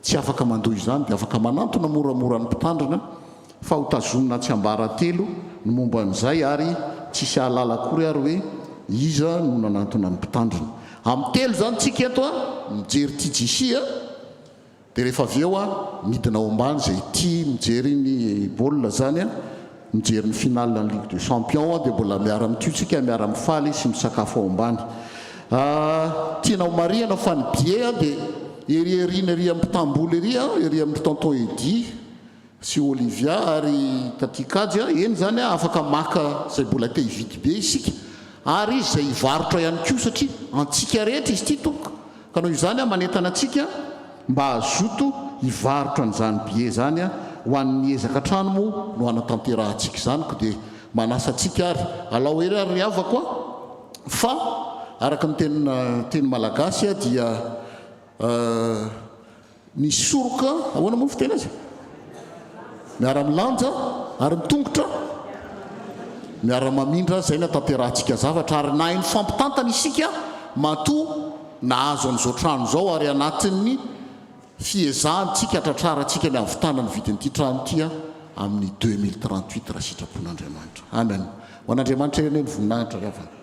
tsy afaka mandoha izany dia afaka manantona moramora ny mpitandrina fa hotazonina tsy ambara telo ny momba an'izay ary tsisy ahalala kory ary hoe iza no nanantona ny mpitandrina amin'ny telo zany tsika eto mijery TGC dia rehefa avy eo midina ao ambany zay tia mijery ny baolina zany mijery ny finale en Ligue des Champions dia mbola miara-mitiotsika miara-mifaly sy misakafo ao ambany tianao mariana fa ny billet dia erieriana ery amin'ny mpitambolo ery amin'ny tonton Edi sy Olivia ary tatikajy eny zany afaka maka zay mbola te hividy be isika ary zay hivarotra ihany koa satria antsika rehetra izy ty tokoka ka noho izany manentana antsika mba azoto hivarotra n'izany billet zany ho an'ny ezaka trano mo no anatanterahantsika izany ko dia manasa antsika ary alao ery ary riavako fa araka ny teny malagasy dia ny soroka ahoana moa fitena azy miara-milanja ary mitongotra miara-mamindra zay natanterahantsika zavatra ary na iny fampitantana isika matoa nahazo an'izao trano zao ary anatin'ny fiezahantsika hatratrarantsika ny avitana ny vidin'ity trano ity amin'ny 2038 raha sitrapon'Andriamanitra amen ho an'Andriamanitra eny ny voninahitra riavana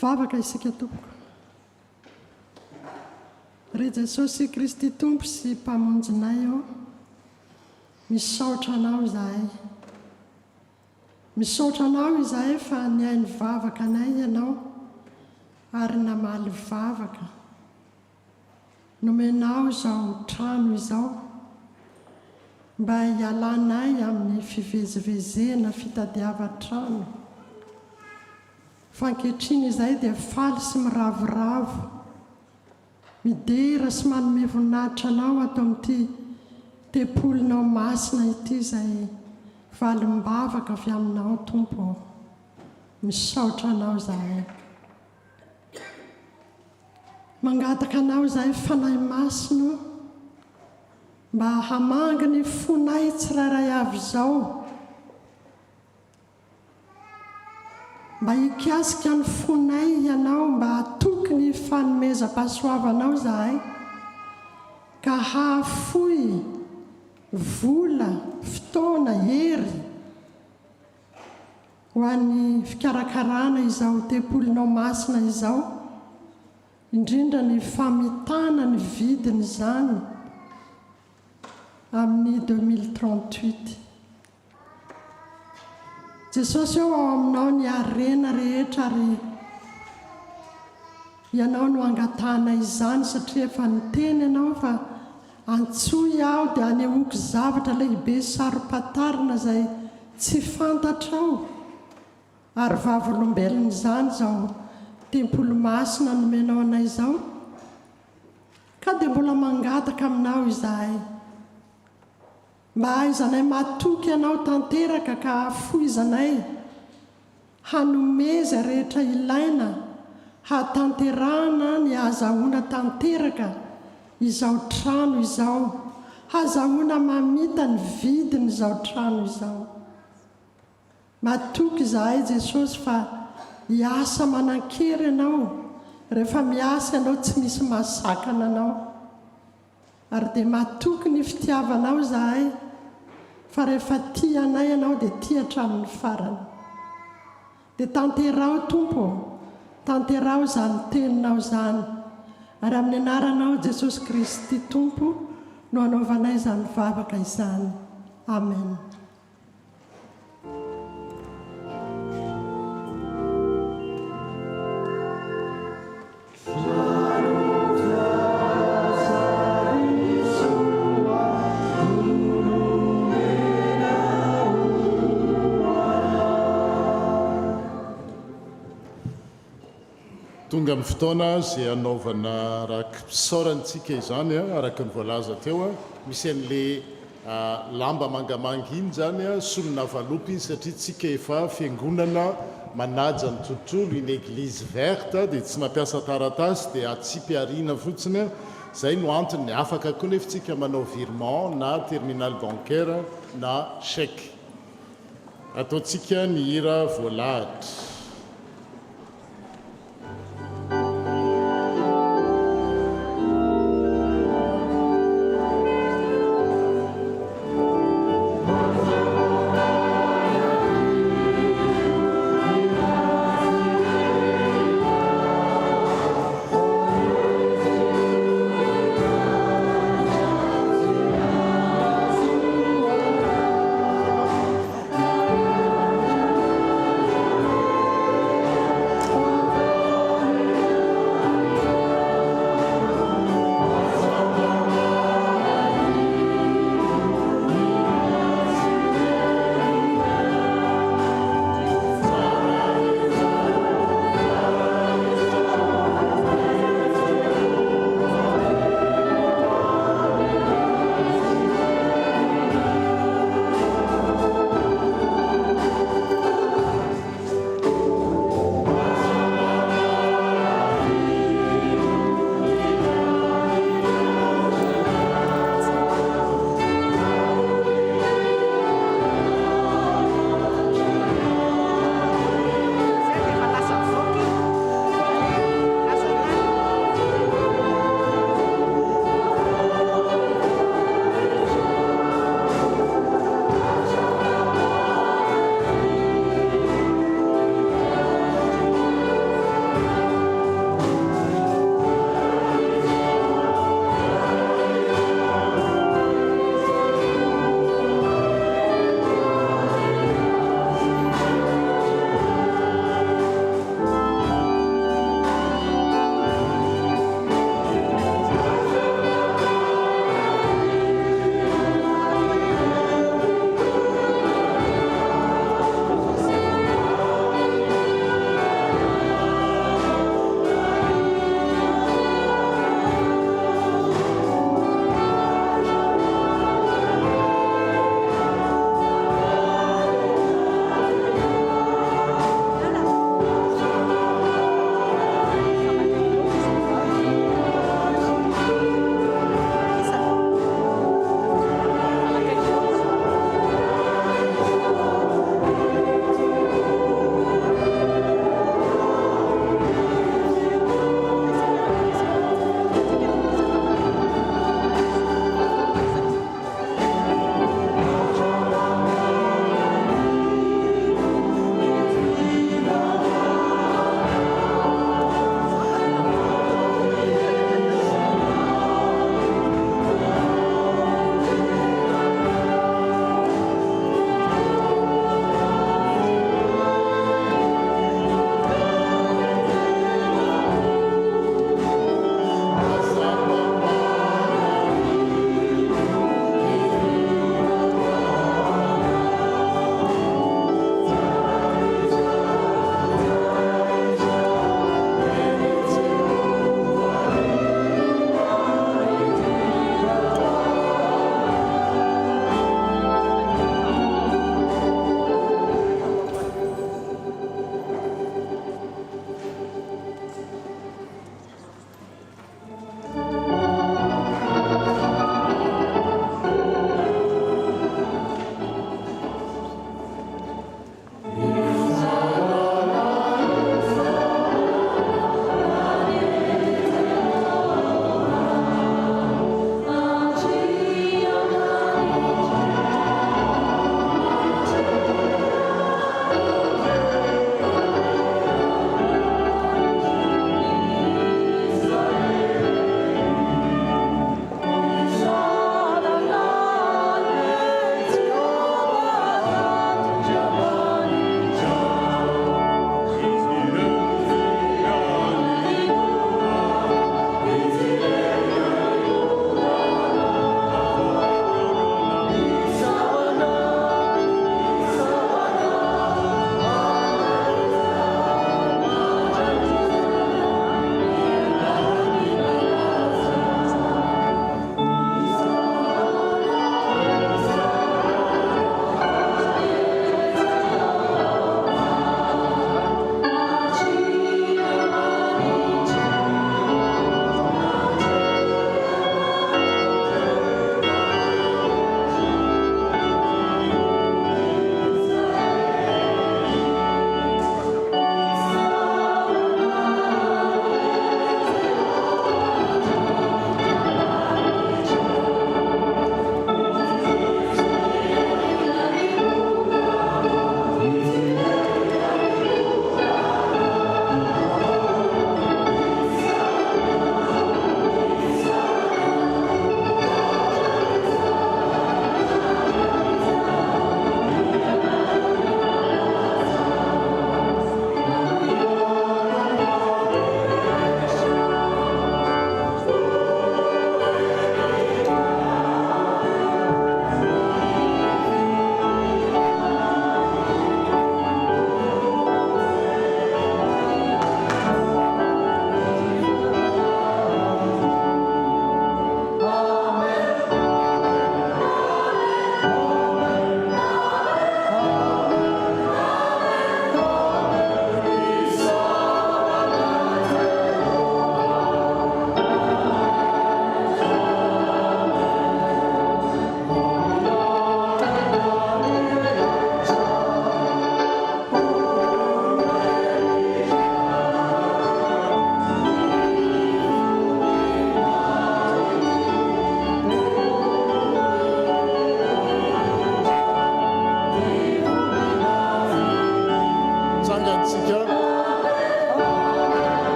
vavaka isika tompoko re Jesosy Kristy tompo sy mpamonjinay misaotra anao izahay misaotra anao izahay fa niainy vavaka anay ianao ary namaly vavaka nomenao izao trano izao mba hialanay amin'ny fivezivezena fitadiava-trano fankehitriny izay dia faly sy miravoravo midera sy manome voninahitra anao ato amin'ity tepolinao masina ity izay valim-bavaka avy aminao tompo misaotra anao izahay mangataka anao izahay fanahy masino mba hamanga ny fonay tsirairay avy izao mba hikasika ny fonay ianao mba hatoky ny fanomeza-pahasoavanao izahay ka hahafoy vola fotoana hery ho an'ny fikarakarana izao tepolinao masina izao indrindra ny famitana ny vidiny izany amin'ny 2038 Jesosy eo ao aminao ny arena rehetra ary ianao no angatana izany satria efa niteny ianao fa antsoy aho dia anehoako zavatra lehibe sarom-patarina izay tsy fantatrao ary vavolombelona izany izao tempolo masina nomenao anay izao ka dia mbola mangataka aminao izahay mba haizanay matoky ianao tanteraka ka afoizanay hanomeza rehetra ilaina hatanterahana ny hazahoana tanteraka izao trano izao hazahoana mamita ny vidiny izao trano izao matoky izahay Jesosy fa hiasa manan-kery ianao rehefa miasa ianao tsy misy masakana anao ary dia matoky ny fitiavanao izahay fa rehefa tia anay ianao dia tia hatramin'ny farany dia tanterao tompo tanterao izany teninao izany ary amin'ny anaranao Jesosy Kristy tompo no anaovanay izany vavaka izany amen. tonga amin'ny fotoana izay anaovana rahapisaorantsika izany araka ny voalaza teo misy an'le lamba mangamanga iny zany solona valopy satria tsika efa fiangonana manaja ny tontolo iny église verte dia tsy mampiasa taratasy dia atsipy ariana fotsiny zay no antony afaka koa nefa tsika manao virement na terminal bancaire na chèque ataontsika ny hira voalahatra.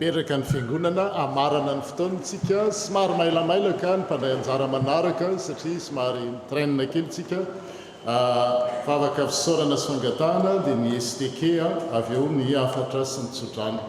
maneraka ny fiangonana amarana ny fotoanantsika somary mailamailaka ny mpandray anjara manaraka satria somary trainina kelyntsika favaka fisaorana sy fangatahana dia ny STK avy eo ny afatra sy ny tsodrano.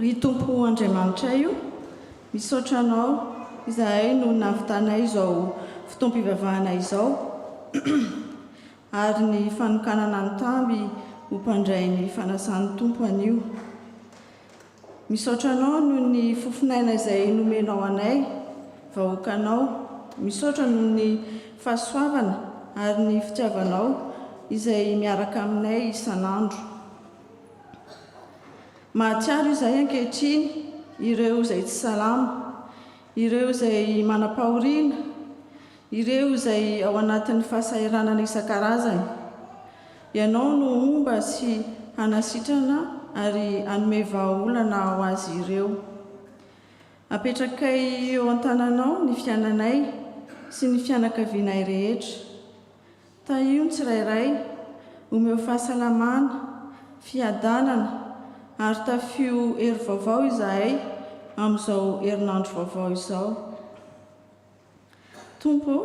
Ry Tompo Andriamanitra io, misaotra anao izahay no nahavitanay izao fotoam-pivavahana izao ary ny fanokanana ny tamby ho mpandray ny fanasan'ny Tompo anio. Misaotra anao no ny fofinaina izay nomenao anay vahoakanao. Misaotra no ny fahasoavana ary ny fitiavanao izay miaraka aminay isan'andro. Mahatsiaro izay ankehitriny ireo izay tsy salama, ireo izay manam-pahoriana, ireo izay ao anatin'ny fahasahiranana isan-karazany. Ianao no omba sy hanasitrana ary hanome vahaolana ho azy ireo. Apetrakay eo an-tananao ny fiainanay sy ny fianakavianay rehetra. Tahion tsirairay, omeo fahasalamana, fiadanana ary tafio hery vaovao izahay amin'izao herinandro vaovao izao. Tompo,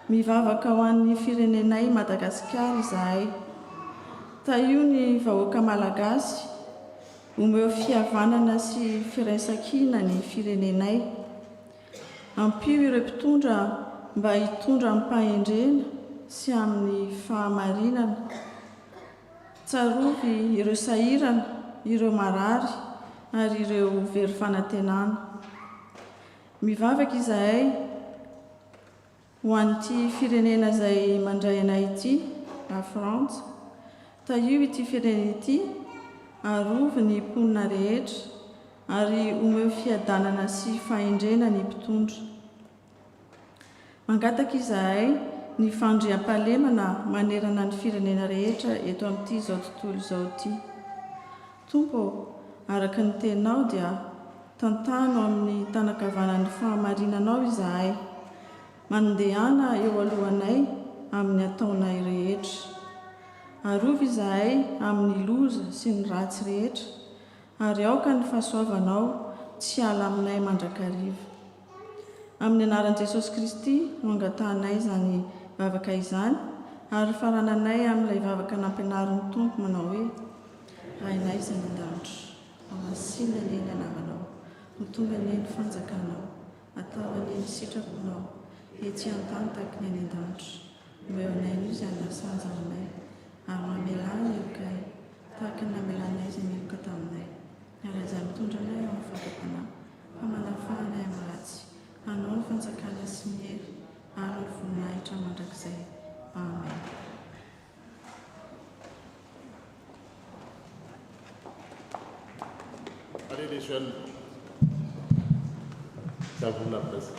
mivavaka ho an'ny firenenay Madagasikara izahay. Taio ny vahoaka malagasy, omeo fihavanana sy firaisan-kina ny firenenay. Ampio ireo mpitondra mba hitondra amin'ny fahendrena sy amin'ny fahamarinana. Tsarovy ireo sahirana, ireo marary ary ireo very fanantenana. Mivavaka izahay ho an'ity firenena izay mandray anay ity, la France. Taio ity firenena ity, arovy ny mponina rehetra ary omeo fiadanana sy fahendrena ny mpitondra. Mangataka izahay ny fandriam-pahalemana manerana ny firenena rehetra eto amin'ity izao tontolo izao ity. Tompo, araka ny teninao dia tantano amin'ny tanakavanan'ny fahamarinanao izahay, mandehana eo alohanay amin'ny ataonay rehetra. Arovy izahay amin'ny loza sy ny ratsy rehetra, ary aoka ny fahasoavanao tsy ala aminay mandrakariva. Amin'ny anaran'i Jesosy Kristy no angatahanay izany vavaka izany, ary farananay amin'ilay vavaka nampianarin'ny Tompo manao hoe: Rainay izay an-danitra, amasina ny anaranao, ho tonga ny fanjakanao, atao ny sitraponao, etsy an-tany tahaka ny any an-danitra. Omeo anay io izay anasanja aminay, ary mamelana eokay, tahaka ny namelanay izay miloka taminay. Ary izay mitondra anay ao amin'ny fahatapanana, fa manafahanay amin'ny ratsy, hanao ny fanjakana sy ny hery, ary ny voninahitra mandrakizay. Amen. Allez les jeunes, ça vous la place.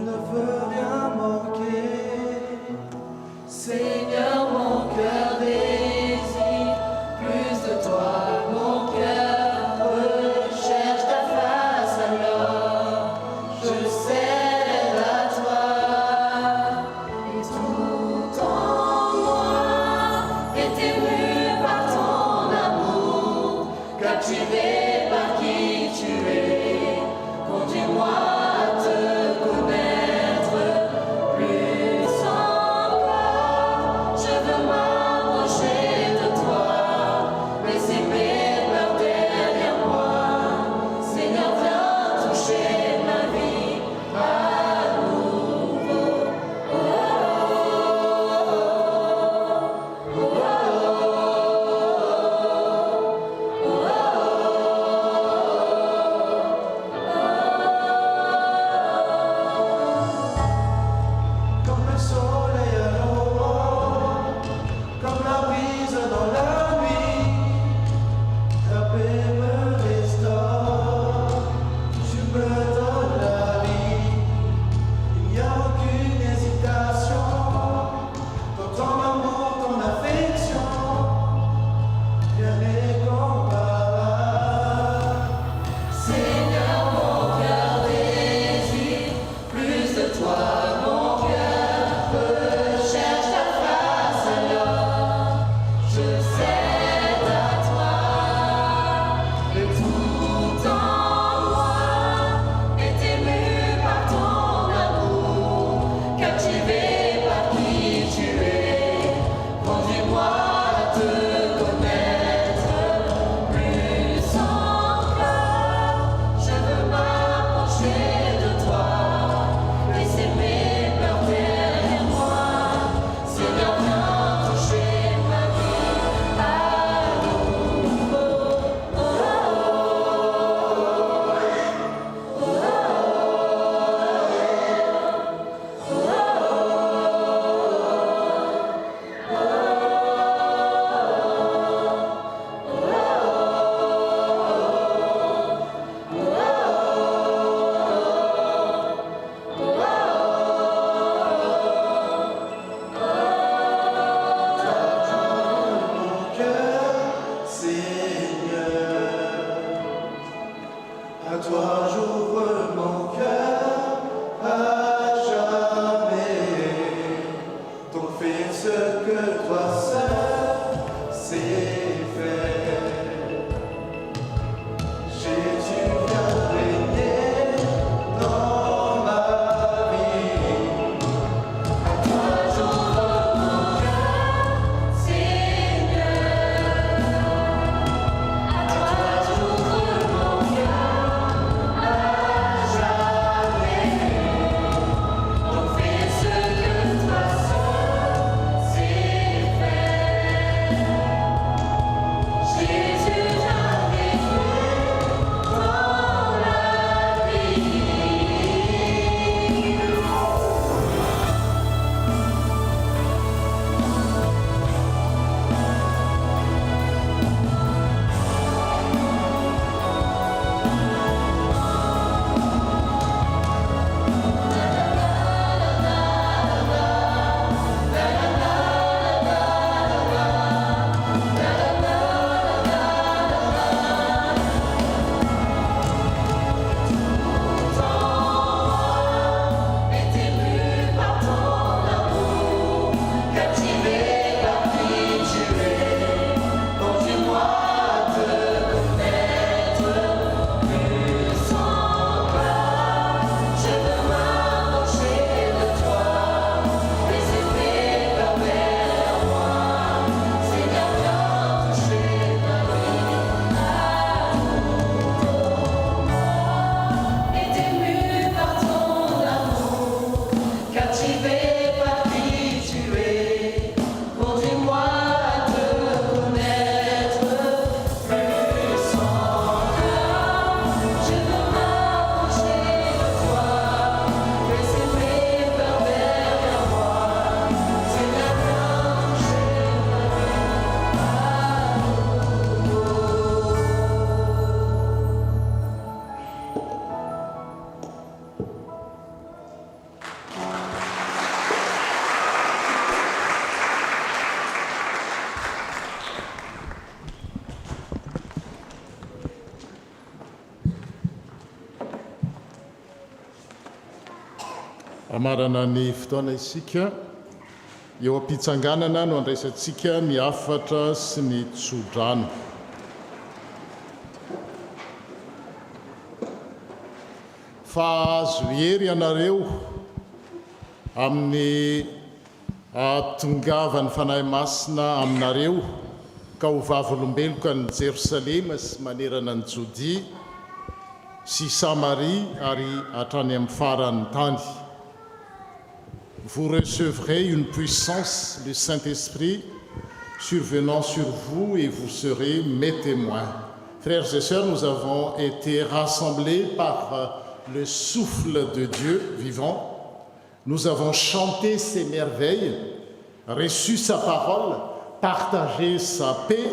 ne veux rien manquer. Seigneur, mon cœur désire plus de toi, mon cœur recherche ta face, alors je cède à toi. Et tout en moi est ému par ton amour, captivé par qui tu es. Conduis-moi à te connaître amarana ny fotoana isika eo ampitsanganana no andraisantsika ny afatra sy ny tsodrano. Fa azo hery ianareo amin'ny tongavany fanahy masina aminareo ka ho vavolombeloko ny Jerosalema sy manerana ny Jodia sy Samaria ary hatrany amin'ny farany tany. Vous recevrez une puissance, le Saint-Esprit, survenant sur vous et vous serez mes témoins. Frères et sœurs, nous avons été rassemblés par le souffle de Dieu vivant. Nous avons chanté ses merveilles, reçu sa parole, partagé sa paix.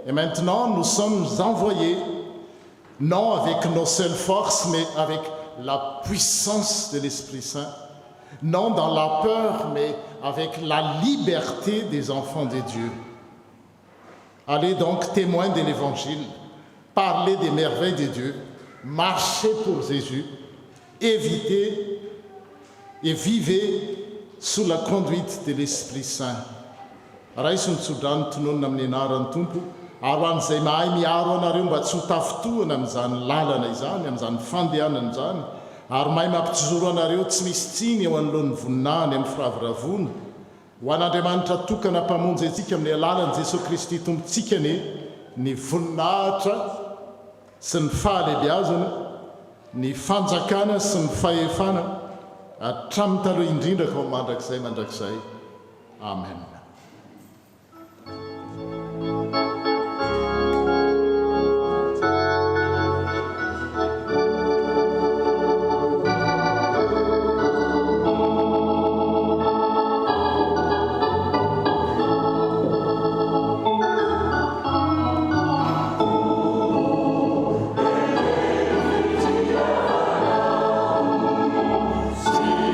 Et maintenant, nous sommes envoyés, non avec nos seules forces, mais avec la puissance de l'Esprit Saint. Non dans la peur, mais avec la liberté des enfants de Dieu. Allez donc témoins de l'Évangile, parlez des merveilles de Dieu, marchez pour Jésus, évitez et vivez sous la conduite de l'Esprit Saint. Raisy nitsodrano tononona amin'ny anaran'ny tompo, ary an'izay mahay miaro anareo mba tsy ho tafitohana amin'izany lalana izany, amin'izany fandehanana izany, ary mahay mampitozoro anareo tsy misy tsiny eo anoloan'ny voninahiny amin'ny firaviravona. Ho an'Andriamanitra tokana mpamonjy antsika amin'ny alalan'i Jesosy Kristy tompontsika ny voninahitra sy ny fahalebiazana, ny fanjakana sy ny fahefana hatramin'ny taloha indrindra ka ho mandrakizay. Amen. Sim,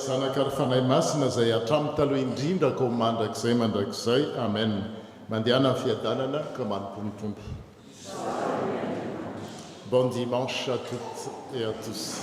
zanaka ary fanahy masina izay hatramin'ny taloha indrindra ko mandrakizay mandrakizay amen. Mandehana amin'ny fiadanana ka manomponotompo. Bon dimanche à toutes et à tous.